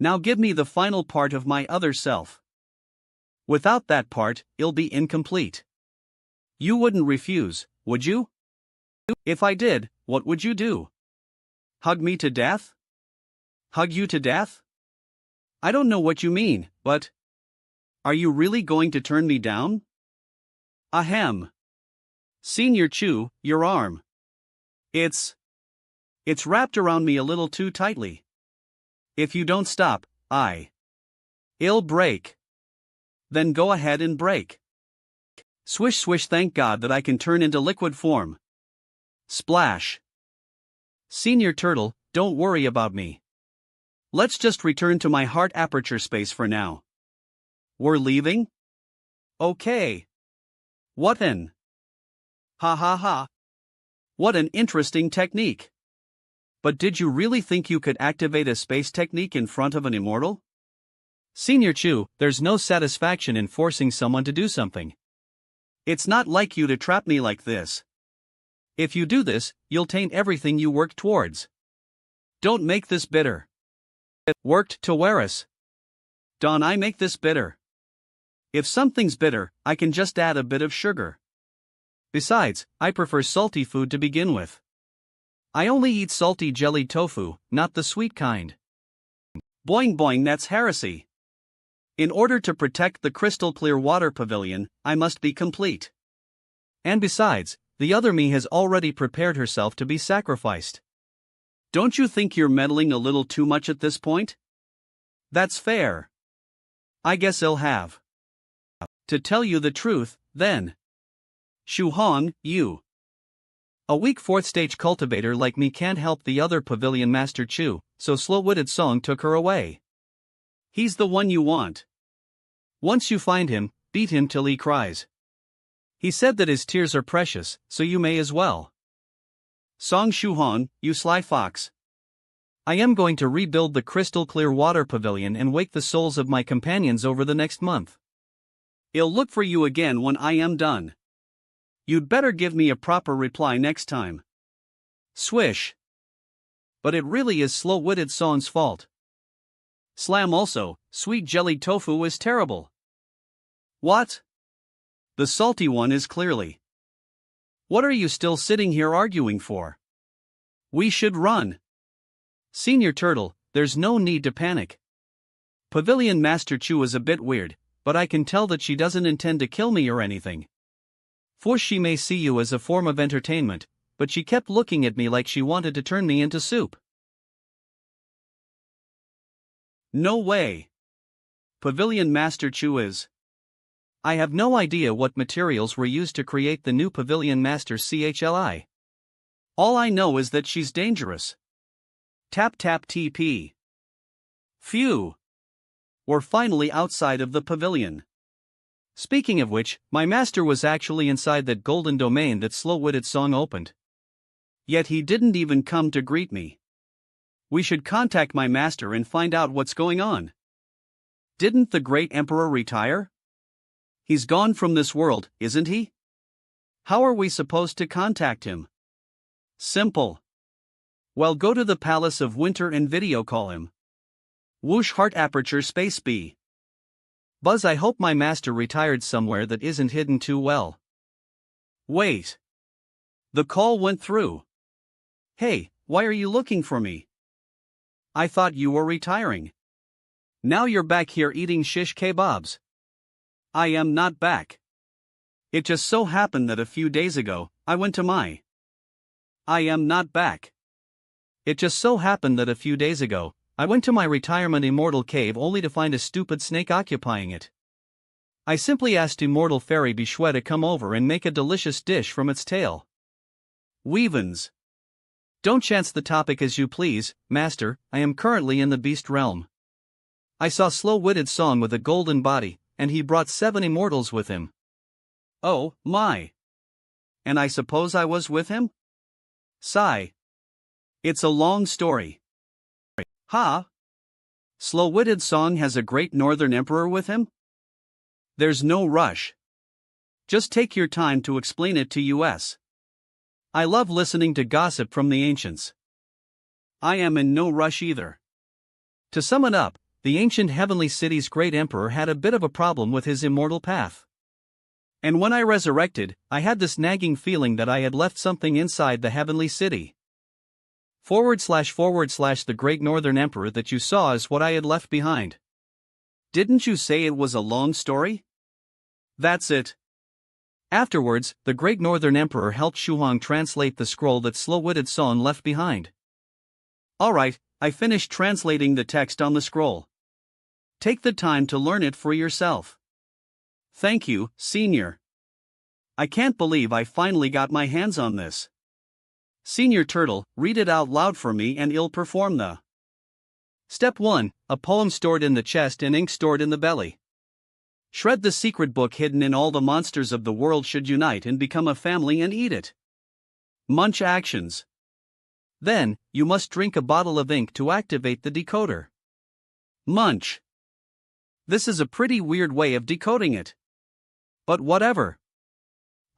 Now give me the final part of my other self. Without that part, it'll be incomplete. You wouldn't refuse, would you? If I did, what would you do? Hug me to death? Hug you to death? I don't know what you mean, but... Are you really going to turn me down? Ahem. Senior Chu, your arm. It's wrapped around me a little too tightly. If you don't stop, I'll break. Then go ahead and break. Swish swish, thank God that I can turn into liquid form. Splash. Senior Turtle, don't worry about me. Let's just return to my heart aperture space for now. We're leaving? Okay. What an? Ha ha ha. What an interesting technique. But did you really think you could activate a space technique in front of an immortal? Senior Chu, there's no satisfaction in forcing someone to do something. It's not like you to trap me like this. If you do this, you'll taint everything you work towards. Don't make this bitter. It worked to Waris. Don't I make this bitter? If something's bitter, I can just add a bit of sugar. Besides, I prefer salty food to begin with. I only eat salty jellied tofu, not the sweet kind. Boing boing, that's heresy. In order to protect the crystal clear water pavilion, I must be complete. And besides, the other me has already prepared herself to be sacrificed. Don't you think you're meddling a little too much at this point? That's fair. I guess I'll have to tell you the truth, then. Shu Hong, you. A weak fourth stage cultivator like me can't help the other pavilion master Chu, so slow-witted Song took her away. He's the one you want. Once you find him, beat him till he cries. He said that his tears are precious, so you may as well. Song Shuhong, you sly fox. I am going to rebuild the crystal clear water pavilion and wake the souls of my companions over the next month. I'll look for you again when I am done. You'd better give me a proper reply next time. Swish. But it really is slow-witted Song's fault. Slam also, sweet jellied tofu is terrible. What? The salty one is clearly. What are you still sitting here arguing for? We should run. Senior Turtle, there's no need to panic. Pavilion Master Chu is a bit weird, but I can tell that she doesn't intend to kill me or anything. For she may see you as a form of entertainment, but she kept looking at me like she wanted to turn me into soup. No way. Pavilion Master Chu is. I have no idea what materials were used to create the new Pavilion Master CHLI. All I know is that she's dangerous. Tap tap TP. Phew. We're finally outside of the pavilion. Speaking of which, my master was actually inside that golden domain that slow-witted Song opened. Yet he didn't even come to greet me. We should contact my master and find out what's going on. Didn't the great emperor retire? He's gone from this world, isn't he? How are we supposed to contact him? Simple. Well, go to the Palace of Winter and video call him. Whoosh heart aperture space B. Buzz, I hope my master retired somewhere that isn't hidden too well. Wait. The call went through. Hey, why are you looking for me? I thought you were retiring. Now you're back here eating shish kebabs. I am not back. It just so happened that a few days ago, I went to my. I am not back. It just so happened that a few days ago, I went to my retirement immortal cave only to find a stupid snake occupying it. I simply asked Immortal Fairy Bishwe to come over and make a delicious dish from its tail. Weavens. Don't chance the topic as you please, Master, I am currently in the beast realm. I saw slow-witted Song with a golden body, and he brought 7 immortals with him. Oh, my. And I suppose I was with him? Sigh. It's a long story. Ha? Slow-witted Song has a great northern emperor with him? There's no rush. Just take your time to explain it to us. I love listening to gossip from the ancients. I am in no rush either. To sum it up, the ancient heavenly city's great emperor had a bit of a problem with his immortal path. And when I resurrected, I had this nagging feeling that I had left something inside the heavenly city. / the great northern emperor that you saw is what I had left behind. Didn't you say it was a long story? That's it. Afterwards, the great northern emperor helped Shuhong translate the scroll that slow-witted Song left behind. Alright, I finished translating the text on the scroll. Take the time to learn it for yourself. Thank you, Senior. I can't believe I finally got my hands on this. Senior Turtle, read it out loud for me and I'll perform the. Step 1. A poem stored in the chest and ink stored in the belly. Shred the secret book hidden in all the monsters of the world should unite and become a family and eat it. Munch actions. Then, you must drink a bottle of ink to activate the decoder. Munch. This is a pretty weird way of decoding it. But whatever.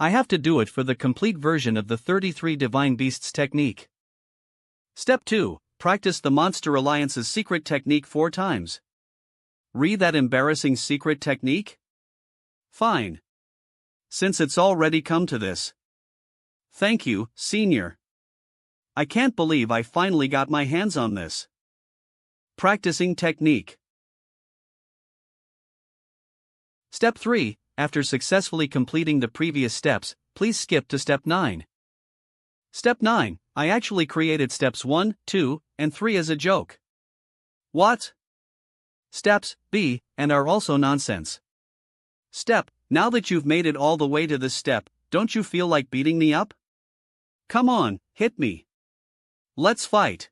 I have to do it for the complete version of the 33 Divine Beasts technique. Step 2. Practice the Monster Alliance's secret technique 4 times. Read that embarrassing secret technique? Fine. Since it's already come to this. Thank you, Senior. I can't believe I finally got my hands on this. Practicing technique. Step 3. After successfully completing the previous steps, please skip to Step 9. Step 9. I actually created Steps 1, 2, and 3 as a joke. What? Steps, B, and are also nonsense. Step, now that you've made it all the way to this step, don't you feel like beating me up? Come on, hit me. Let's fight.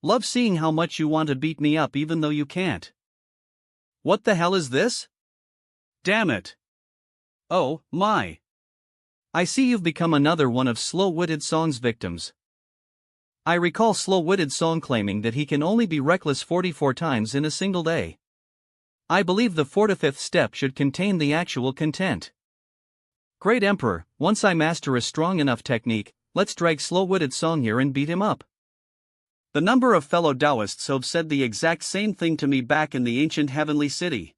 Love seeing how much you want to beat me up even though you can't. What the hell is this? Damn it. Oh, my. I see you've become another one of Slow-Witted Song's victims. I recall Slow-Witted Song claiming that he can only be reckless 44 times in a single day. I believe the 45th step should contain the actual content. Great Emperor, once I master a strong enough technique, let's drag Slow-Witted Song here and beat him up. The number of fellow Taoists who've said the exact same thing to me back in the ancient heavenly city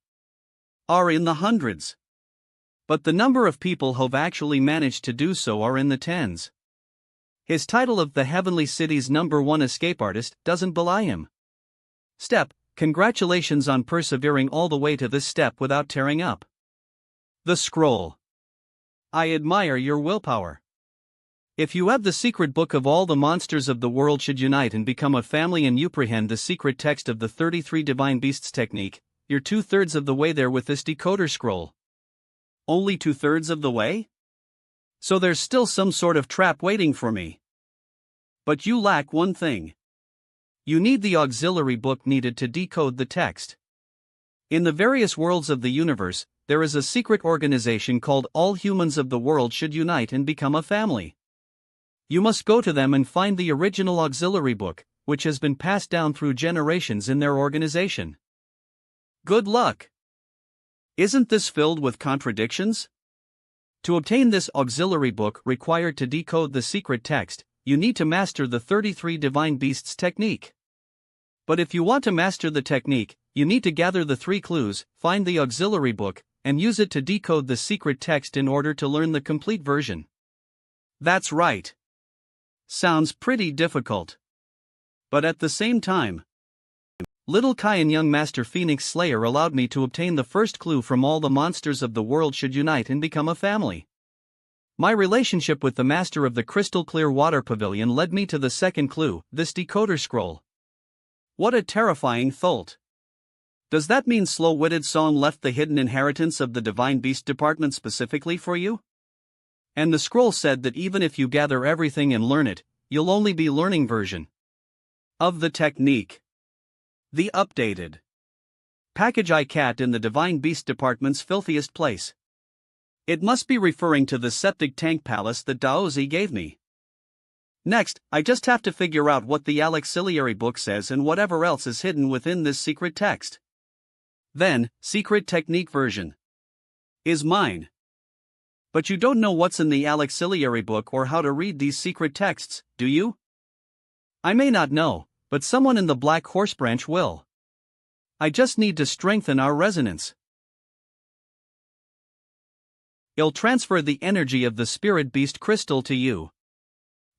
are in the hundreds. But the number of people who've actually managed to do so are in the tens. His title of the heavenly city's #1 escape artist doesn't belie him. Step, congratulations on persevering all the way to this step without tearing up the scroll. I admire your willpower. If you have the secret book of all the monsters of the world should unite and become a family and you apprehend the secret text of the 33 Divine Beasts technique, you're 2/3 of the way there with this decoder scroll. Only 2/3 of the way? So there's still some sort of trap waiting for me. But you lack one thing. You need the auxiliary book needed to decode the text. In the various worlds of the universe, there is a secret organization called All Humans of the World Should Unite and Become a Family. You must go to them and find the original auxiliary book, which has been passed down through generations in their organization. Good luck! Isn't this filled with contradictions? To obtain this auxiliary book required to decode the secret text, you need to master the 33 Divine Beasts technique. But if you want to master the technique, you need to gather the 3 clues, find the auxiliary book, and use it to decode the secret text in order to learn the complete version. That's right. Sounds pretty difficult. But at the same time, Little Kai and young Master Phoenix Slayer allowed me to obtain the first clue from all the monsters of the world should unite and become a family. My relationship with the master of the crystal clear water pavilion led me to the second clue, this decoder scroll. What a terrifying thought. Does that mean Slow-Witted Song left the hidden inheritance of the Divine Beast department specifically for you? And the scroll said that even if you gather everything and learn it, you'll only be learning version of the technique. The updated package I cat in the Divine Beast department's filthiest place. It must be referring to the septic tank palace that Daozi gave me. Next, I just have to figure out what the auxiliary book says and whatever else is hidden within this secret text. Then, secret technique version is mine. But you don't know what's in the auxiliary book or how to read these secret texts, do you? I may not know, but someone in the Black Horse branch will. I just need to strengthen our resonance. I'll transfer the energy of the Spirit Beast crystal to you.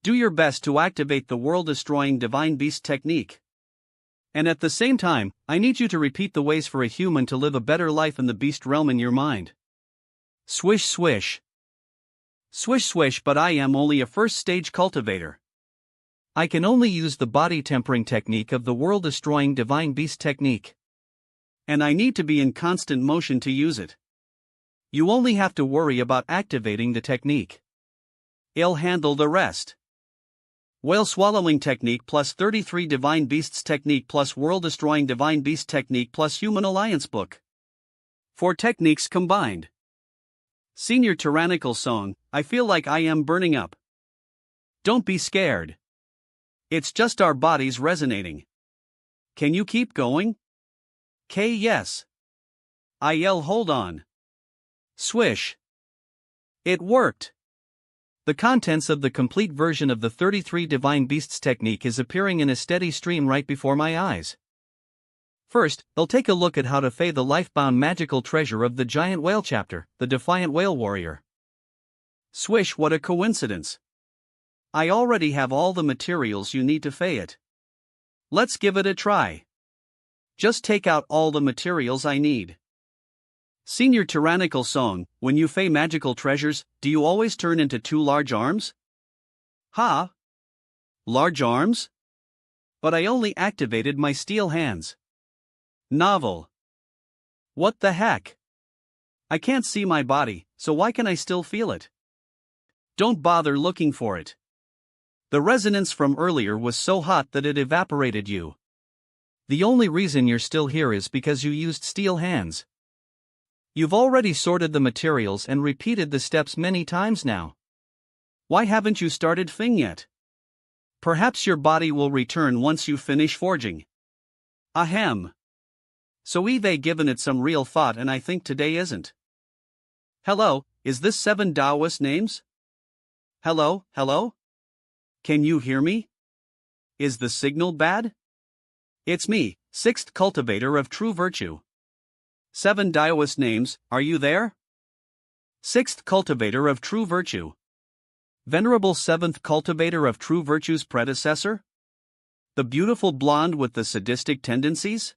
Do your best to activate the world-destroying Divine Beast technique. And at the same time, I need you to repeat the ways for a human to live a better life in the beast realm in your mind. Swish swish. Swish swish, but I am only a first stage cultivator. I can only use the body tempering technique of the world-destroying divine beast technique. And I need to be in constant motion to use it. You only have to worry about activating the technique. I'll handle the rest. Whale swallowing technique plus 33 divine beasts technique plus world-destroying divine beast technique plus human alliance book. 4 techniques combined. Senior tyrannical song, I feel like I am burning up. Don't be scared. It's just our bodies resonating. Can you keep going? Yes. I yell hold on. Swish. It worked. The contents of the complete version of the 33 Divine Beasts technique is appearing in a steady stream right before my eyes. First, they'll take a look at how to fey the life-bound magical treasure of the giant whale chapter, the Defiant Whale Warrior. Swish, what a coincidence. I already have all the materials you need to fey it. Let's give it a try. Just take out all the materials I need. Senior tyrannical song, when you fey magical treasures, do you always turn into 2 large arms? Ha! Large arms? But I only activated my steel hands. Novel. What the heck? I can't see my body, so why can I still feel it? Don't bother looking for it. The resonance from earlier was so hot that it evaporated you. The only reason you're still here is because you used steel hands. You've already sorted the materials and repeated the steps many times now. Why haven't you started fing yet? Perhaps your body will return once you finish forging. Ahem. So Eve given it some real thought, and I think today isn't. Hello, is this 7 Taoist names? Hello? Can you hear me? Is the signal bad? It's me, 6th cultivator of true virtue. 7 Taoist names, are you there? 6th cultivator of true virtue. Venerable 7th cultivator of true virtue's predecessor? The beautiful blonde with the sadistic tendencies?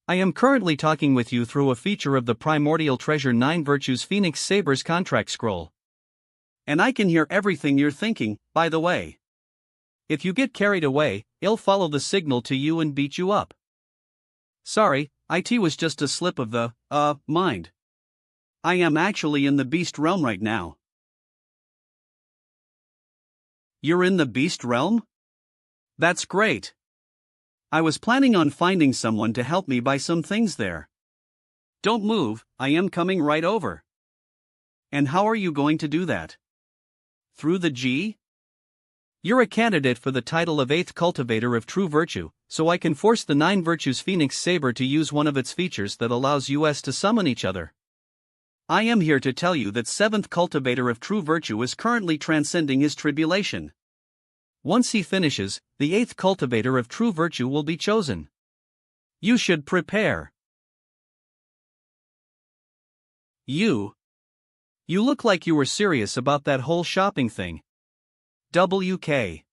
I am currently talking with you through a feature of the Primordial Treasure 9 Virtues Phoenix Saber's contract scroll. And I can hear everything you're thinking, by the way. If you get carried away, I'll follow the signal to you and beat you up. Sorry, IT was just a slip of the, mind. I am actually in the beast realm right now. You're in the beast realm? That's great. I was planning on finding someone to help me buy some things there. Don't move, I am coming right over. And how are you going to do that? Through the G? You're a candidate for the title of 8th cultivator of true virtue, so I can force the 9 Virtues Phoenix Saber to use one of its features that allows us to summon each other. I am here to tell you that 7th cultivator of true virtue is currently transcending his tribulation. Once he finishes, the 8th cultivator of true virtue will be chosen. You should prepare. You look like you were serious about that whole shopping thing. WK.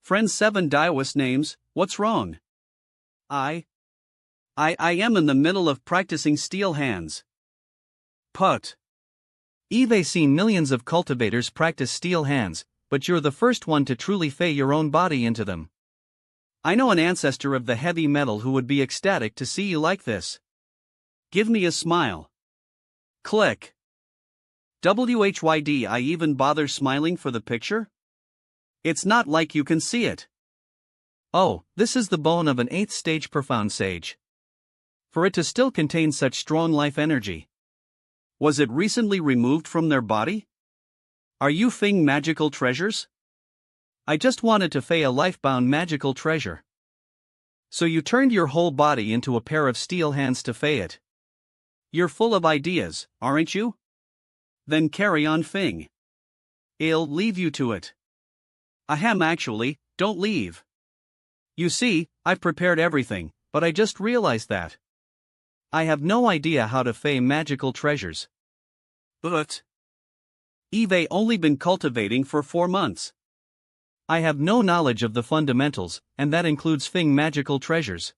Friend 7 Taoist names, what's wrong? I am in the middle of practicing steel hands. Put. Eve seen millions of cultivators practice steel hands, but you're the first one to truly fey your own body into them. I know an ancestor of the heavy metal who would be ecstatic to see you like this. Give me a smile. Click. WHYD, I even bother smiling for the picture? It's not like you can see it. Oh, this is the bone of an 8th stage profound sage. For it to still contain such strong life energy. Was it recently removed from their body? Are you fing magical treasures? I just wanted to fey a life-bound magical treasure. So you turned your whole body into a pair of steel hands to fey it. You're full of ideas, aren't you? Then carry on fing. I'll leave you to it. Ahem, actually, don't leave. You see, I've prepared everything, but I just realized that I have no idea how to fey magical treasures. But Eve only been cultivating for 4 months. I have no knowledge of the fundamentals, and that includes fing magical treasures.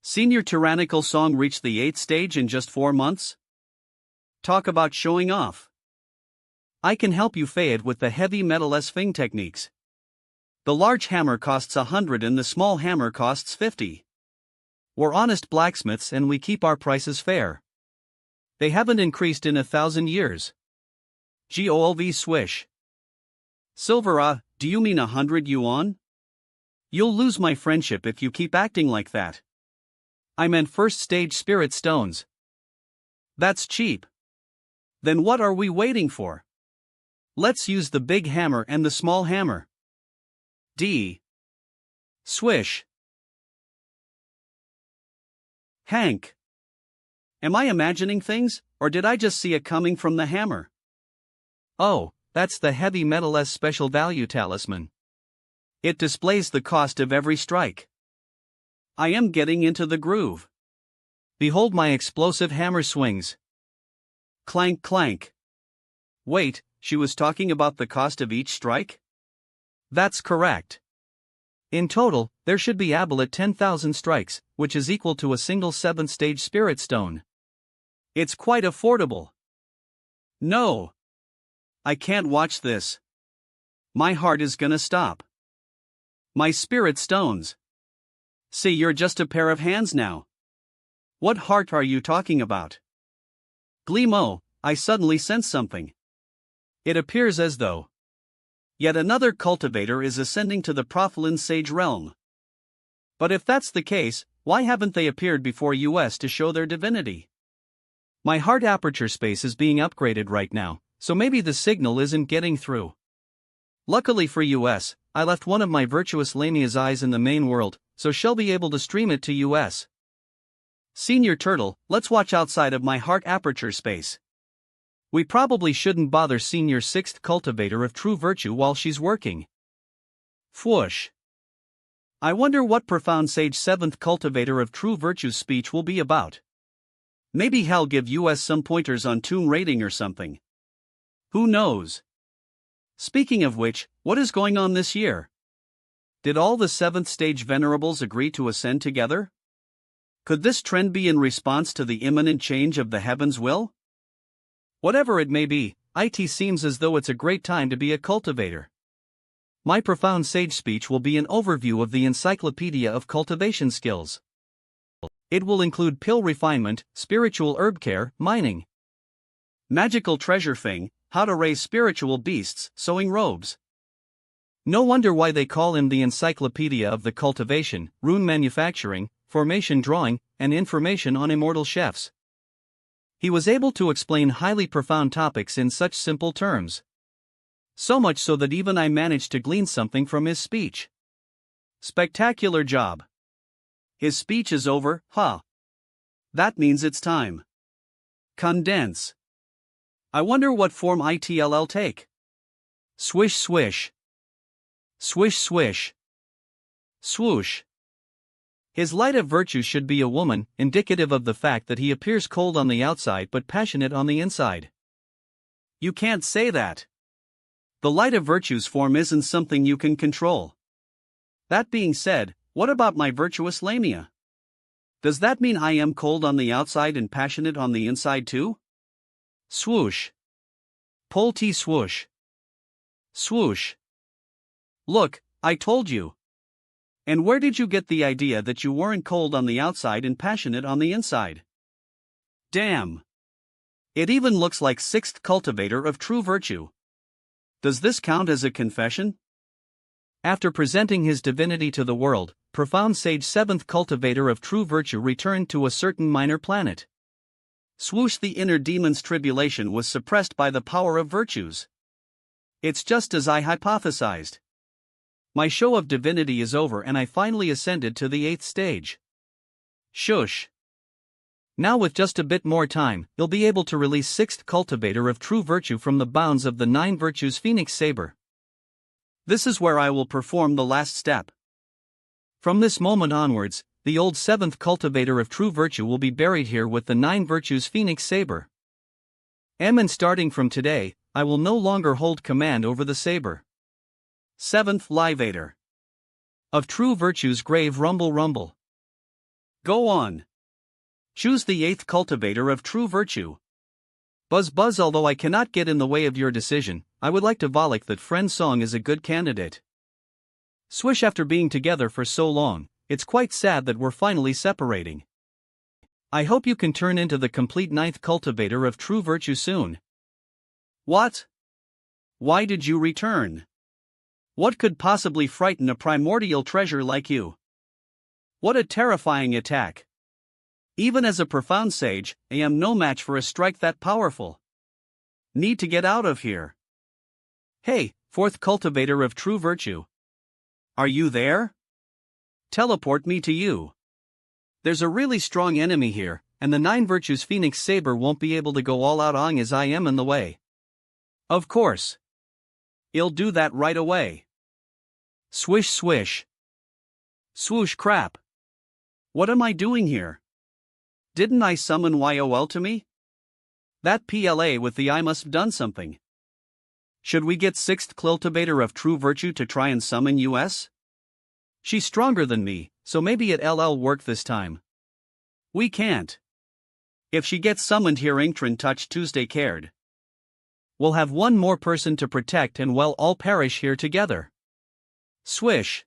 Senior tyrannical song reached the 8th stage in just 4 months? Talk about showing off. I can help you fey it with the heavy metal fing techniques. The large hammer costs 100 and the small hammer costs 50. We're honest blacksmiths and we keep our prices fair. They haven't increased in 1,000 years. Golv swish. Silver do you mean 100 yuan? You'll lose my friendship if you keep acting like that. I meant first stage spirit stones. That's cheap. Then what are we waiting for? Let's use the big hammer and the small hammer. Swish. Hank. Am I imagining things, or did I just see it coming from the hammer? Oh, that's the heavy metal special value talisman. It displays the cost of every strike. I am getting into the groove. Behold my explosive hammer swings. Clank clank. Wait, she was talking about the cost of each strike? That's correct. In total, there should be able at 10,000 strikes, which is equal to a single 7th stage spirit stone. It's quite affordable. No. I can't watch this. My heart is gonna stop. My spirit stones. See, you're just a pair of hands now. What heart are you talking about? Gleamo, I suddenly sense something. It appears as though yet another cultivator is ascending to the Prophylan Sage realm. But if that's the case, why haven't they appeared before us to show their divinity? My heart aperture space is being upgraded right now, so maybe the signal isn't getting through. Luckily for us, I left one of my virtuous Lamia's eyes in the main world, so she'll be able to stream it to us. Senior Turtle, let's watch outside of my heart aperture space. We probably shouldn't bother Senior 6th Cultivator of True Virtue while she's working. Fwoosh. I wonder what Profound Sage 7th Cultivator of True Virtue's speech will be about. Maybe he'll give us some pointers on toon rating or something. Who knows? Speaking of which, what is going on this year? Did all the 7th stage venerables agree to ascend together? Could this trend be in response to the imminent change of the heavens' will? Whatever it may be, it seems as though it's a great time to be a cultivator. My Profound Sage speech will be an overview of the Encyclopedia of Cultivation Skills. It will include pill refinement, spiritual herb care, mining, magical treasure thing, how to raise spiritual beasts, sewing robes. No wonder why they call him the Encyclopedia of the Cultivation, rune manufacturing, formation drawing, and information on immortal chefs. He was able to explain highly profound topics in such simple terms. So much so that even I managed to glean something from his speech. Spectacular job. His speech is over, huh? That means it's time. Condense. I wonder what form it'll take. Swish swish. Swish swish. Swoosh. His light of virtue should be a woman, indicative of the fact that he appears cold on the outside but passionate on the inside. You can't say that. The light of virtue's form isn't something you can control. That being said, what about my virtuous Lamia? Does that mean I am cold on the outside and passionate on the inside too? Swoosh. Pull-T swoosh. Swoosh. Look, I told you. And where did you get the idea that you weren't cold on the outside and passionate on the inside? Damn. It even looks like 6th Cultivator of True Virtue. Does this count as a confession? After presenting his divinity to the world, Profound Sage 7th Cultivator of True Virtue returned to a certain minor planet. Swoosh, the inner demon's tribulation was suppressed by the power of virtues. It's just as I hypothesized. My show of divinity is over and I finally ascended to the 8th stage. Shush. Now with just a bit more time, you'll be able to release 6th Cultivator of True Virtue from the bounds of the 9 Virtues Phoenix Saber. This is where I will perform the last step. From this moment onwards, the old 7th Cultivator of True Virtue will be buried here with the 9 Virtues Phoenix Saber. And starting from today, I will no longer hold command over the saber. 7th Livator of True Virtue's grave rumble rumble. Go on. Choose the 8th Cultivator of True Virtue. Buzz buzz. Although I cannot get in the way of your decision, I would like to volk that Friend Song is a good candidate. Swish, after being together for so long, it's quite sad that we're finally separating. I hope you can turn into the complete ninth cultivator of true virtue soon. What? Why did you return? What could possibly frighten a primordial treasure like you? What a terrifying attack. Even as a profound sage, I am no match for a strike that powerful. Need to get out of here. Hey, fourth cultivator of true virtue. Are you there? Teleport me to you. There's a really strong enemy here, and the 9 Virtues Phoenix Saber won't be able to go all out on as I am in the way. Of course. I'll do that right away. Swish swish. Swoosh crap. What am I doing here? Didn't I summon YOL to me? That PLA with the I must have done something. Should we get 6th cultivator of true virtue to try and summon US? She's stronger than me, so maybe it'll work this time. We can't. If she gets summoned here, Inktrin touch Tuesday cared. We'll have one more person to protect and we'll all perish here together. Swish.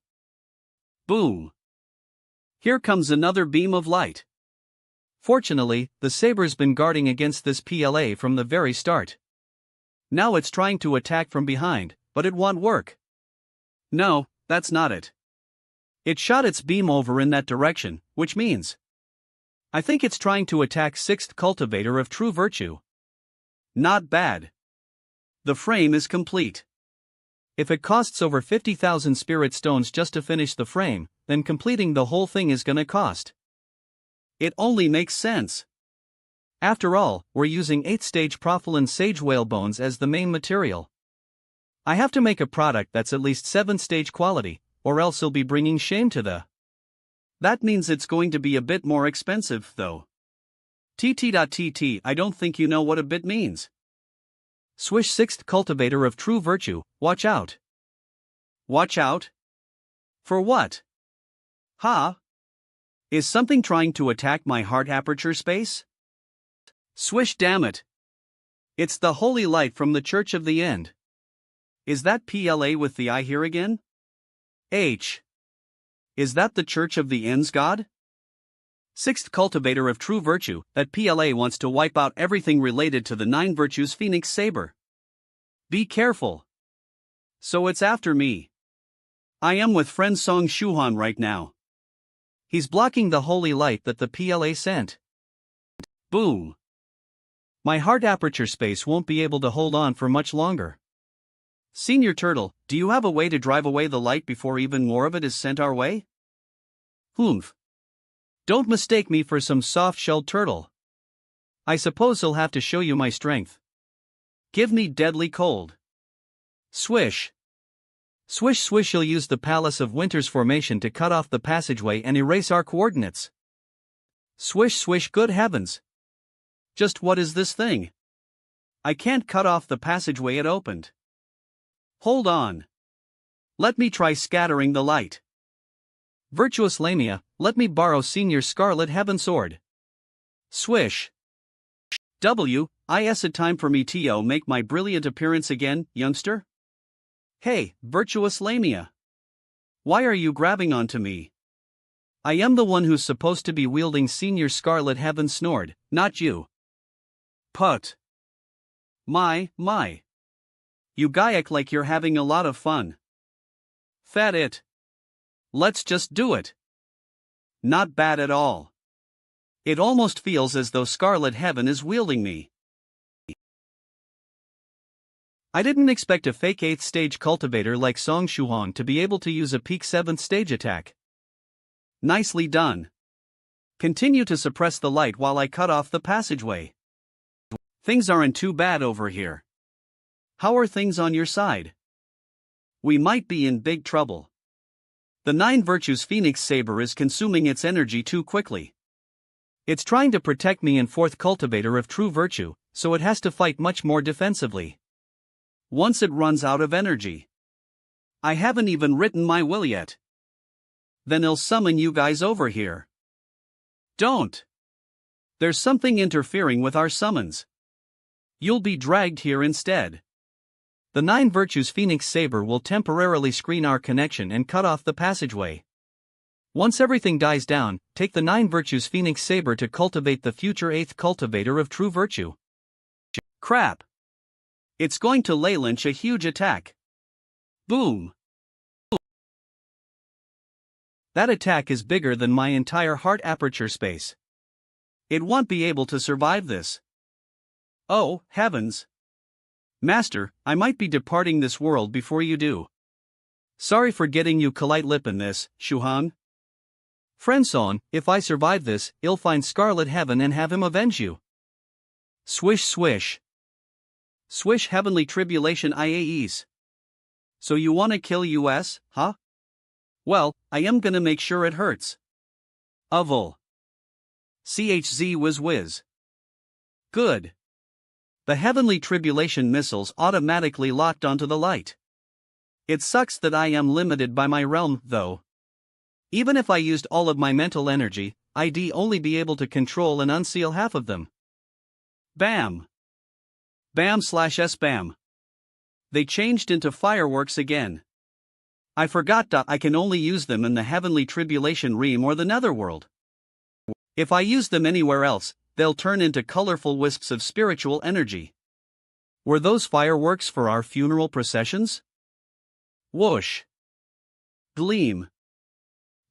Boom. Here comes another beam of light. Fortunately, the saber's been guarding against this PLA from the very start. Now it's trying to attack from behind, but it won't work. No, that's not it. It shot its beam over in that direction, which means I think it's trying to attack 6th cultivator of true virtue. Not bad. The frame is complete. If it costs over 50,000 spirit stones just to finish the frame, then completing the whole thing is gonna cost. It only makes sense. After all, we're using 8th stage Profilin Sage Whale Bones as the main material. I have to make a product that's at least 7th stage quality, or else it'll be bringing shame to the. That means it's going to be a bit more expensive, though. TT.TT, I don't think you know what a bit means. Swish 6th cultivator of true virtue, watch out. Watch out? For what? Huh? Is something trying to attack my heart aperture space? Swish, damn it. It's the holy light from the Church of the End. Is that PLA with the eye here again? H. Is that the Church of the End's God? 6th cultivator of true virtue, that PLA wants to wipe out everything related to the 9 Virtues Phoenix Saber. Be careful. So it's after me. I am with friend Song Shuhan right now. He's blocking the holy light that the PLA sent. Boom. My heart aperture space won't be able to hold on for much longer. Senior Turtle, do you have a way to drive away the light before even more of it is sent our way? Humph. Don't mistake me for some soft-shelled turtle. I suppose I'll have to show you my strength. Give me deadly cold. Swish. Swish swish, you'll use the Palace of Winter's formation to cut off the passageway and erase our coordinates. Swish swish, good heavens. Just what is this thing? I can't cut off the passageway it opened. Hold on. Let me try scattering the light. Virtuous Lamia, let me borrow Senior Scarlet Heaven Sword. Swish. Is it time for me to make my brilliant appearance again, youngster? Hey, Virtuous Lamia. Why are you grabbing onto me? I am the one who's supposed to be wielding Senior Scarlet Heaven Sword, not you. Put. My. You act like you're having a lot of fun. Fat it. Let's just do it. Not bad at all. It almost feels as though Scarlet Heaven is wielding me. I didn't expect a fake 8th stage cultivator like Song Shuhan to be able to use a peak 7th stage attack. Nicely done. Continue to suppress the light while I cut off the passageway. Things aren't too bad over here. How are things on your side? We might be in big trouble. The 9 Virtues Phoenix Saber is consuming its energy too quickly. It's trying to protect me in 4th cultivator of true virtue, so it has to fight much more defensively. Once it runs out of energy. I haven't even written my will yet. Then I'll summon you guys over here. Don't. There's something interfering with our summons. You'll be dragged here instead. The 9 Virtues Phoenix Saber will temporarily screen our connection and cut off the passageway. Once everything dies down, take the 9 Virtues Phoenix Saber to cultivate the future 8th cultivator of true virtue. Crap! It's going to launch a huge attack. Boom! That attack is bigger than my entire heart aperture space. It won't be able to survive this. Oh, heavens! Master, I might be departing this world before you do. Sorry for getting you Kalite Lip in this, Shuhan. Friendson, if I survive this, I'll find Scarlet Heaven and have him avenge you. Swish swish. Swish Heavenly Tribulation IAEs. So you wanna kill US, huh? Well, I am gonna make sure it hurts. Avul. CHZ whiz whiz. Good. The Heavenly Tribulation missiles automatically locked onto the light. It sucks that I am limited by my realm, though. Even if I used all of my mental energy, I'd only be able to control and unseal half of them. Bam! Bam/s bam. They changed into fireworks again. I forgot that I can only use them in the Heavenly Tribulation realm or the Netherworld. If I use them anywhere else, they'll turn into colorful wisps of spiritual energy. Were those fireworks for our funeral processions? Whoosh! Gleam!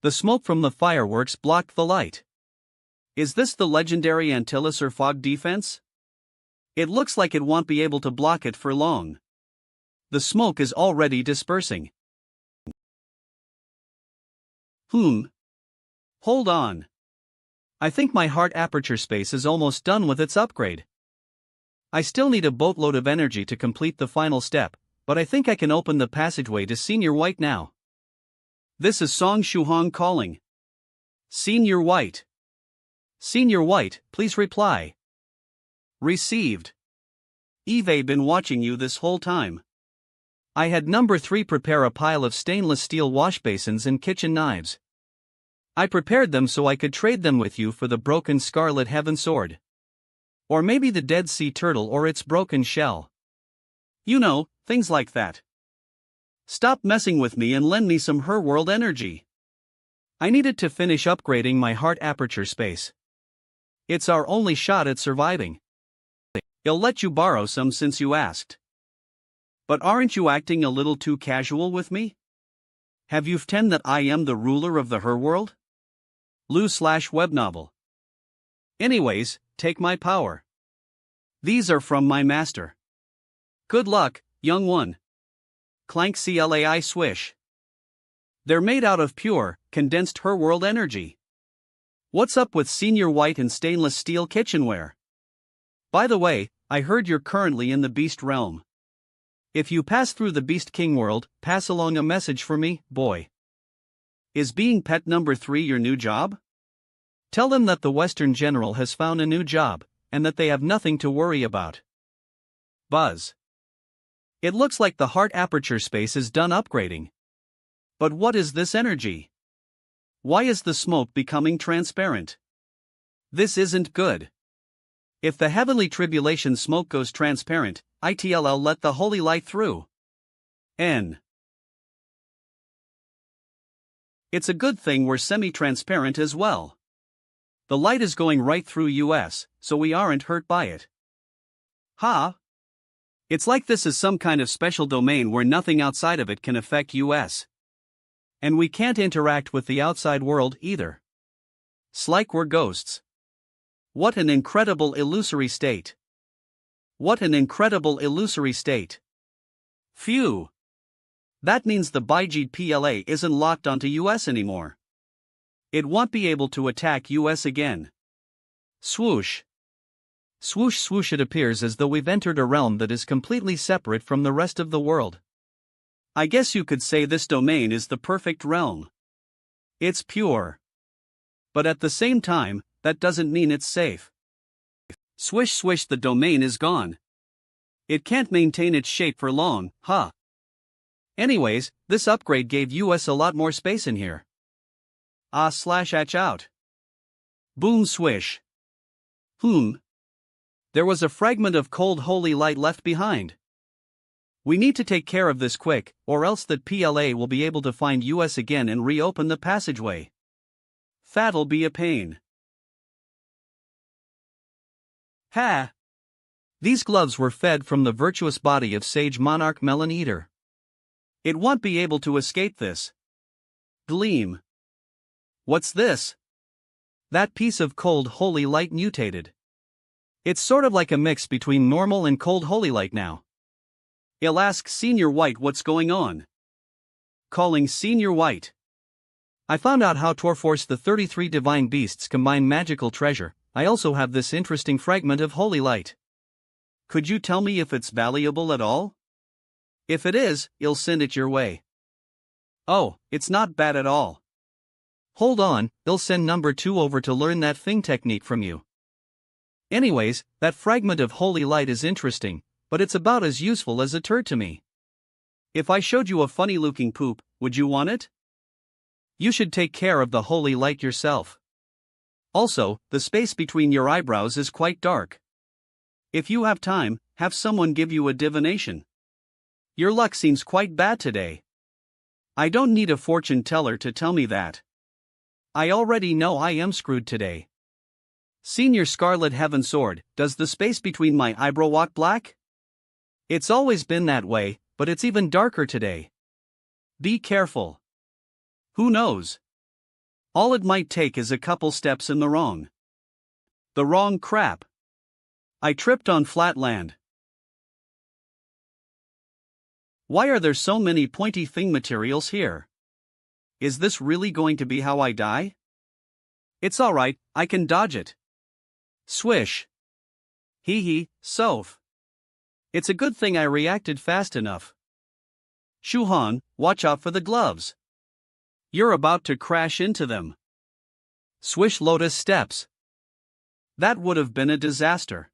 The smoke from the fireworks blocked the light. Is this the legendary Antilles or fog defense? It looks like it won't be able to block it for long. The smoke is already dispersing. Hold on. I think my heart aperture space is almost done with its upgrade. I still need a boatload of energy to complete the final step, but I think I can open the passageway to Senior White now. This is Song Shuhong calling. Senior White. Senior White, please reply. Received. Eve been watching you this whole time. I had number 3 prepare a pile of stainless steel wash basins and kitchen knives. I prepared them so I could trade them with you for the broken Scarlet Heaven sword. Or maybe the Dead Sea Turtle or its broken shell. You know, things like that. Stop messing with me and lend me some Her World energy. I needed to finish upgrading my heart aperture space. It's our only shot at surviving. I'll let you borrow some since you asked. But aren't you acting a little too casual with me? Have you forgotten that I am the ruler of the Her World? Lu/web novel. Anyways, take my power. These are from my master. Good luck, young one. Clank CLAI swish. They're made out of pure, condensed Her World energy. What's up with Senior White and stainless steel kitchenware? By the way, I heard you're currently in the Beast Realm. If you pass through the Beast King world, pass along a message for me, boy. Is being pet number 3 your new job? Tell them that the Western General has found a new job, and that they have nothing to worry about. Buzz. It looks like the heart aperture space is done upgrading. But what is this energy? Why is the smoke becoming transparent? This isn't good. If the Heavenly Tribulation smoke goes transparent, ITLL let the holy light through. N. It's a good thing we're semi-transparent as well. The light is going right through US, so we aren't hurt by it. Ha! It's like this is some kind of special domain where nothing outside of it can affect US. And we can't interact with the outside world either. Like we're ghosts. What an incredible illusory state. What an incredible illusory state. Phew. That means the Bijid PLA isn't locked onto US anymore. It won't be able to attack US again. Swoosh. Swoosh swoosh, it appears as though we've entered a realm that is completely separate from the rest of the world. I guess you could say this domain is the perfect realm. It's pure. But at the same time, that doesn't mean it's safe. Swish swish, the domain is gone. It can't maintain its shape for long, huh? Anyways, this upgrade gave US a lot more space in here. Ah/atch out. Boom swish. There was a fragment of cold holy light left behind. We need to take care of this quick, or else that PLA will be able to find us again and reopen the passageway. That'll be a pain. Ha! These gloves were fed from the virtuous body of Sage Monarch Melon Eater. It won't be able to escape this. Gleam. What's this? That piece of cold holy light mutated. It's sort of like a mix between normal and cold holy light now. I'll ask Senior White what's going on. Calling Senior White. I found out how Torforce the 33 divine beasts combine magical treasure. I also have this interesting fragment of holy light. Could you tell me if it's valuable at all? If it is, I'll send it your way. Oh, it's not bad at all. Hold on, I'll send number 2 over to learn that thing technique from you. Anyways, that fragment of holy light is interesting, but it's about as useful as a turd to me. If I showed you a funny-looking poop, would you want it? You should take care of the holy light yourself. Also, the space between your eyebrows is quite dark. If you have time, have someone give you a divination. Your luck seems quite bad today. I don't need a fortune teller to tell me that. I already know I am screwed today. Senior Scarlet Heaven Sword, does the space between my eyebrow walk black? It's always been that way, but it's even darker today. Be careful. Who knows? All it might take is a couple steps in the wrong crap. I tripped on flat land. Why are there so many pointy thing materials here? Is this really going to be how I die? It's alright, I can dodge it. Swish. Hee hee, soph. It's a good thing I reacted fast enough. Shuhan, watch out for the gloves. You're about to crash into them. Swish lotus steps. That would have been a disaster.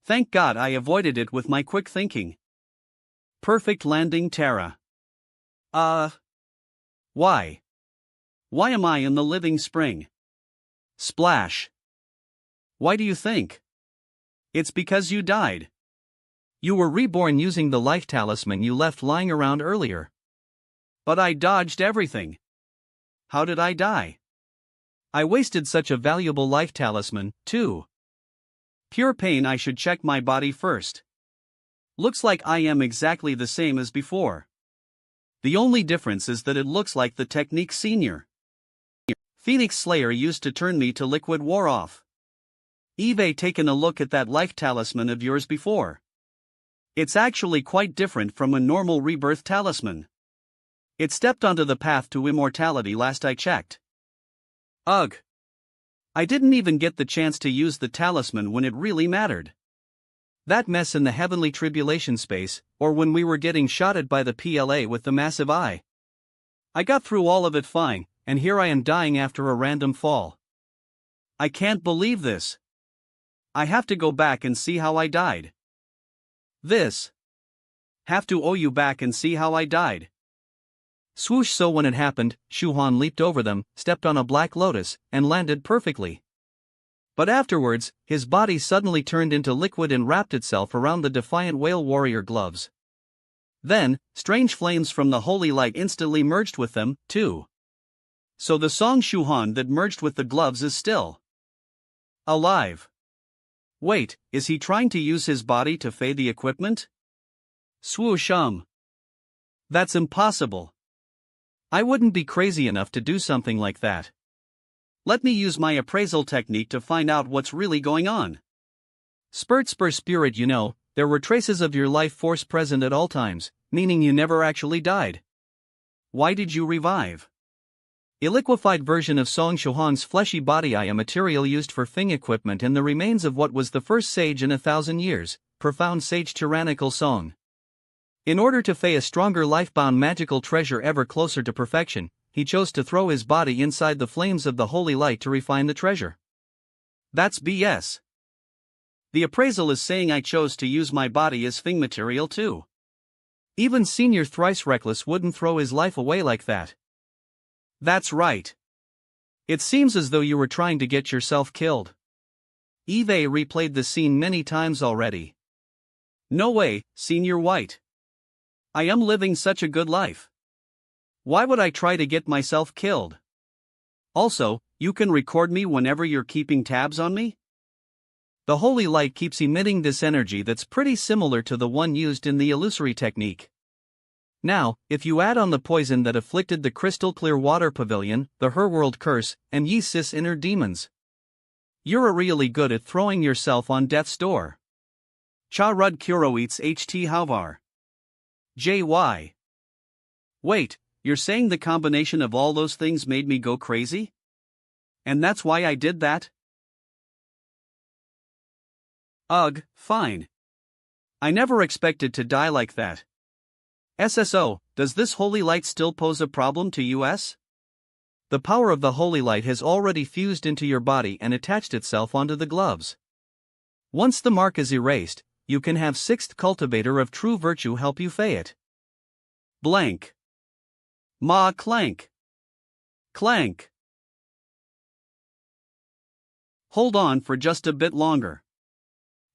Thank God I avoided it with my quick thinking. Perfect landing, Terra. Why? Why am I in the living spring? Splash. Why do you think? It's because you died. You were reborn using the life talisman you left lying around earlier. But I dodged everything. How did I die? I wasted such a valuable life talisman, too. Pure pain. I should check my body first. Looks like I am exactly the same as before. The only difference is that it looks like the technique Senior Phoenix Slayer used to turn me to liquid wore off. Eve taken a look at that life talisman of yours before. It's actually quite different from a normal rebirth talisman. It stepped onto the path to immortality last I checked. Ugh. I didn't even get the chance to use the talisman when it really mattered. That mess in the heavenly tribulation space, or when we were getting shot at by the PLA with the massive eye. I got through all of it fine, and here I am dying after a random fall. I can't believe this. I have to go back and see how I died. Have to owe you back and see how I died. Swoosh. So when it happened, Shuhan leaped over them, stepped on a black lotus, and landed perfectly. But afterwards, his body suddenly turned into liquid and wrapped itself around the defiant whale warrior gloves. Then, strange flames from the holy light instantly merged with them, too. So the song Shuhan that merged with the gloves is still alive. Wait, is he trying to use his body to fade the equipment? Swoosh. That's impossible. I wouldn't be crazy enough to do something like that. Let me use my appraisal technique to find out what's really going on. Spur spirit. There were traces of your life force present at all times, meaning you never actually died. Why did you revive? A liquefied version of Song Shuhan's fleshy body, a material used for thing equipment, and the remains of what was the first sage in 1,000 years, profound sage tyrannical Song. In order to fey a stronger lifebound magical treasure ever closer to perfection, he chose to throw his body inside the flames of the holy light to refine the treasure. That's BS. The appraisal is saying I chose to use my body as thing material too. Even Senior Thrice Reckless wouldn't throw his life away like that. That's right. It seems as though you were trying to get yourself killed. Eve replayed the scene many times already. No way, Senior White. I am living such a good life. Why would I try to get myself killed? Also, you can record me whenever you're keeping tabs on me? The holy light keeps emitting this energy that's pretty similar to the one used in the illusory technique. Now, if you add on the poison that afflicted the crystal clear water pavilion, the Herworld curse, and ye sis inner demons, you're really good at throwing yourself on death's door. Cha Rud Kuroits HT Hauvar. JY. Wait, you're saying the combination of all those things made me go crazy? And that's why I did that? Ugh, fine. I never expected to die like that. SSO, does this holy light still pose a problem to us? The power of the holy light has already fused into your body and attached itself onto the gloves. Once the mark is erased, you can have sixth cultivator of true virtue help you fay it. Blank. Ma clank. Clank. Hold on for just a bit longer.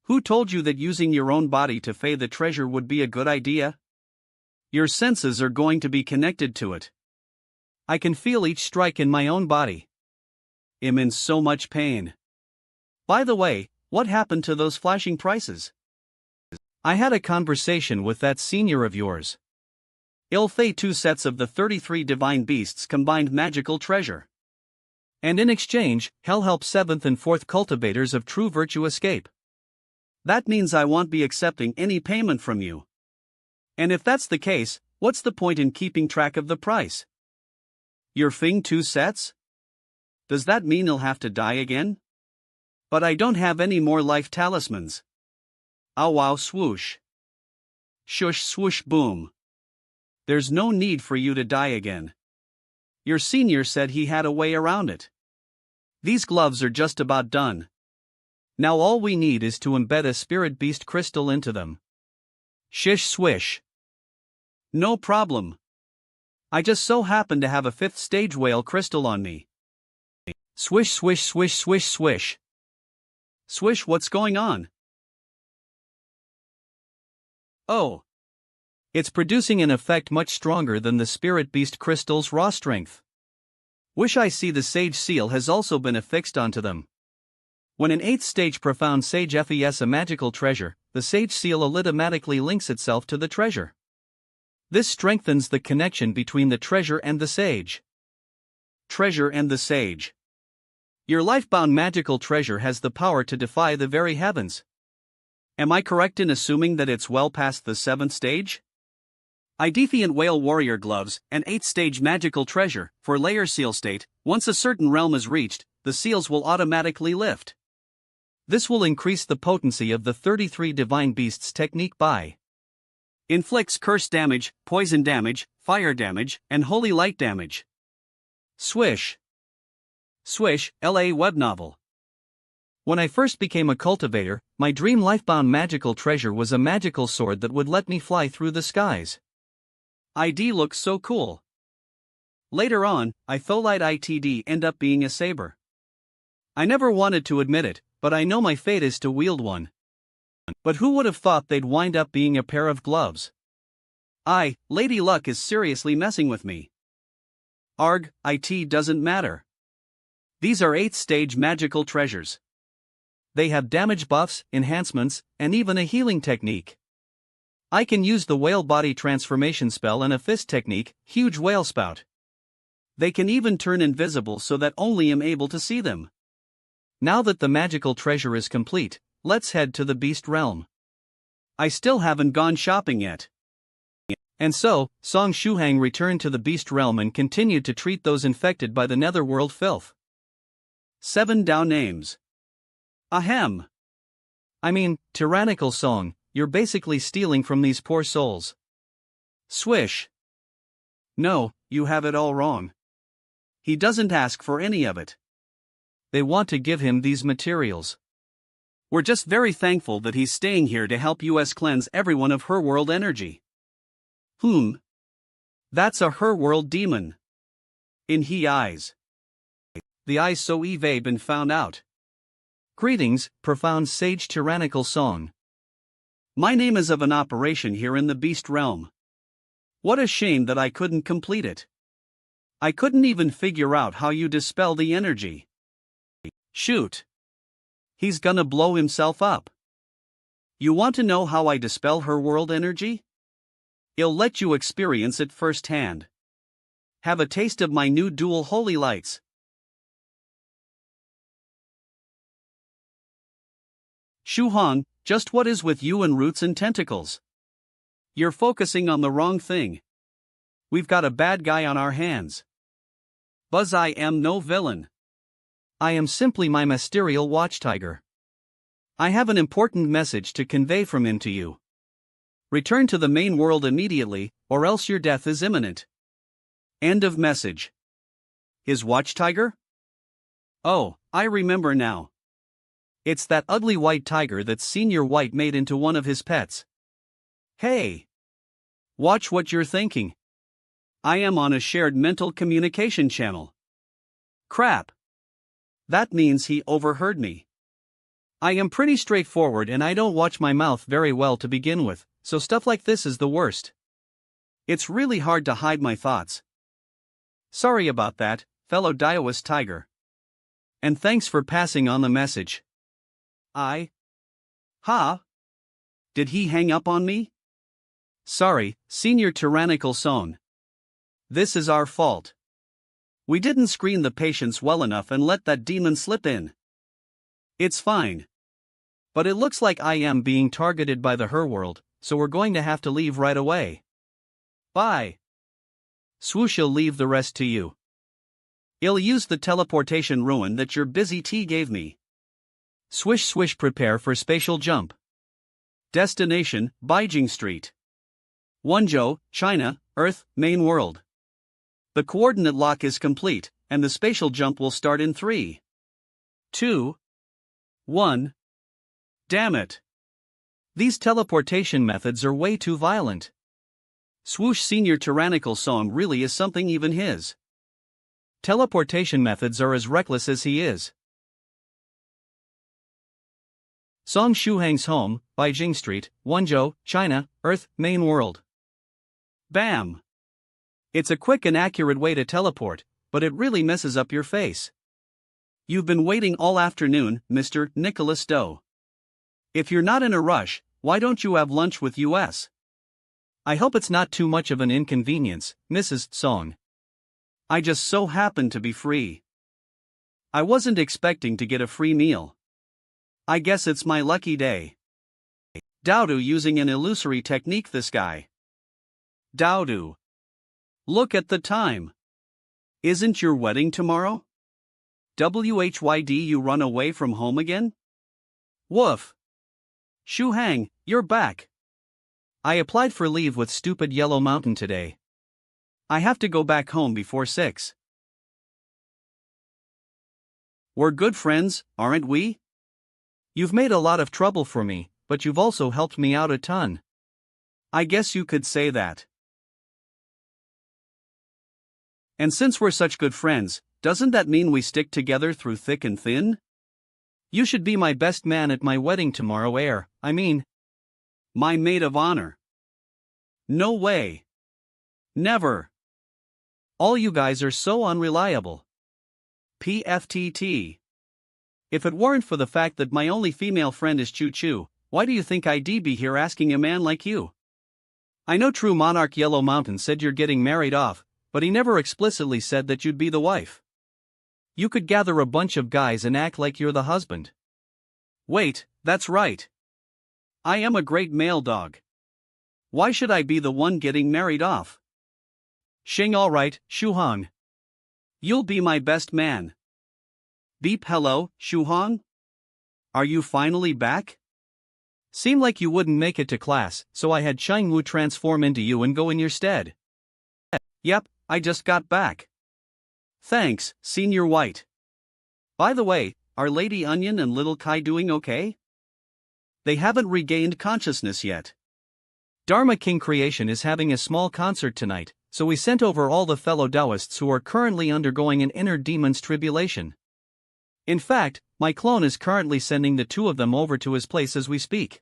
Who told you that using your own body to fay the treasure would be a good idea? Your senses are going to be connected to it. I can feel each strike in my own body. I'm in so much pain. By the way, what happened to those flashing prices? I had a conversation with that senior of yours. He'll fay 2 sets of the 33 divine beasts combined magical treasure. And in exchange, he'll help 7th and 4th cultivators of true virtue escape. That means I won't be accepting any payment from you. And if that's the case, what's the point in keeping track of the price? You're fing 2 sets? Does that mean he'll have to die again? But I don't have any more life talismans. Ow wow swoosh. Shush swoosh boom. There's no need for you to die again. Your senior said he had a way around it. These gloves are just about done. Now all we need is to embed a spirit beast crystal into them. Shish swish. No problem. I just so happen to have a 5th stage whale crystal on me. Swish swish swish swish swish. Swish, what's going on? Oh. It's producing an effect much stronger than the spirit beast crystal's raw strength. Wish I see the sage seal has also been affixed onto them. When an 8th stage profound sage fes a magical treasure, the sage seal automatically links itself to the treasure. This strengthens the connection between the treasure and the sage. Treasure and the sage. Your lifebound magical treasure has the power to defy the very heavens. Am I correct in assuming that it's well past the 7th stage? I defiant whale warrior gloves, an 8th stage magical treasure, for layer seal state. Once a certain realm is reached, the seals will automatically lift. This will increase the potency of the 33 divine beasts technique by inflicts curse damage, poison damage, fire damage, and holy light damage. Swish. Swish, LA web novel. When I first became a cultivator, my dream lifebound magical treasure was a magical sword that would let me fly through the skies. ID looks so cool. Later on, I thought ITD end up being a saber. I never wanted to admit it, but I know my fate is to wield one. But who would have thought they'd wind up being a pair of gloves? Lady Luck is seriously messing with me. Arg, IT doesn't matter. These are 8th stage magical treasures. They have damage buffs, enhancements, and even a healing technique. I can use the whale body transformation spell and a fist technique, huge whale spout. They can even turn invisible so that only I'm able to see them. Now that the magical treasure is complete, let's head to the beast realm. I still haven't gone shopping yet. And so, Song Shuhang returned to the beast realm and continued to treat those infected by the netherworld filth. 7 down names. Ahem. I mean, tyrannical Song, you're basically stealing from these poor souls. Swish. No, you have it all wrong. He doesn't ask for any of it. They want to give him these materials. We're just very thankful that he's staying here to help us cleanse everyone of her world energy. That's a her world demon. In he eyes. The eyes so eve been found out. Greetings, profound sage tyrannical Song. My name is of an operation here in the beast realm. What a shame that I couldn't complete it. I couldn't even figure out how you dispel the energy. Shoot. He's gonna blow himself up. You want to know how I dispel her world energy? I'll let you experience it firsthand. Have a taste of my new dual holy lights. Shuhong, just what is with you and roots and tentacles? You're focusing on the wrong thing. We've got a bad guy on our hands. Buzz, I am no villain. I am simply my mysterial watchtiger. I have an important message to convey from him to you. Return to the main world immediately, or else your death is imminent. End of message. His watchtiger? Oh, I remember now. It's that ugly white tiger that Senior White made into one of his pets. Hey! Watch what you're thinking. I am on a shared mental communication channel. Crap. That means he overheard me. I am pretty straightforward and I don't watch my mouth very well to begin with, so stuff like this is the worst. It's really hard to hide my thoughts. Sorry about that, fellow Daoist tiger. And thanks for passing on the message. Did he hang up on me? Sorry, Senior Tyrannical Son. This is our fault. We didn't screen the patients well enough and let that demon slip in. It's fine. But it looks like I am being targeted by the Her World, so we're going to have to leave right away. Bye. Swoosh'll leave the rest to you. I'll use the teleportation ruin that your busy tea gave me. Swish swish, prepare for spatial jump. Destination, Beijing Street. Wenzhou, China, Earth, main world. The coordinate lock is complete, and the spatial jump will start in 3, 2, 1. Damn it. These teleportation methods are way too violent. Swoosh, Senior Tyrannical Son really is something even his teleportation methods are as reckless as he is. Song Shuhang's home, Beijing Street, Wenzhou, China, Earth, main world. Bam! It's a quick and accurate way to teleport, but it really messes up your face. You've been waiting all afternoon, Mr. Nicholas Doe. If you're not in a rush, why don't you have lunch with us? I hope it's not too much of an inconvenience, Mrs. Song. I just so happen to be free. I wasn't expecting to get a free meal. I guess it's my lucky day. Daodu using an illusory technique, this guy. Daodu. Look at the time. Isn't your wedding tomorrow? WHYD, you run away from home again? Woof. Shuhang, you're back. I applied for leave with stupid Yellow Mountain today. I have to go back home before 6. We're good friends, aren't we? You've made a lot of trouble for me, but you've also helped me out a ton. I guess you could say that. And since we're such good friends, doesn't that mean we stick together through thick and thin? You should be my best man at my wedding tomorrow, my maid of honor. No way. Never. All you guys are so unreliable. PFTT. If it weren't for the fact that my only female friend is Choo Choo, why do you think I'd be here asking a man like you? I know True Monarch Yellow Mountain said you're getting married off, but he never explicitly said that you'd be the wife. You could gather a bunch of guys and act like you're the husband. Wait, that's right. I am a great male dog. Why should I be the one getting married off? Shing, alright, Shuhang. You'll be my best man. Beep, hello, Shuhang? Are you finally back? Seemed like you wouldn't make it to class, so I had Changwu transform into you and go in your stead. Yep, I just got back. Thanks, Senior White. By the way, are Lady Onion and Little Kai doing okay? They haven't regained consciousness yet. Dharma King Creation is having a small concert tonight, so we sent over all the fellow Taoists who are currently undergoing an inner demon's tribulation. In fact, my clone is currently sending the 2 of them over to his place as we speak.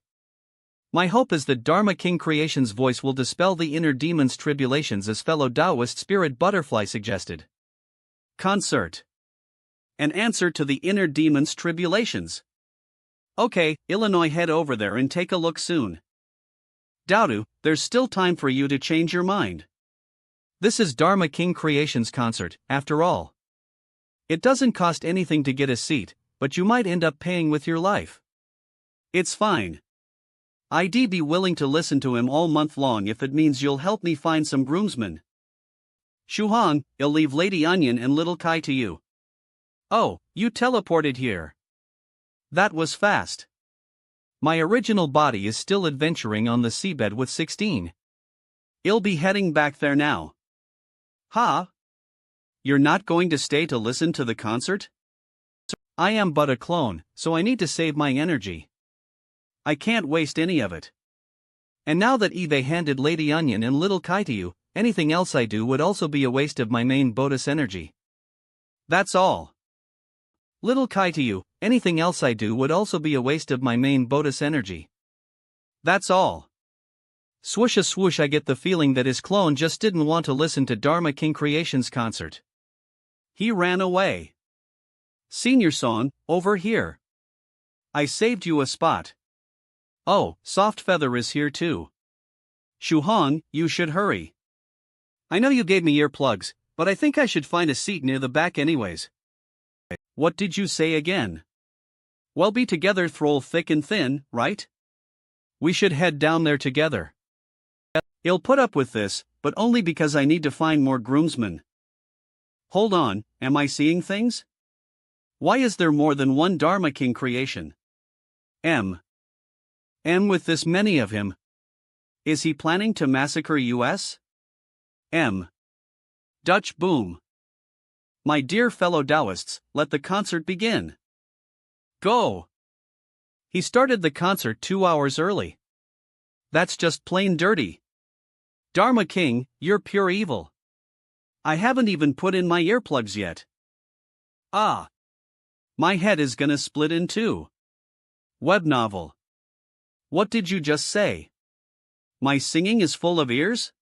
My hope is that Dharma King Creation's voice will dispel the inner demon's tribulations, as fellow Taoist Spirit Butterfly suggested. Concert. An answer to the inner demon's tribulations. Okay, Illinois, head over there and take a look soon. Daudu, there's still time for you to change your mind. This is Dharma King Creation's concert, after all. It doesn't cost anything to get a seat, but you might end up paying with your life. It's fine. I'd be willing to listen to him all month long if it means you'll help me find some groomsmen. Shuhong, I'll leave Lady Onion and Little Kai to you. Oh, you teleported here. That was fast. My original body is still adventuring on the seabed with 16. I'll be heading back there now. Ha? You're not going to stay to listen to the concert? I am but a clone, so I need to save my energy. I can't waste any of it. And now that Eve handed Lady Onion and Little Kai to you, anything else I do would also be a waste of my main bonus energy. That's all. Little Kai to you, anything else I do would also be a waste of my main bonus energy. That's all. Swoosh a swoosh, I get the feeling that his clone just didn't want to listen to Dharma King Creation's concert. He ran away. Senior Son, over here. I saved you a spot. Oh, Soft Feather is here too. Shuhong, you should hurry. I know you gave me earplugs, but I think I should find a seat near the back anyways. What did you say again? We'll be together through thick and thin, right? We should head down there together. I'll put up with this, but only because I need to find more groomsmen. Hold on, am I seeing things? Why is there more than one Dharma King Creation? M with this many of him. Is he planning to massacre us? M. Dutch boom. My dear fellow Taoists, let the concert begin. Go. He started the concert 2 hours early. That's just plain dirty. Dharma King, you're pure evil. I haven't even put in my earplugs yet. Ah. My head is gonna split in two. Web novel. What did you just say? My singing is full of ears?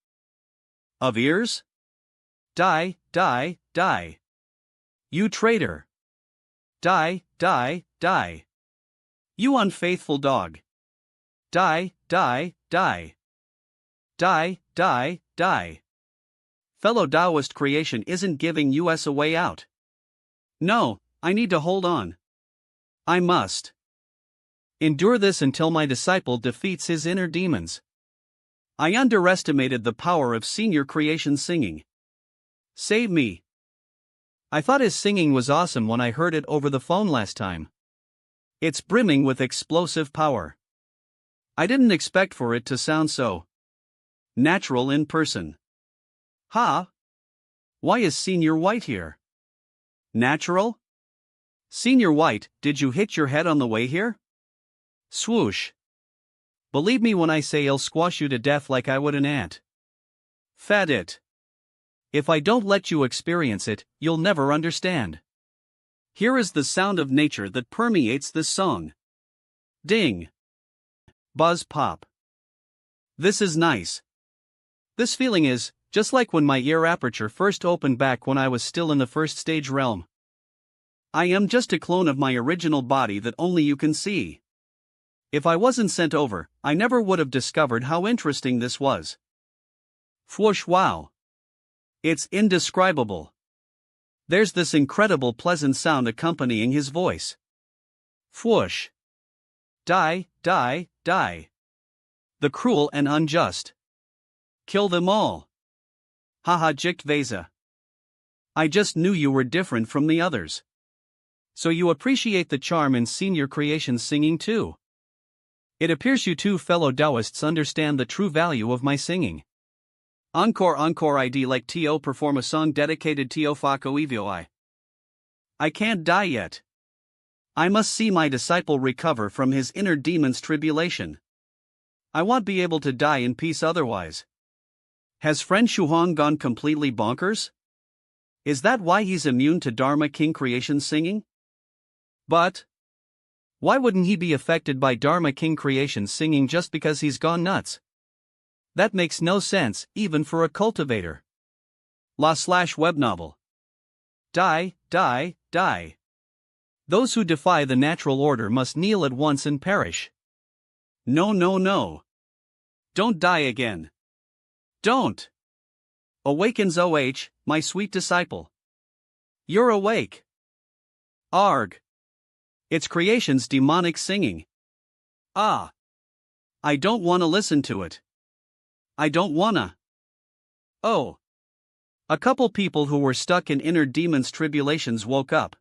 Of ears? Die, die, die. You traitor. Die, die, die. You unfaithful dog. Die, die, die. Die, die, die. Fellow Taoist Creation isn't giving us a way out. No, I need to hold on. I must endure this until my disciple defeats his inner demons. I underestimated the power of Senior Creation singing. Save me. I thought his singing was awesome when I heard it over the phone last time. It's brimming with explosive power. I didn't expect for it to sound so natural in person. Ha? Why is Senior White here? Natural? Senior White, did you hit your head on the way here? Swoosh. Believe me when I say I'll squash you to death like I would an ant. Fat it. If I don't let you experience it, you'll never understand. Here is the sound of nature that permeates this song. Ding. Buzz pop. This is nice. This feeling is, just like when my ear aperture first opened back when I was still in the first stage realm. I am just a clone of my original body that only you can see. If I wasn't sent over, I never would have discovered how interesting this was. Whoosh wow. It's indescribable. There's this incredible pleasant sound accompanying his voice. Whoosh. Die, die, die. The cruel and unjust. Kill them all. Haha jikt veza. I just knew you were different from the others. So you appreciate the charm in Senior Creation's singing too. It appears you two fellow Taoists understand the true value of my singing. Encore encore ID like Tio perform a song dedicated Tio Fako Evio I can't die yet. I must see my disciple recover from his inner demon's tribulation. I won't be able to die in peace otherwise. Has friend Shuhong gone completely bonkers? Is that why he's immune to Dharma King Creation singing? But Why wouldn't he be affected by Dharma King creations singing just because he's gone nuts? That makes no sense, even for a cultivator. /web novel. Die, die, die. Those who defy the natural order must kneel at once and perish. No, no, no. Don't die again. Don't. Awakens OH, my sweet disciple. You're awake. Arg. It's creation's demonic singing. Ah. I don't want to listen to it. I don't wanna. Oh. A couple people who were stuck in inner demons' tribulations woke up.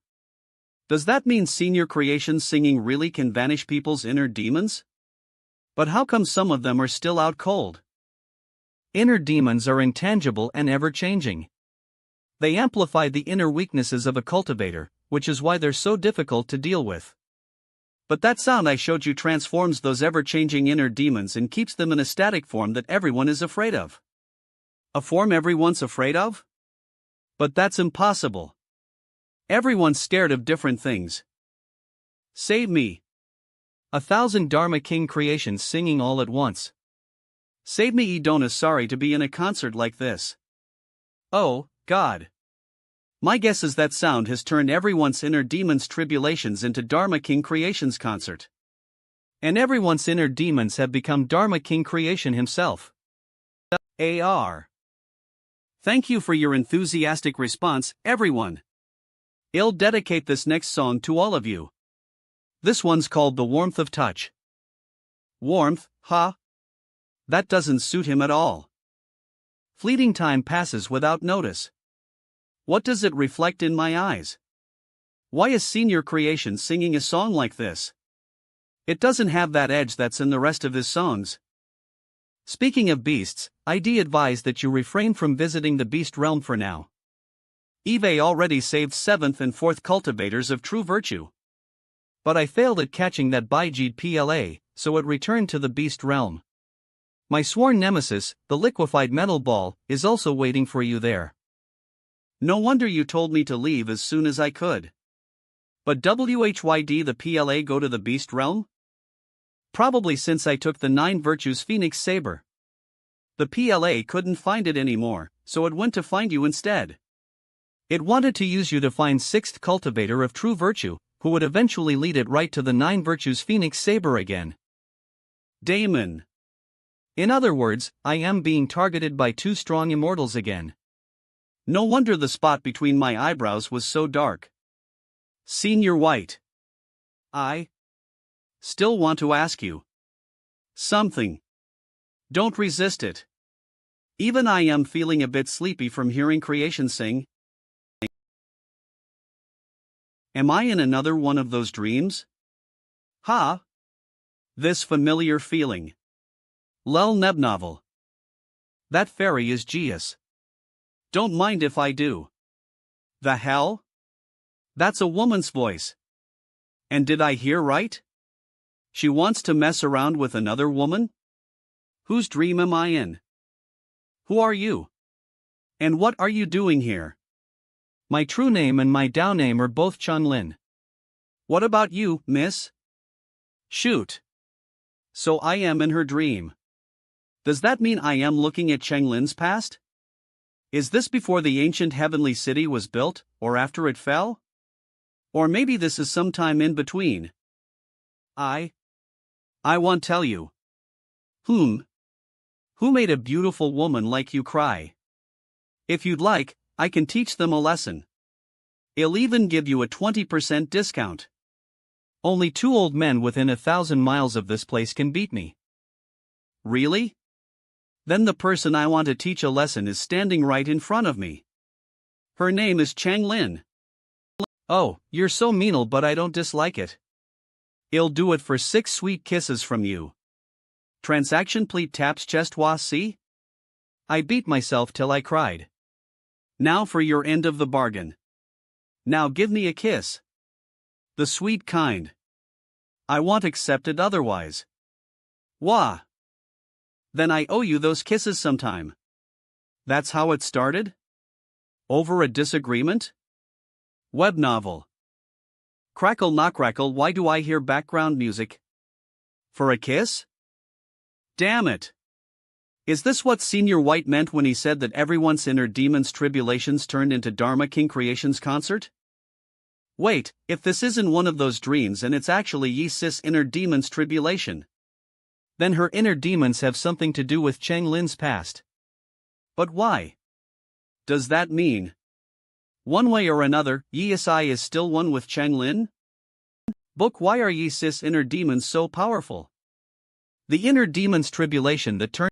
Does that mean senior creation singing really can vanish people's inner demons? But how come some of them are still out cold? Inner demons are intangible and ever-changing. They amplify the inner weaknesses of a cultivator, which is why they're so difficult to deal with. But that sound I showed you transforms those ever-changing inner demons and keeps them in a static form that everyone is afraid of. A form everyone's afraid of? But that's impossible. Everyone's scared of different things. Save me. 1,000 Dharma King creations singing all at once. Save me, Idona. Sorry to be in a concert like this. Oh, God. My guess is that sound has turned everyone's inner demons' tribulations into Dharma King creations concert. And everyone's inner demons have become Dharma King creation himself. AR. Thank you for your enthusiastic response, everyone. I'll dedicate this next song to all of you. This one's called The Warmth of Touch. Warmth, huh? That doesn't suit him at all. Fleeting time passes without notice. What does it reflect in my eyes? Why is senior creation singing a song like this? It doesn't have that edge that's in the rest of his songs. Speaking of beasts, I'd advise that you refrain from visiting the beast realm for now. Eve already saved 7th and 4th cultivators of true virtue. But I failed at catching that Bijid PLA, so it returned to the beast realm. My sworn nemesis, the liquefied metal ball, is also waiting for you there. No wonder you told me to leave as soon as I could. But WHYD the PLA go to the beast realm? Probably since I took the 9 Virtues Phoenix Saber. The PLA couldn't find it anymore, so it went to find you instead. It wanted to use you to find 6th cultivator of true virtue, who would eventually lead it right to the 9 Virtues Phoenix Saber again. Damon. In other words, I am being targeted by 2 strong immortals again. No wonder the spot between my eyebrows was so dark. Senior White. I still want to ask you something. Don't resist it. Even I am feeling a bit sleepy from hearing creation sing. Am I in another one of those dreams? Ha! This familiar feeling. Lel Neb novel. That fairy is Geas. Don't mind if I do. The hell? That's a woman's voice. And did I hear right? She wants to mess around with another woman? Whose dream am I in? Who are you? And what are you doing here? My true name and my Dao name are both Chun Lin. What about you, miss? Shoot. So I am in her dream. Does that mean I am looking at Cheng Lin's past? Is this before the ancient heavenly city was built, or after it fell? Or maybe this is sometime in between. I won't tell you. Who made a beautiful woman like you cry? If you'd like, I can teach them a lesson. I'll even give you a 20% discount. Only 2 old men within 1,000 miles of this place can beat me. Really? Then the person I want to teach a lesson is standing right in front of me. Her name is Cheng Lin. Oh, you're so meanal, but I don't dislike it. I'll do it for 6 sweet kisses from you. Transaction pleat taps chest was see? I beat myself till I cried. Now for your end of the bargain. Now give me a kiss. The sweet kind. I won't accept it otherwise. Wah. Then I owe you those kisses sometime. That's how it started? Over a disagreement? Web novel. Crackle knock crackle, why do I hear background music? For a kiss? Damn it! Is this what Senior White meant when he said that everyone's inner demon's tribulations turned into Dharma King Creations concert? Wait, if this isn't one of those dreams and it's actually Yi Sis' inner demon's tribulation, then her inner demons have something to do with Cheng Lin's past. But why? Does that mean, one way or another, Yi Sai is still one with Cheng Lin? Book, why are Yi Sis' inner demons so powerful? The inner demon's tribulation that turned